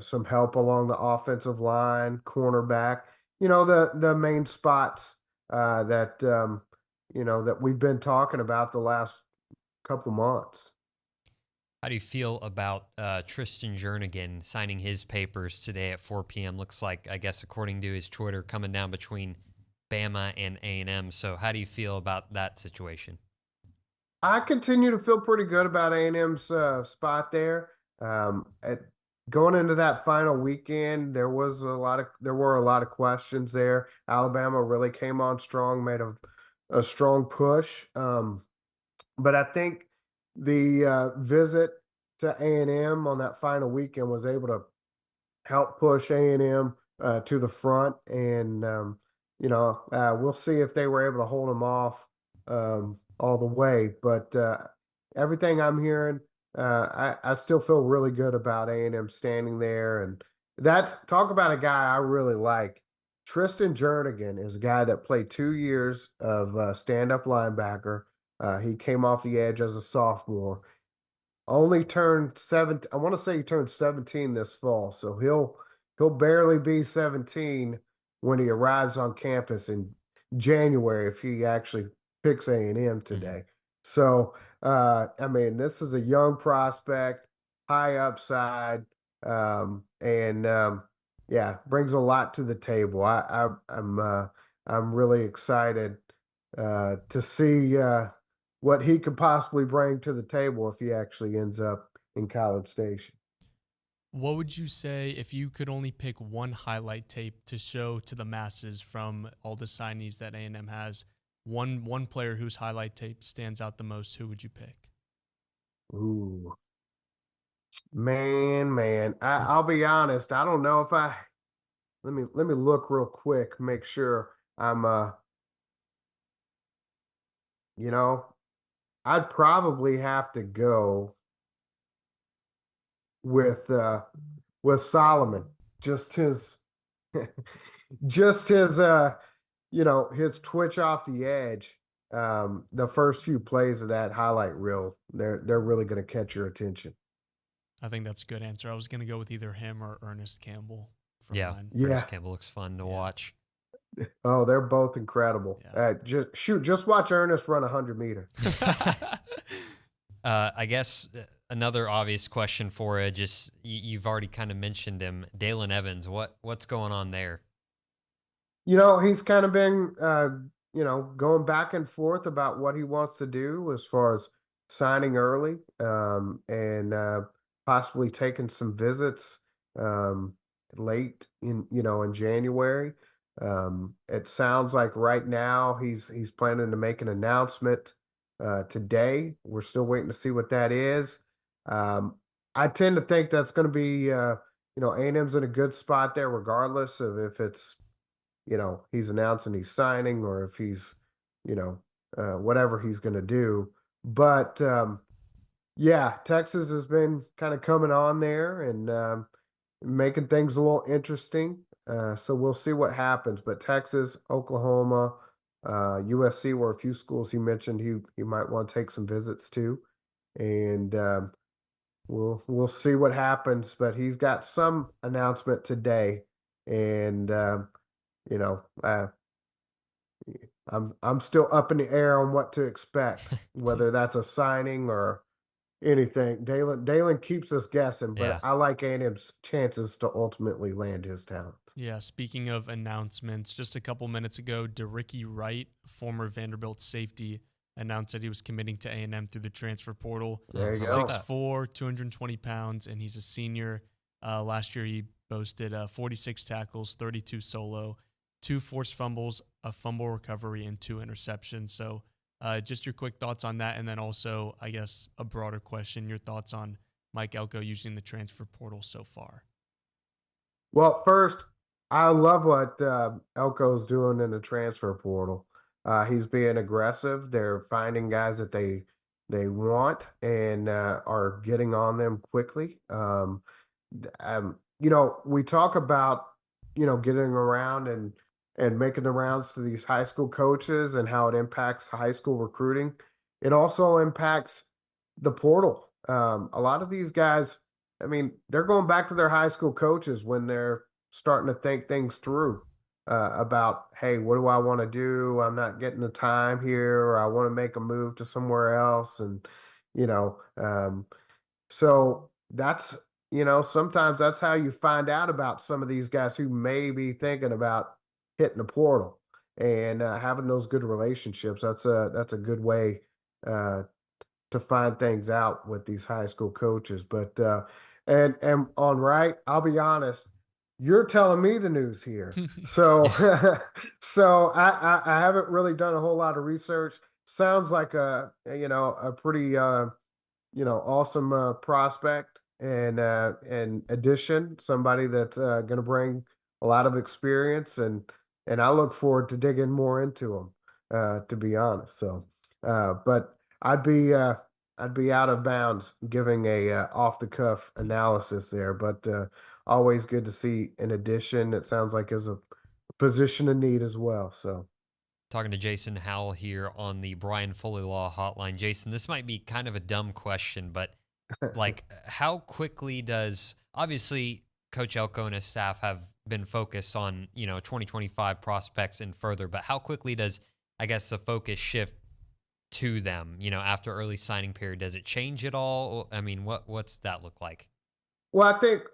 some help along the offensive line, cornerback, the main spots that that we've been talking about the last couple months. How do you feel about Tristan Jernigan signing his papers today at 4 p.m.? Looks like, I guess, according to his Twitter, coming down between Bama and A&M. So how do you feel about that situation? I continue to feel pretty good about A&M's spot there. Going into that final weekend, there were a lot of questions there. Alabama really came on strong, made a strong push. But I think the visit to A&M on that final weekend was able to help push A&M to the front. And, we'll see if they were able to hold them off all the way. But everything I'm hearing, I still feel really good about A&M standing there. And talk about a guy I really like. Tristan Jernigan is a guy that played 2 years of stand-up linebacker. He came off the edge as a sophomore. Only turned 17. I want to say he turned 17 this fall, so he'll barely be 17 when he arrives on campus in January if he actually picks A&M today. So, this is a young prospect, high upside, brings a lot to the table. I'm really excited to see what he could possibly bring to the table if he actually ends up in College Station. What would you say if you could only pick one highlight tape to show to the masses from all the signees that A&M has? one player whose highlight tape stands out the most, who would you pick? Ooh, man, I'll be honest. I don't know if let me look real quick, make sure I'm you know, I'd probably have to go with Solomon. Just his just his his twitch off the edge. The first few plays of that highlight reel, they're really going to catch your attention. I think that's a good answer. I was going to go with either him or Ernest Campbell. Ernest Campbell looks fun to watch. Oh, they're both incredible. Just watch Ernest run 100-meter. I guess another obvious question for you, just you've already kind of mentioned him, Dalen Evans. What's going on there? He's kind of been going back and forth about what he wants to do as far as signing early and possibly taking some visits late in January. It sounds like right now he's planning to make an announcement today. We're still waiting to see what that is. I tend to think that's going to be A&M's in a good spot there, regardless of if it's he's announcing he's signing or if he's whatever he's going to do. But Texas has been kind of coming on there and making things a little interesting. So we'll see what happens. But Texas, Oklahoma, USC were a few schools he mentioned he might want to take some visits to, and we'll see what happens. But he's got some announcement today, and I'm still up in the air on what to expect, whether that's a signing or anything. Dalen keeps us guessing, but I like A&M's chances to ultimately land his talents. Yeah, speaking of announcements, just a couple minutes ago, DeRicky Wright, former Vanderbilt safety, announced that he was committing to A&M through the transfer portal. There you go. 6'4", 220 pounds, and he's a senior. Last year, he boasted 46 tackles, 32 solo, 2 forced fumbles, a fumble recovery, and 2 interceptions. So just your quick thoughts on that, and then also, I guess, a broader question, your thoughts on Mike Elko using the transfer portal so far. Well, first, I love what Elko's doing in the transfer portal. He's being aggressive. They're finding guys that they want and are getting on them quickly. We talk about, getting around and making the rounds to these high school coaches and how it impacts high school recruiting. It also impacts the portal. A lot of these guys, they're going back to their high school coaches when they're starting to think things through about, hey, what do I want to do? I'm not getting the time here, or I want to make a move to somewhere else. And, so that's, sometimes that's how you find out about some of these guys who may be thinking about hitting the portal and having those good relationships. That's a good way to find things out with these high school coaches. But and on Wright, I'll be honest, you're telling me the news here. So so I haven't really done a whole lot of research. Sounds like a pretty awesome prospect and addition, somebody that's going to bring a lot of experience, and I look forward to digging more into him, to be honest. So, but I'd be out of bounds giving a off the cuff analysis there, but always good to see an addition. It sounds like is a position of need as well. So, talking to Jason Howell here on the Brian Foley Law Hotline. Jason, this might be kind of a dumb question, but like, how quickly does, obviously Coach Elko and his staff have been focused on 2025 prospects and further, but how quickly does, I guess, the focus shift to them after early signing period? Does it change at all? What's that look like? Well, I think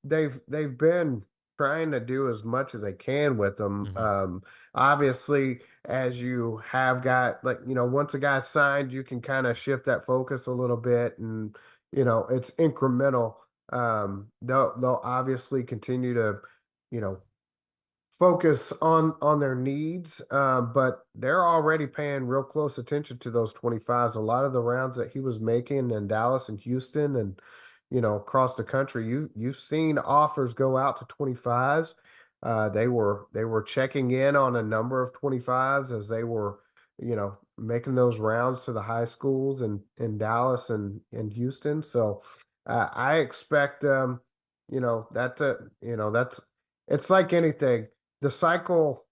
they've been trying to do as much as they can with them. Mm-hmm. Obviously, as you have got, once a guy's signed, you can kind of shift that focus a little bit, and it's incremental. They'll obviously continue to focus on their needs, but they're already paying real close attention to those 25s. A lot of the rounds that he was making in Dallas and Houston and across the country, you've seen offers go out to 25s. They were checking in on a number of 25s as they were making those rounds to the high schools in Dallas and in Houston. So I expect that's it's like anything. The cycle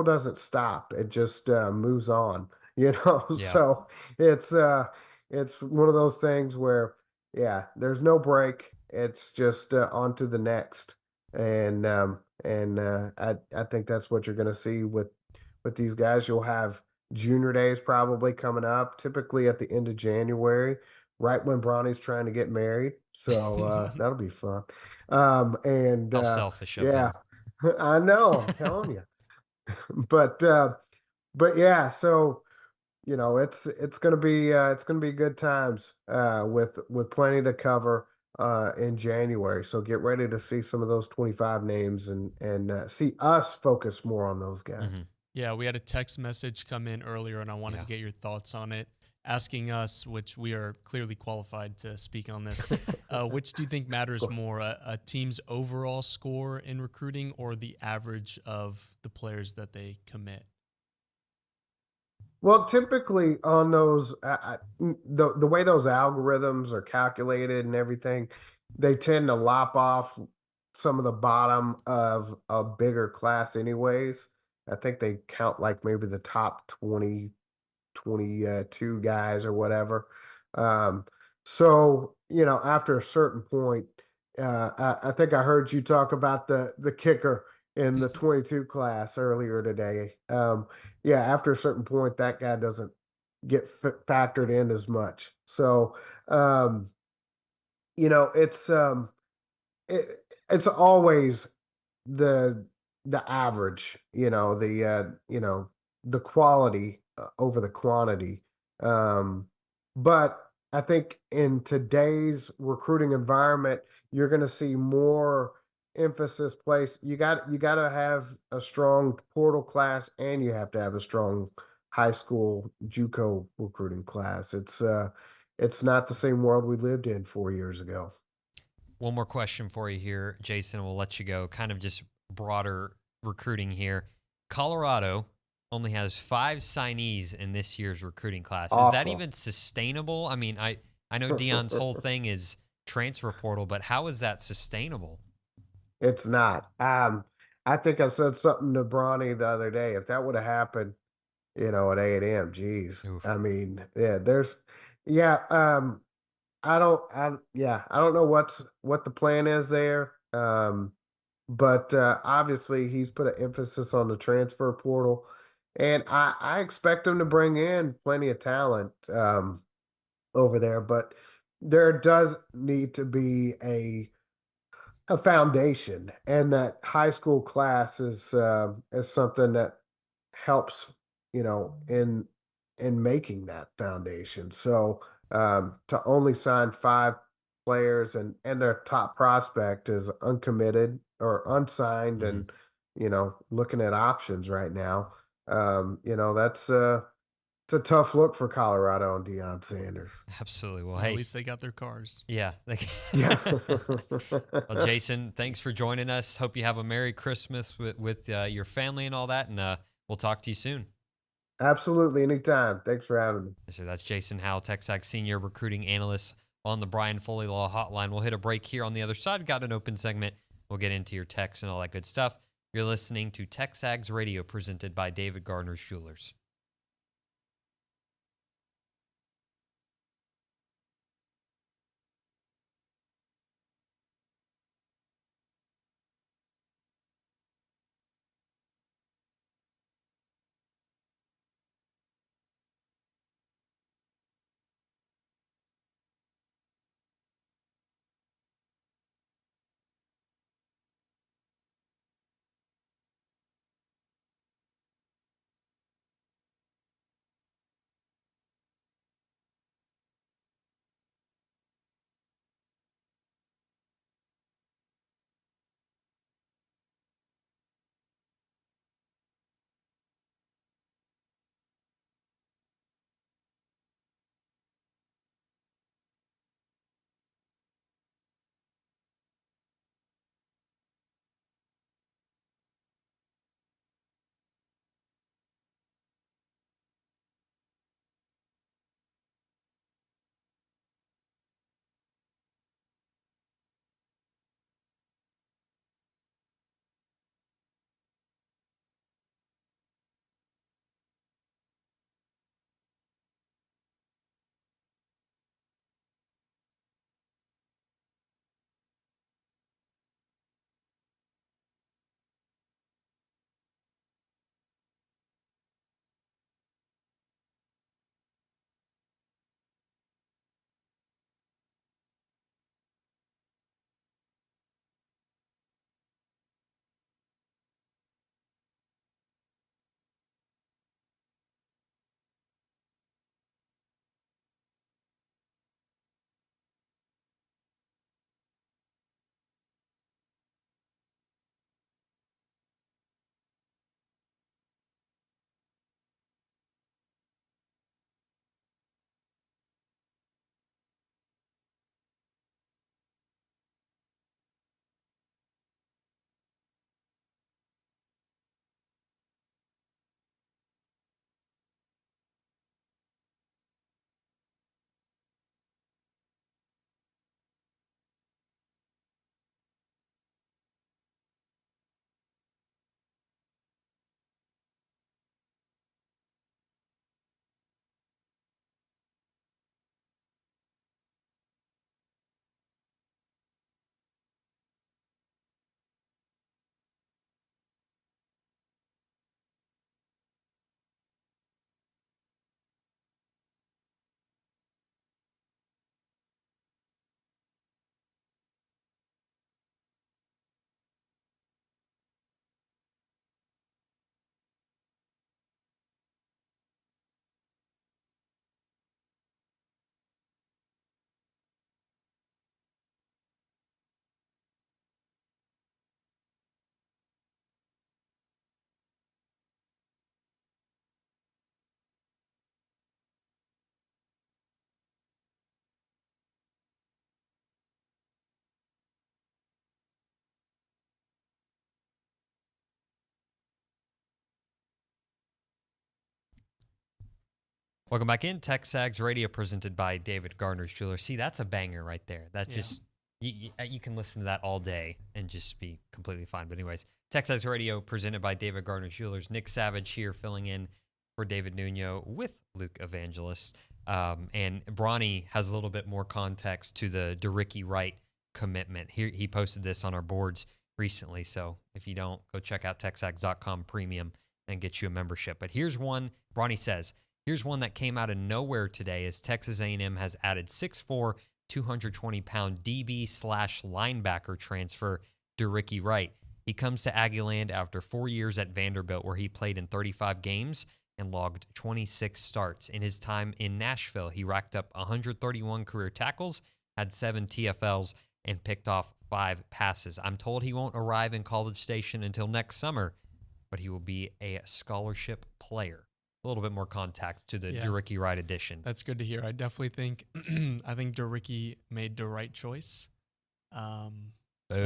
doesn't stop. It just moves on, Yeah. So it's one of those things where there's no break. It's just on to the next. I think that's what you're going to see with these guys. You'll have junior days probably coming up, typically at the end of January, right when Bronny's trying to get married. So that'll be fun. How selfish of him. I know, I'm telling you. But yeah, so it's gonna be good times with plenty to cover in January. So get ready to see some of those 25 names and see us focus more on those guys. Mm-hmm. Yeah, we had a text message come in earlier, and I wanted to get your thoughts on it, asking us, which we are clearly qualified to speak on this, which do you think matters more, a team's overall score in recruiting or the average of the players that they commit? Well, typically on those, the way those algorithms are calculated and everything, they tend to lop off some of the bottom of a bigger class anyways. I think they count like maybe the top 22 guys or whatever. So, after a certain point, I think I heard you talk about the kicker in the 22 class earlier today. After a certain point, that guy doesn't get factored in as much. So, it's always the average, the quality over the quantity. But I think in today's recruiting environment, you're going to see more emphasis placed. You got to have a strong portal class, and you have to have a strong high school JUCO recruiting class. It's not the same world we lived in 4 years ago. One more question for you here, Jason. We'll let you go. Kind of just broader recruiting here. Colorado only has 5 signees in this year's recruiting class. Is that even sustainable? I mean, I know Deion's whole thing is transfer portal, but how is that sustainable? It's not. I think I said something to Bronny the other day. If that would have happened, at A&M, geez. Oof. I mean, I don't know what the plan is there. But obviously he's put an emphasis on the transfer portal, and I expect him to bring in plenty of talent over there. But there does need to be a foundation, and that high school class is something that helps, in making that foundation. So to only sign 5 players and their top prospect is uncommitted or unsigned, and looking at options right now, that's it's a tough look for Colorado and Deion Sanders. Absolutely. Well, At least they got their cars. Yeah. Yeah. Well, Jason, thanks for joining us. Hope you have a Merry Christmas with your family and all that, and we'll talk to you soon. Absolutely. Anytime. Thanks for having me. Yes, sir. That's Jason Howell, TexAgs Senior Recruiting Analyst on the Brian Foley Law Hotline. We'll hit a break here on the other side. Got an open segment. We'll get into your texts and all that good stuff. You're listening to TexAgs Radio, presented by David Gardner's Jewelers. Welcome back in. TexAgs Radio presented by David Gardner's Jeweler. See, that's a banger right there. That just, you can listen to that all day and just be completely fine. But anyways, TexAgs Radio presented by David Gardner's Jewelers. Nick Savage here filling in for David Nuno with Luke Evangelist. And Bronny has a little bit more context to the DeRicky Wright commitment. He posted this on our boards recently. So if you don't, go check out TexAgs.com Premium and get you a membership. But here's one, Bronny says, here's one that came out of nowhere today as Texas A&M has added 6'4", 220-pound DB/linebacker transfer DeRicky Wright. He comes to Aggieland after 4 years at Vanderbilt, where he played in 35 games and logged 26 starts. In his time in Nashville, he racked up 131 career tackles, had 7 TFLs, and picked off 5 passes. I'm told he won't arrive in College Station until next summer, but he will be a scholarship player. A little bit more contact to the DeRicky Wright edition. That's good to hear. I definitely think DeRicky made the right choice. Sorry.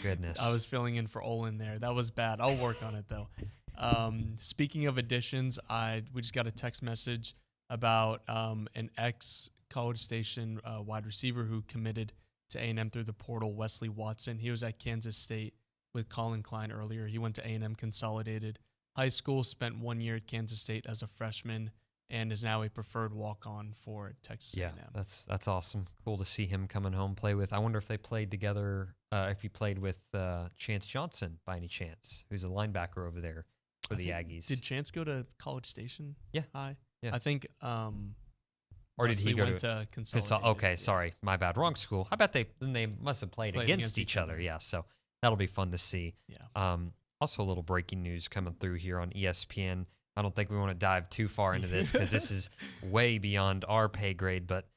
Goodness. I was filling in for Olin there. That was bad. I'll work on it though. Speaking of additions, we just got a text message about an ex-College Station wide receiver who committed to A&M through the portal, Wesley Watson. He was at Kansas State with Colin Klein earlier. He went to A&M Consolidated High School, spent 1 year at Kansas State as a freshman, and is now a preferred walk-on for Texas A&M. That's awesome. Cool to see him coming home, play with. I wonder if they played together, if he played with Chance Johnson by any chance, who's a linebacker over there for the Aggies. Did Chance go to College Station High? Yeah. I think or did he go to Consolidated? Okay, sorry. My bad. Wrong school. I bet they must have played against each other. Yeah, so that'll be fun to see. Yeah. Also, a little breaking news coming through here on ESPN. I don't think we want to dive too far into this because this is way beyond our pay grade, but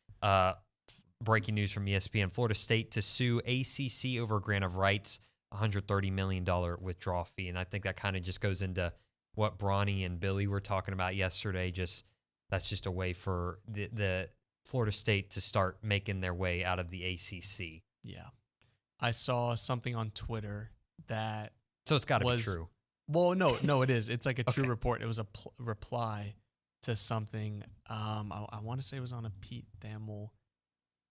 breaking news from ESPN. Florida State to sue ACC over grant of rights, $130 million withdrawal fee. And I think that kind of just goes into what Bronny and Billy were talking about yesterday. That's just a way for the Florida State to start making their way out of the ACC. Yeah. I saw something on Twitter that So it's got to be true. Well, no, it is. It's like a true report. It was a reply to something. I want to say it was on a Pete Thamel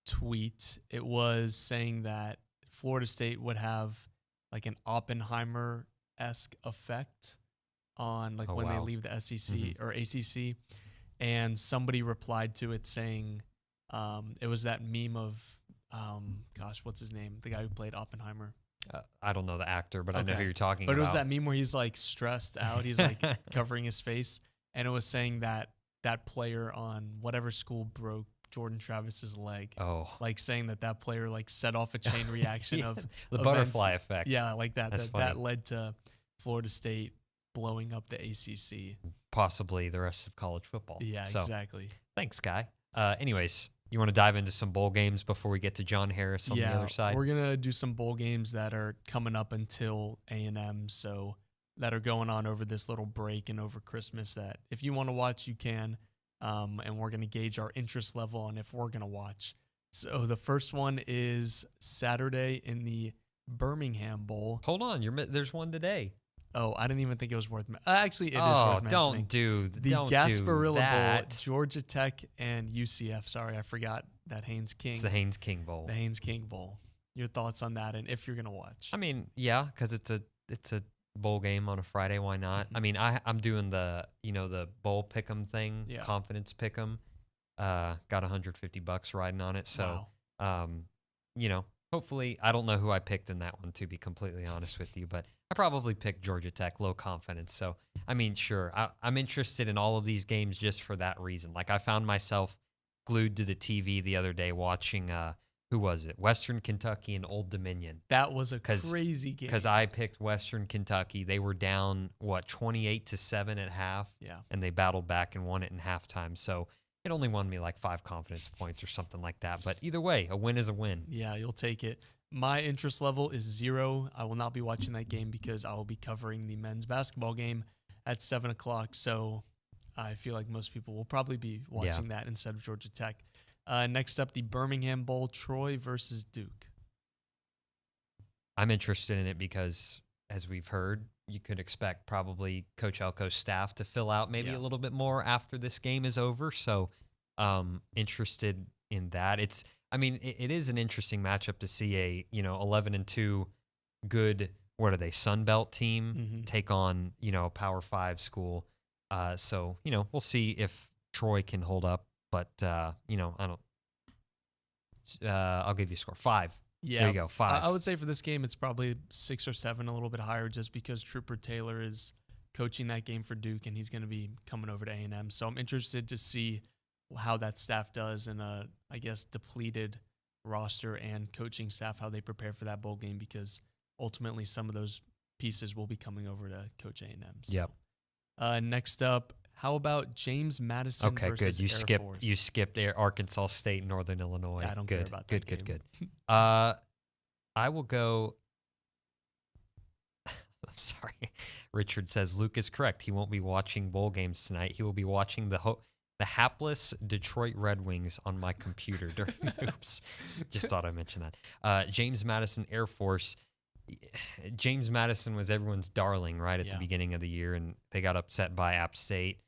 tweet. It was saying that Florida State would have like an Oppenheimer-esque effect on when they leave the SEC or ACC. And somebody replied to it saying it was that meme of, what's his name? The guy who played Oppenheimer. I don't know the actor, but I know who you're talking about. But it was that meme where he's like stressed out. He's like covering his face. And it was saying that that player on whatever school broke Jordan Travis's leg. Oh. Like saying that player like set off a chain reaction of the butterfly effect. Yeah, like that. That's that led to Florida State blowing up the ACC. Possibly the rest of college football. Yeah, exactly. Thanks, Guy. Anyways, you want to dive into some bowl games before we get to John Harris on the other side? We're going to do some bowl games that are coming up until A&M, so that are going on over this little break and over Christmas that if you want to watch, you can, and we're going to gauge our interest level on if we're going to watch. So the first one is Saturday in the Birmingham Bowl. Hold on, there's one today. Oh, I didn't even think it was worth actually, it is worth mentioning. The Gasparilla Bowl, Georgia Tech and UCF. Sorry, I forgot that Haynes King. It's the Haynes King Bowl. The Haynes King Bowl. Your thoughts on that and if you're going to watch? I mean, yeah, because it's a bowl game on a Friday. Why not? I mean, I'm doing the bowl pick'em thing, confidence pick'em. Got $150 riding on it. So, hopefully, I don't know who I picked in that one, to be completely honest with you, but I probably picked Georgia Tech, low confidence. So, I mean, sure, I'm interested in all of these games just for that reason. Like, I found myself glued to the TV the other day watching, who was it? Western Kentucky and Old Dominion. That was a crazy game. Because I picked Western Kentucky. They were down, 28-7 at half? Yeah. And they battled back and won it in halftime. So, it only won me like 5 confidence points or something like that. But either way, a win is a win. Yeah, you'll take it. My interest level is 0. I will not be watching that game because I will be covering the men's basketball game at 7 o'clock. So I feel like most people will probably be watching that instead of Georgia Tech. Next up, the Birmingham Bowl, Troy versus Duke. I'm interested in it because, as we've heard, you could expect probably Coach Elko's staff to fill out maybe a little bit more after this game is over. So interested in that. It is an interesting matchup to see a 11-2 good, what are they, Sun Belt team take on a Power 5 school. So we'll see if Troy can hold up, but I don't. I'll give you a score 5. Yeah, there you go, 5. I would say for this game it's probably 6 or 7, a little bit higher, just because Trooper Taylor is coaching that game for Duke and he's going to be coming over to A&M. So I'm interested to see how that staff does in a, I guess, depleted roster and coaching staff, how they prepare for that bowl game, because ultimately some of those pieces will be coming over to Coach A&M. So. Yep. Next up, how about James Madison versus good. Air Force? You skipped Arkansas State, Northern Illinois. Yeah, I don't care about that Good. game. I will go. I'm sorry. Richard says Luke is correct. He won't be watching bowl games tonight. He will be watching the hapless Detroit Red Wings on my computer during Oops. Just thought I'd mention that. James Madison Air Force. James Madison was everyone's darling right at the beginning of the year, and they got upset by App State.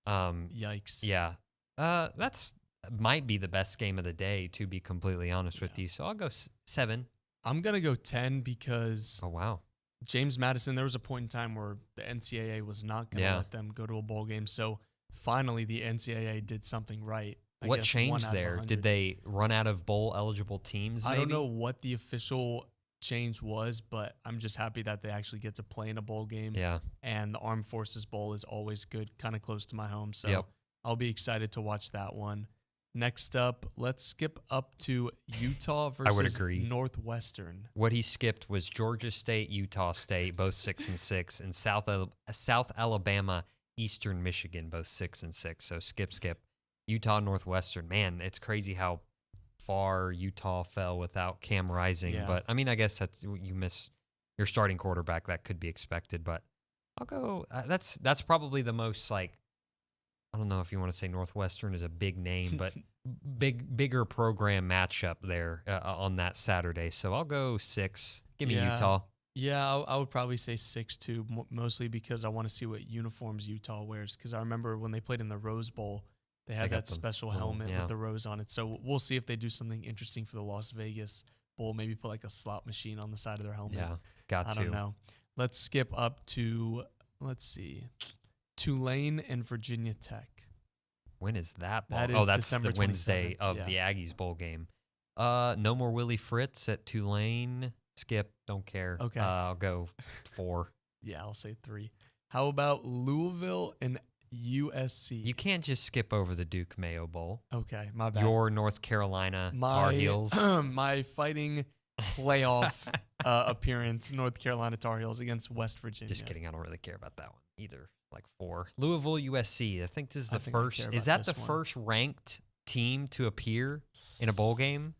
Yikes. Yeah. That's might be the best game of the day, to be completely honest with you. So I'll go 7. I'm going to go 10 because oh wow, James Madison, there was a point in time where the NCAA was not going to let them go to a bowl game. So finally the NCAA did something right. What changed there? Did they run out of bowl eligible teams? I don't know what the official change was, but I'm just happy that they actually get to play in a bowl game. Yeah. And the Armed Forces Bowl is always good, kind of close to my home. So I'll be excited to watch that one. Next up, let's skip up to Utah versus Northwestern. What he skipped was Georgia State, Utah State, both 6-6, and South Alabama, Eastern Michigan, both 6-6. So skip. Utah, Northwestern. Man, it's crazy how far Utah fell without Cam Rising. Yeah. But I mean, I guess you miss your starting quarterback. That could be expected. But I'll go. That's probably the most, like, I don't know if you want to say Northwestern is a big name, but bigger program matchup there on that Saturday. So I'll go 6. Give me Utah. Yeah, I would probably say 6 too, mostly because I want to see what uniforms Utah wears. Because I remember when they played in the Rose Bowl, they had that special helmet with the rose on it. So we'll see if they do something interesting for the Las Vegas Bowl. Maybe put like a slot machine on the side of their helmet. Yeah, I don't know. Let's skip up to, let's see, Tulane and Virginia Tech. When is that ball? That is that's December the Wednesday 27th. of the Aggies bowl game. No more Willie Fritz at Tulane. Skip. Don't care. Okay. I'll go 4. Yeah, I'll say 3. How about Louisville and USC? You can't just skip over the Duke Mayo Bowl. Okay, my bad. Your North Carolina Tar Heels. My fighting playoff appearance, North Carolina Tar Heels against West Virginia. Just kidding. I don't really care about that one either. Like 4. Louisville, USC. I think this is the I first. care Is about that the this one. first ranked team to appear in a bowl game?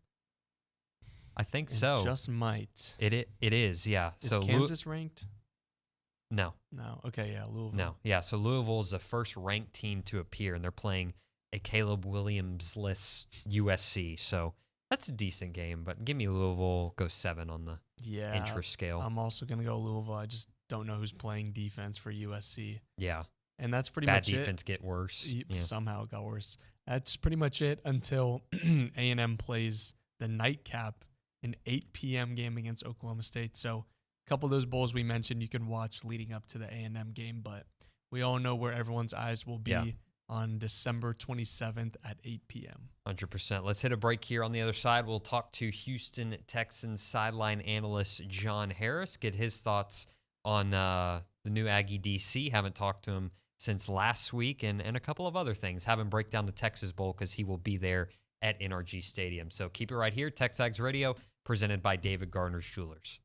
I think so. Just might. It is. Yeah. Is so Kansas ranked? No. No. Okay. Yeah. Louisville. No. Yeah. So Louisville is the first ranked team to appear, and they're playing a Caleb Williams-less USC. So that's a decent game. But give me Louisville. Go 7 on the interest scale. I'm also gonna go Louisville. I just don't know who's playing defense for USC. Yeah. And that's pretty Bad much defense get worse. Somehow it got worse. That's pretty much it until A&M plays the nightcap, an 8 p.m. game against Oklahoma State. So a couple of those bowls we mentioned you can watch leading up to the A&M game, but we all know where everyone's eyes will be on December 27th at 8 p.m. 100%. Let's hit a break here. On the other side, we'll talk to Houston Texans sideline analyst John Harris, get his thoughts on the new Aggie DC. Haven't talked to him since last week, and a couple of other things. Have him break down the Texas Bowl because he will be there at NRG Stadium. So keep it right here. TexAgs Radio, presented by David Gardner's Jewelers.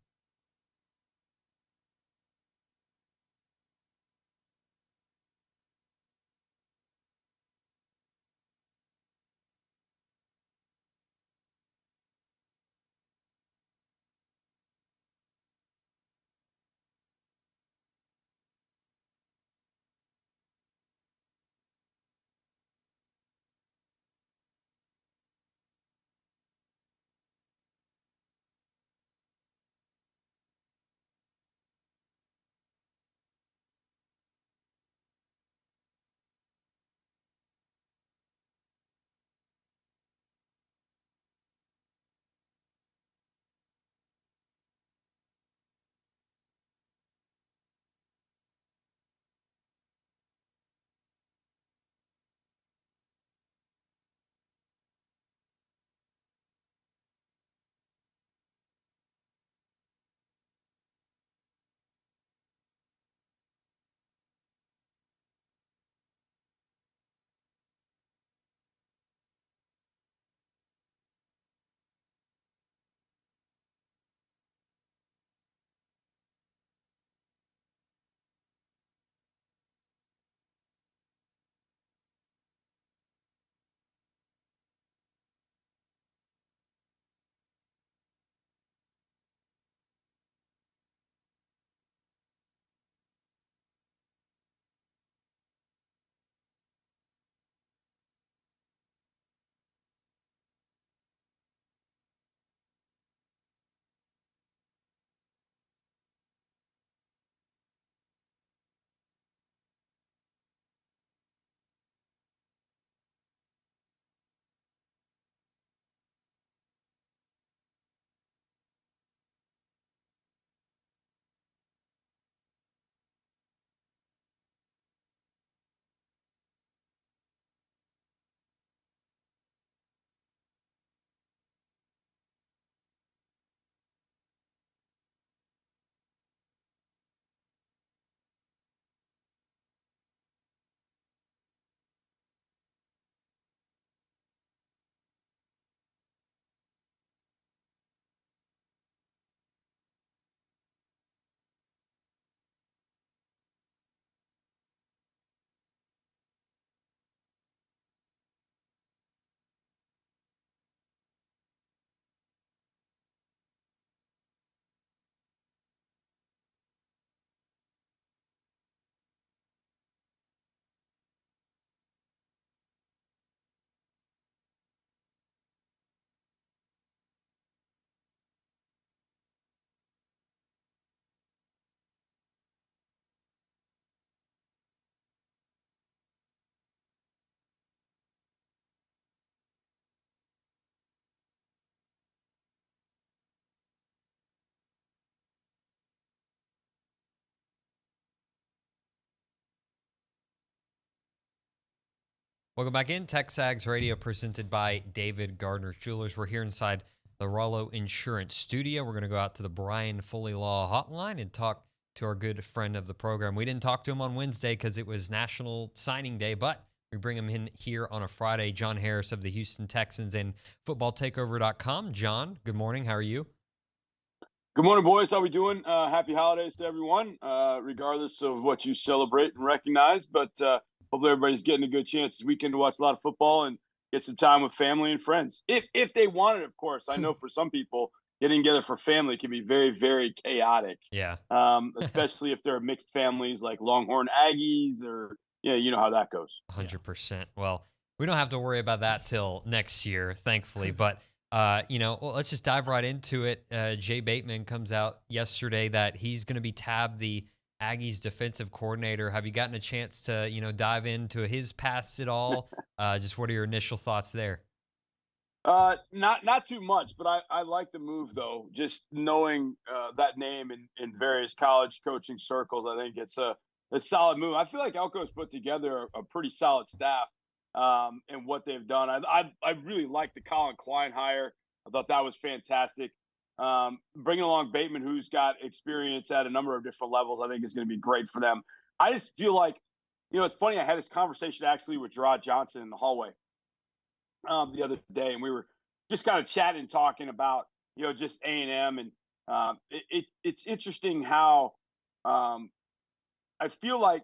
Welcome back in. TexAgs Radio presented by David Gardner Jewelers. We're here inside the Rollo Insurance Studio. We're going to go out to the Brian Foley Law Hotline and talk to our good friend of the program. We didn't talk to him on Wednesday because it was National Signing Day, but we bring him in here on a Friday. John Harris of the Houston Texans and FootballTakeover.com. John, good morning. How are you? Good morning, boys. How we doing? Happy holidays to everyone, regardless of what you celebrate and recognize. But hopefully everybody's getting a good chance this weekend to watch a lot of football and get some time with family and friends. If they want it, of course. I know for some people, getting together for family can be very, very chaotic. Yeah. Especially if they're mixed families like Longhorn Aggies or, you know how that goes. 100%. Well, we don't have to worry about that till next year, thankfully. But, let's just dive right into it. Jay Bateman comes out yesterday that he's going to be tabbed the Aggies defensive coordinator. Have you gotten a chance to, dive into his past at all? Just what are your initial thoughts there? Not too much, but I like the move though. Just knowing that name in various college coaching circles, I think it's a solid move. I feel like Elko's put together a pretty solid staff and what they've done. I really like the Colin Klein hire. I thought that was fantastic. Bringing along Bateman, who's got experience at a number of different levels, I think is going to be great for them. I just feel like, it's funny. I had this conversation actually with Gerard Johnson in the hallway the other day, and we were just kind of chatting and talking about, just A&M. And it's interesting how I feel like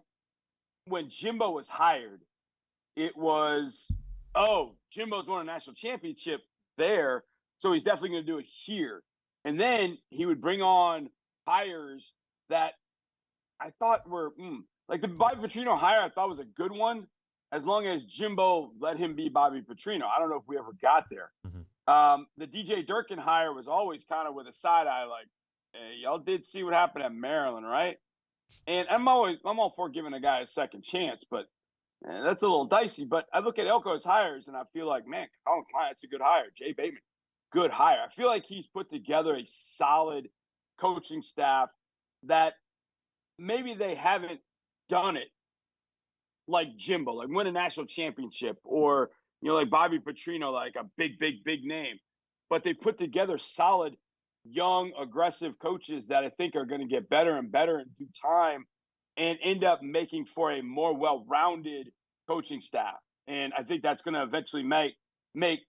when Jimbo was hired, it was, Jimbo's won a national championship there, so he's definitely going to do it here. And then he would bring on hires that I thought were like the Bobby Petrino hire. I thought was a good one, as long as Jimbo let him be Bobby Petrino. I don't know if we ever got there. Mm-hmm. The DJ Durkin hire was always kind of with a side eye, like, hey, y'all did see what happened at Maryland, right? And I'm all for giving a guy a second chance, but that's a little dicey. But I look at Elko's hires and I feel like, man, Colin Klein, that's a good hire. Jay Bateman, good hire. I feel like he's put together a solid coaching staff that maybe they haven't done it like Jimbo, like win a national championship, or, like Bobby Petrino, like a big, big, big name. But they put together solid, young, aggressive coaches that I think are going to get better and better in due time and end up making for a more well-rounded coaching staff. And I think that's going to eventually make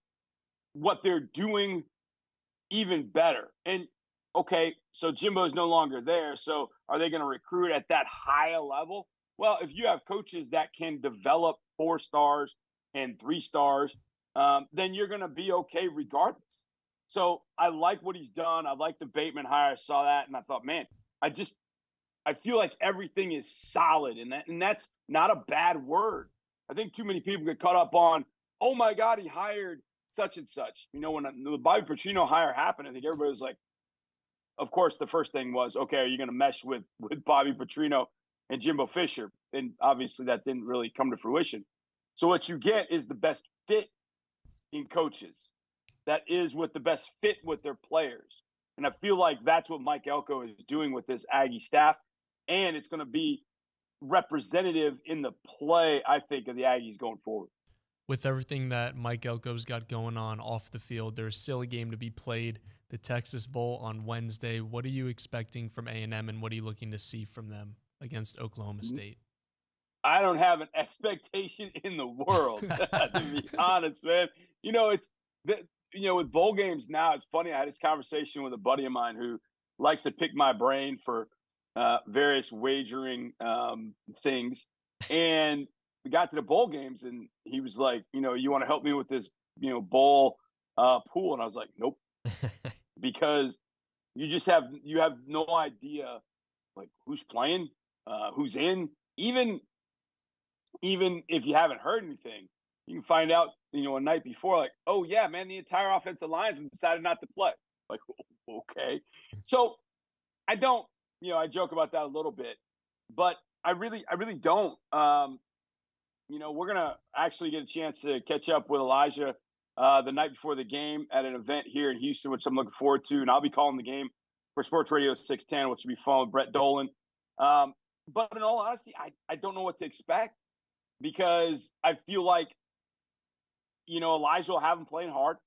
what they're doing even better. And okay, so Jimbo's no longer there. So are they going to recruit at that high a level? Well, if you have coaches that can develop 4 stars and 3 stars, then you're going to be okay regardless. So I like what he's done. I like the Bateman hire. I saw that and I thought, man, I feel like everything is solid, and that's not a bad word. I think too many people get caught up on, oh my God, he hired such and such. When the Bobby Petrino hire happened, I think everybody was like, of course, the first thing was, okay, are you going to mesh with Bobby Petrino and Jimbo Fisher? And obviously that didn't really come to fruition. So what you get is the best fit in coaches. That is with the best fit with their players. And I feel like that's what Mike Elko is doing with this Aggie staff. And it's going to be representative in the play, I think, of the Aggies going forward. With everything that Mike Elko's got going on off the field, there's still a game to be played, the Texas Bowl on Wednesday. What are you expecting from A&M, and what are you looking to see from them against Oklahoma State? I don't have an expectation in the world, to be honest, man. With bowl games now, it's funny. I had this conversation with a buddy of mine who likes to pick my brain for various wagering things. And we got to the bowl games and he was like, you want to help me with this, bowl pool? And I was like, nope, because you have no idea like who's playing, who's in, even if you haven't heard anything, you can find out, a night before, like, oh yeah, man, the entire offensive line's decided not to play. Like, okay. So I don't, I joke about that a little bit, but I really don't. We're going to actually get a chance to catch up with Elijah the night before the game at an event here in Houston, which I'm looking forward to. And I'll be calling the game for Sports Radio 610, which will be fun with Brett Dolan. But in all honesty, I don't know what to expect, because I feel like Elijah will have him playing hard.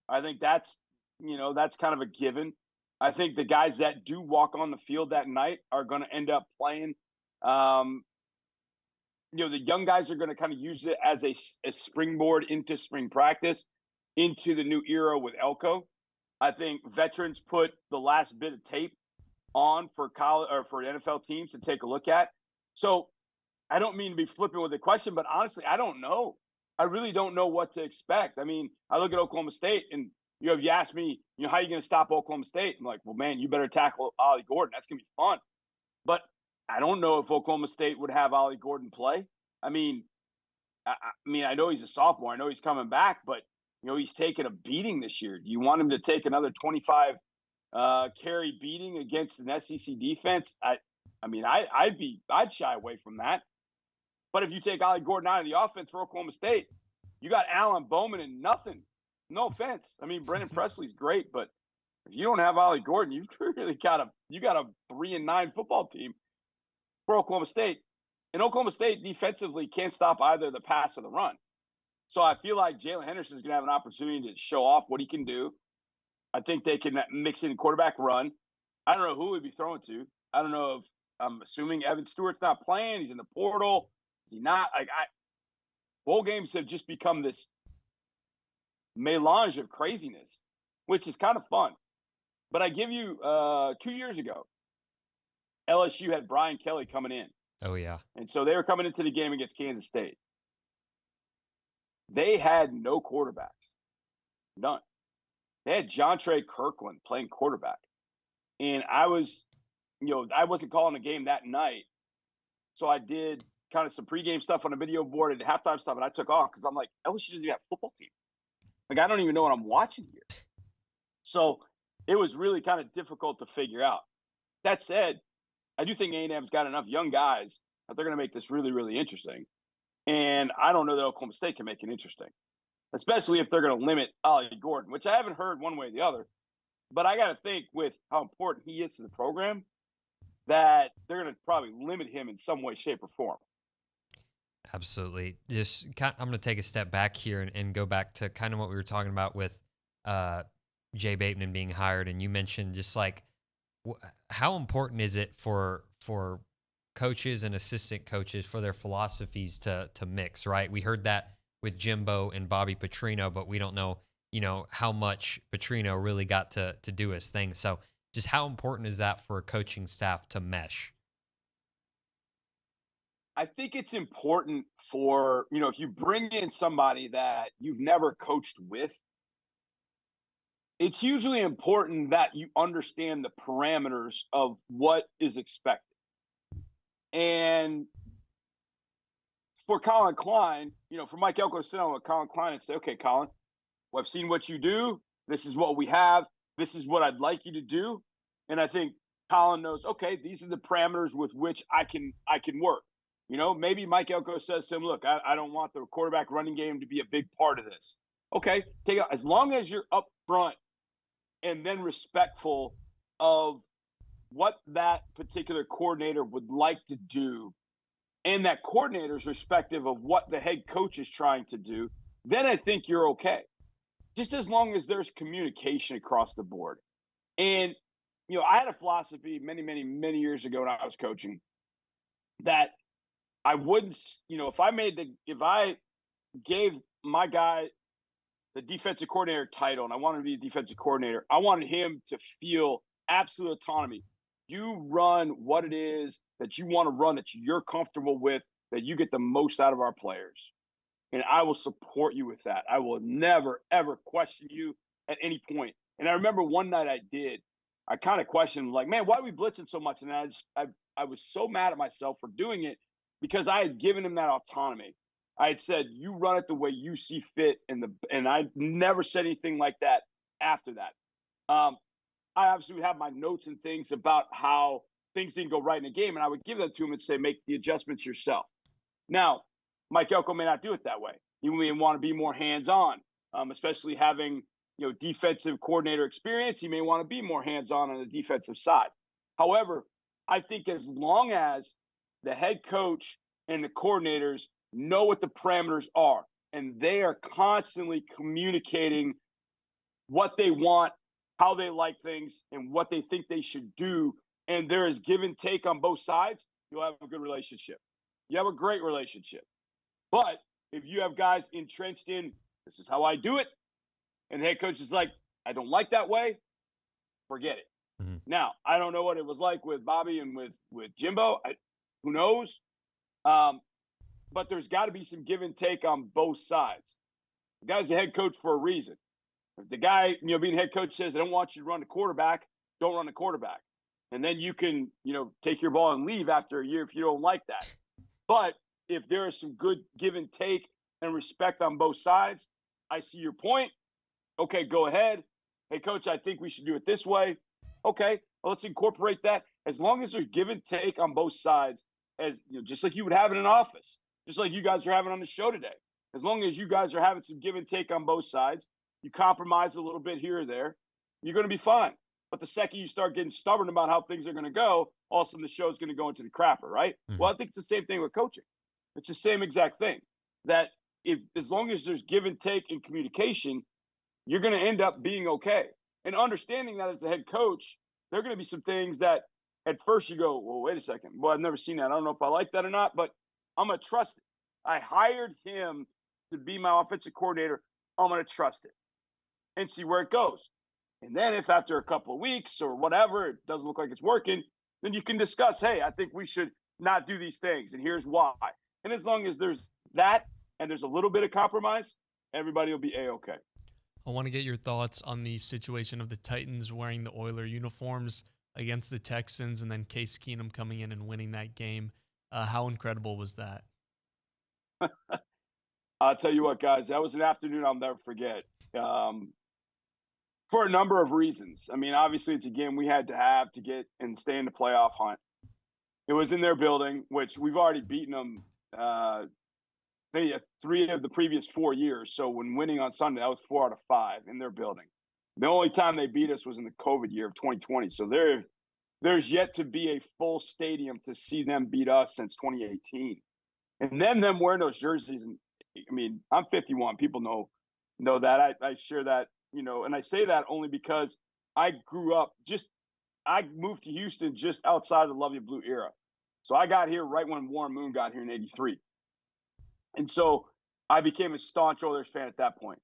I think that's kind of a given. I think the guys that do walk on the field that night are going to end up playing. The young guys are going to kind of use it as a springboard into spring practice, into the new era with Elko. I think veterans put the last bit of tape on for college or for NFL teams to take a look at. So I don't mean to be flippant with the question, but honestly, I don't know. I really don't know what to expect. I mean, I look at Oklahoma State, and if you ask me, how are you going to stop Oklahoma State? I'm like, well, man, you better tackle Ollie Gordon. That's going to be fun. But I don't know if Oklahoma State would have Ollie Gordon play. I mean, I know he's a sophomore. I know he's coming back, but he's taken a beating this year. Do you want him to take another 25 carry beating against an SEC defense? I'd shy away from that. But if you take Ollie Gordon out of the offense for Oklahoma State, you got Alan Bowman and nothing. No offense. I mean, Brendan Presley's great, but if you don't have Ollie Gordon, you've really got a 3-9 football team for Oklahoma State. And Oklahoma State defensively can't stop either the pass or the run. So I feel like Jalen Henderson is going to have an opportunity to show off what he can do. I think they can mix in quarterback run. I don't know who he'd be throwing to. I don't know if I'm assuming Evan Stewart's not playing. He's in the portal. Is he not? Bowl games have just become this melange of craziness, which is kind of fun. But I give you 2 years ago, LSU had Brian Kelly coming in. Oh, yeah. And so they were coming into the game against Kansas State. They had no quarterbacks. None. They had Jontre Kirkland playing quarterback. And I wasn't calling the game that night. So I did kind of some pregame stuff on the video board and halftime stuff, and I took off because I'm like, LSU doesn't even have a football team. Like, I don't even know what I'm watching here. So it was really kind of difficult to figure out. That said, I do think A&M's got enough young guys that they're going to make this really, really interesting. And I don't know that Oklahoma State can make it interesting, especially if they're going to limit Ollie Gordon, which I haven't heard one way or the other. But I got to think with how important he is to the program that they're going to probably limit him in some way, shape, or form. Absolutely. I'm going to take a step back here and go back to kind of what we were talking about with Jay Bateman being hired. And you mentioned just like how important is it for coaches and assistant coaches for their philosophies to mix, right? We heard that with Jimbo and Bobby Petrino, but we don't know, how much Petrino really got to do his thing. So just how important is that for a coaching staff to mesh? I think it's important for, if you bring in somebody that you've never coached with, it's usually important that you understand the parameters of what is expected. And for Colin Klein, for Mike Elko to sit down with Colin Klein and say, okay, Colin, well, I've seen what you do. This is what we have. This is what I'd like you to do. And I think Colin knows, okay, these are the parameters with which I can work. Maybe Mike Elko says to him, look, I don't want the quarterback running game to be a big part of this. Okay, as long as you're up front and then respectful of what that particular coordinator would like to do, and that coordinator's respective of what the head coach is trying to do, then I think you're okay. Just as long as there's communication across the board. And, I had a philosophy many, many, many years ago when I was coaching that I wouldn't, if I gave my guy the defensive coordinator title and I wanted to be a defensive coordinator, I wanted him to feel absolute autonomy. You run what it is that you want to run, that you're comfortable with, that you get the most out of our players. And I will support you with that. I will never, ever question you at any point. And I remember one night I kind of questioned, like, man, why are we blitzing so much? And I was so mad at myself for doing it because I had given him that autonomy. I had said, you run it the way you see fit. And I never said anything like that after that. I obviously would have my notes and things about how things didn't go right in the game. And I would give that to him and say, make the adjustments yourself. Now, Mike Elko may not do it that way. He may want to be more hands-on, especially having, defensive coordinator experience. He may want to be more hands-on the defensive side. However, I think as long as the head coach and the coordinators know what the parameters are, and they are constantly communicating what they want, how they like things, and what they think they should do. And there is give and take on both sides. You'll have a good relationship. You have a great relationship. But if you have guys entrenched in, this is how I do it, and the head coach is like, I don't like that way, forget it. Now, I don't know what it was like with Bobby and with Jimbo. Who knows? But there's got to be some give and take on both sides. The guy's the head coach for a reason. If the guy, being head coach says, I don't want you to run the quarterback, don't run the quarterback. And then you can, take your ball and leave after a year if you don't like that. But if there is some good give and take and respect on both sides, I see your point. Okay, go ahead. Hey, coach, I think we should do it this way. Okay, well, let's incorporate that. As long as there's give and take on both sides, as just like you would have in an office, just like you guys are having on the show today. As long as you guys are having some give and take on both sides, you compromise a little bit here or there, you're going to be fine. But the second you start getting stubborn about how things are going to go, all of a sudden the show's going to go into the crapper, right? Well, I think it's the same thing with coaching. It's the same exact thing. That as long as there's give and take in communication, you're going to end up being okay. And understanding that as a head coach, there are going to be some things that at first you go, well, wait a second. Well, I've never seen that. I don't know if I like that or not, but I'm going to trust it. I hired him to be my offensive coordinator. I'm going to trust it and see where it goes. And then if after a couple of weeks or whatever, it doesn't look like it's working, then you can discuss, hey, I think we should not do these things, and here's why. And as long as there's that and there's a little bit of compromise, everybody will be A-okay. I want to get your thoughts on the situation of the Titans wearing the Oiler uniforms against the Texans and then Case Keenum coming in and winning that game. How incredible was that? I'll tell you what, guys, that was an afternoon I'll never forget. For a number of reasons. I mean, obviously it's a game we had to have to get and stay in the playoff hunt. It was in their building, which we've already beaten them 3 of the previous 4 years. So when winning on Sunday, that was 4 out of 5 in their building. The only time they beat us was in the COVID year of 2020. So there's yet to be a full stadium to see them beat us since 2018. And then them wearing those jerseys. And I mean, I'm 51. People know that. I share that, and I say that only because I moved to Houston just outside the Love You Blue era. So I got here right when Warren Moon got here in '83. And so I became a staunch Oilers fan at that point.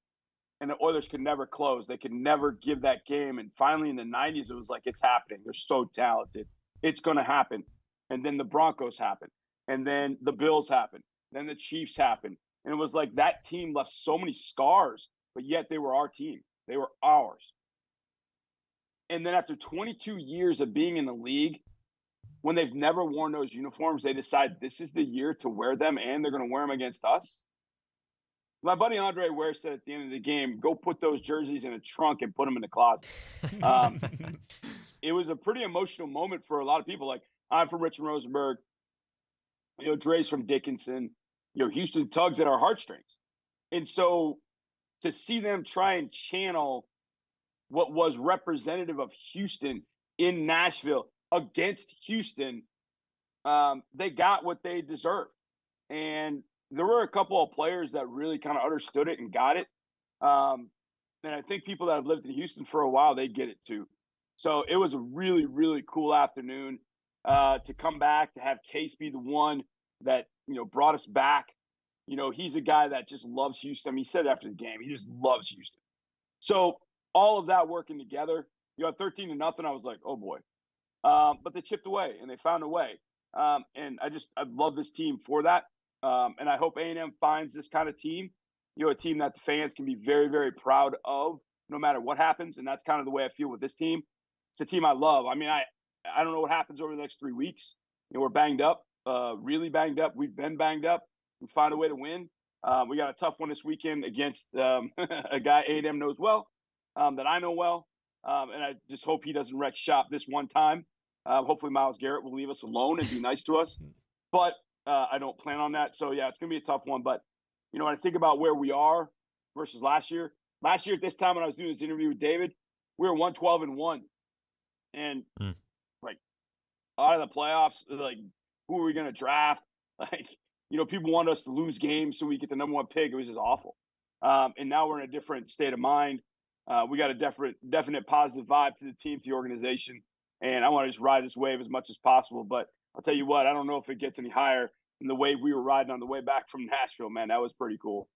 And the Oilers could never close. They could never give that game. And finally in the 90s, it was like, it's happening. They're so talented. It's going to happen. And then the Broncos happened. And then the Bills happened. Then the Chiefs happened. And it was like that team left so many scars, but yet they were our team. They were ours. And then after 22 years of being in the league, when they've never worn those uniforms, they decide this is the year to wear them, and they're going to wear them against us. My buddy Andre Ware said at the end of the game, go put those jerseys in a trunk and put them in the closet. It was a pretty emotional moment for a lot of people. Like, I'm from Richmond Rosenberg. Dre's from Dickinson. Houston tugs at our heartstrings. And so to see them try and channel what was representative of Houston in Nashville against Houston, they got what they deserved. And there were a couple of players that really kind of understood it and got it. And I think people that have lived in Houston for a while, they get it too. So it was a really, really cool afternoon to come back, to have Case be the one that, brought us back. He's a guy that just loves Houston. I mean, he said after the game, he just loves Houston. So all of that working together, 13-0, I was like, oh boy. But they chipped away and they found a way. And I love this team for that. And I hope A&M finds this kind of team, a team that the fans can be very, very proud of no matter what happens. And that's kind of the way I feel with this team. It's a team I love. I mean, I don't know what happens over the next 3 weeks. We're banged up, really banged up. We've been banged up. We find a way to win. We got a tough one this weekend against a guy A&M knows well, that I know well. And I just hope he doesn't wreck shop this one time. Hopefully Myles Garrett will leave us alone and be nice to us. But I don't plan on that. So, yeah, it's going to be a tough one. But, when I think about where we are versus last year at this time when I was doing this interview with David, we were 1-12-1. And, out of the playoffs, like, who are we going to draft? Like, people wanted us to lose games so we get the number one pick. It was just awful. And now we're in a different state of mind. We got a definite positive vibe to the team, to the organization. And I want to just ride this wave as much as possible. But I'll tell you what, I don't know if it gets any higher than the wave we were riding on the way back from Nashville, man. That was pretty cool.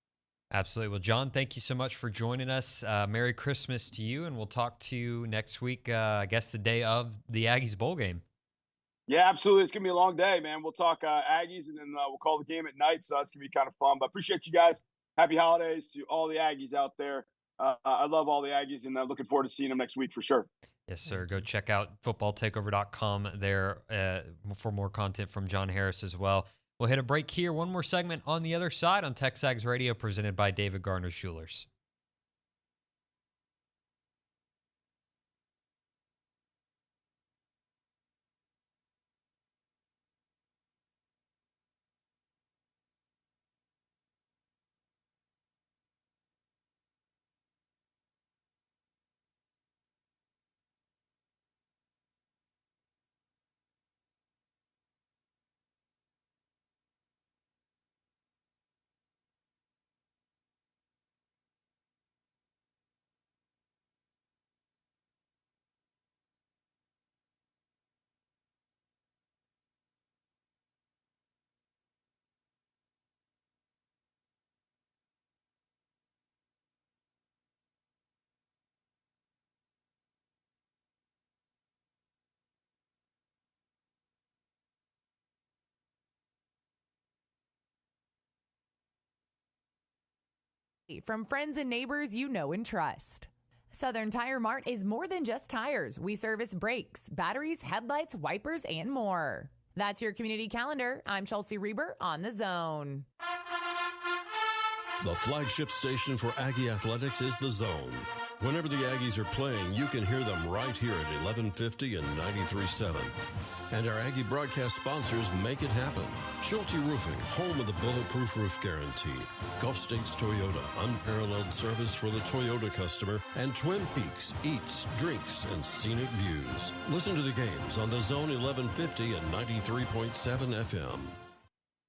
Absolutely. Well, John, thank you so much for joining us. Merry Christmas to you, and we'll talk to you next week, I guess the day of the Aggies bowl game. Yeah, absolutely. It's going to be a long day, man. We'll talk Aggies, and then we'll call the game at night, so that's going to be kind of fun. But appreciate you guys. Happy holidays to all the Aggies out there. I love all the Aggies, and looking forward to seeing them next week for sure. Yes, sir. Go check out footballtakeover.com there for more content from John Harris as well. We'll hit a break here. One more segment on the other side on TexAgs Radio, presented by David Garner Jewelers. From friends and neighbors you know and trust. Southern Tire Mart is more than just tires. We service brakes, batteries, headlights, wipers, and more. That's your community calendar. I'm Chelsea Reber on The Zone. The flagship station for Aggie Athletics is The Zone. Whenever the Aggies are playing, you can hear them right here at 1150 and 93.7. And our Aggie broadcast sponsors make it happen. Schulte Roofing, home of the bulletproof roof guarantee. Gulf States Toyota, unparalleled service for the Toyota customer. And Twin Peaks, eats, drinks, and scenic views. Listen to the games on The Zone 1150 and 93.7 FM.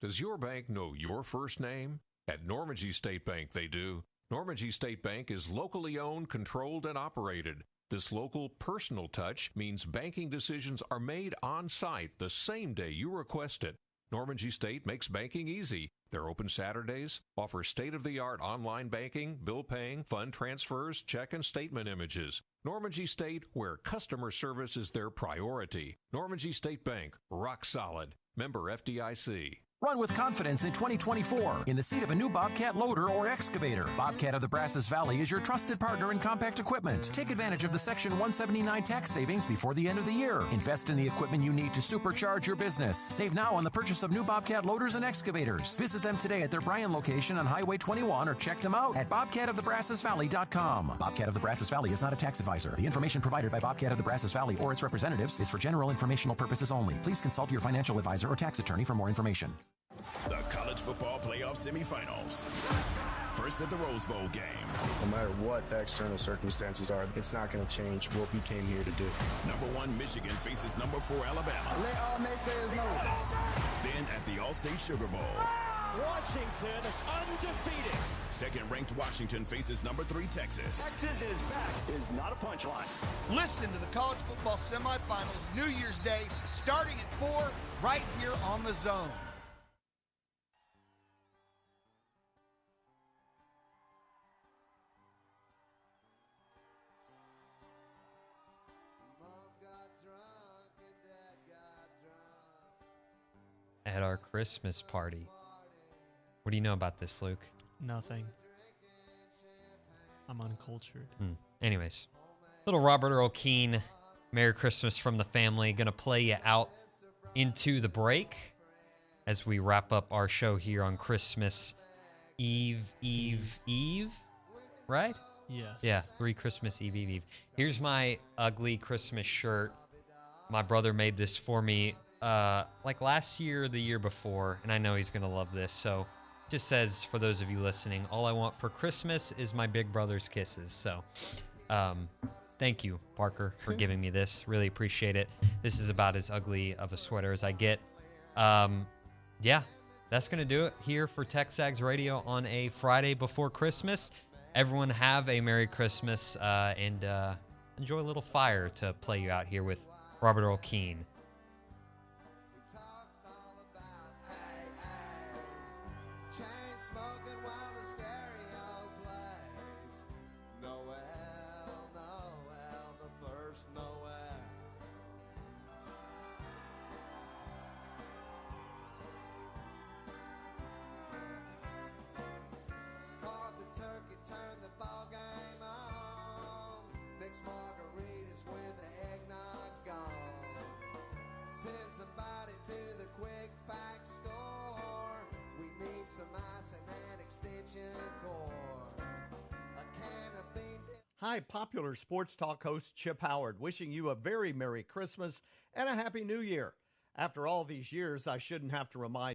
Does your bank know your first name? At Normandy State Bank, they do. Normandy State Bank is locally owned, controlled, and operated. This local personal touch means banking decisions are made on site the same day you request it. Normandy State makes banking easy. They're open Saturdays, offer state-of-the-art online banking, bill paying, fund transfers, check and statement images. Normandy State, where customer service is their priority. Normandy State Bank, rock solid. Member FDIC. Run with confidence in 2024 in the seat of a new Bobcat loader or excavator. Bobcat of the Brazos Valley is your trusted partner in compact equipment. Take advantage of the Section 179 tax savings before the end of the year. Invest in the equipment you need to supercharge your business. Save now on the purchase of new Bobcat loaders and excavators. Visit them today at their Bryan location on Highway 21 or check them out at bobcatofthebrazosvalley.com. Bobcat of the Brazos Valley is not a tax advisor. The information provided by Bobcat of the Brazos Valley or its representatives is for general informational purposes only. Please consult your financial advisor or tax attorney for more information. The college football playoff semifinals. First at the Rose Bowl game. No matter what the external circumstances are, it's not going to change what we came here to do. Number 1 Michigan faces number 4 Alabama. Let all naysayers know. Then at the All-State Sugar Bowl. Washington undefeated. Second-ranked Washington faces number 3 Texas. Texas is back is not a punchline. Listen to the college football semifinals New Year's Day starting at 4 right here on The Zone. At our Christmas party. What do you know about this, Luke? Nothing. I'm uncultured. Anyways, little Robert Earl Keen, Merry Christmas from the family. Gonna play you out into the break as we wrap up our show here on Christmas Eve, right? Yes. Yeah, Christmas Eve. Here's my ugly Christmas shirt. My brother made this for me like last year or the year before, and I know he's going to love this. So just says, for those of you listening, all I want for Christmas is my big brother's kisses. So thank you, Parker, for giving me this. Really appreciate it. This is about as ugly of a sweater as I get. Yeah, that's going to do it here for TexAgs Radio on a Friday before Christmas. Everyone have a Merry Christmas and enjoy a little fire to play you out here with Robert Earl Keane. Margaritas when the eggnog's gone. Send somebody to the quick pack store. We need some ice and an extension cord. A can of bean dip. Hi, popular sports talk host Chip Howard, wishing you a very Merry Christmas and a Happy New Year. After all these years, I shouldn't have to remind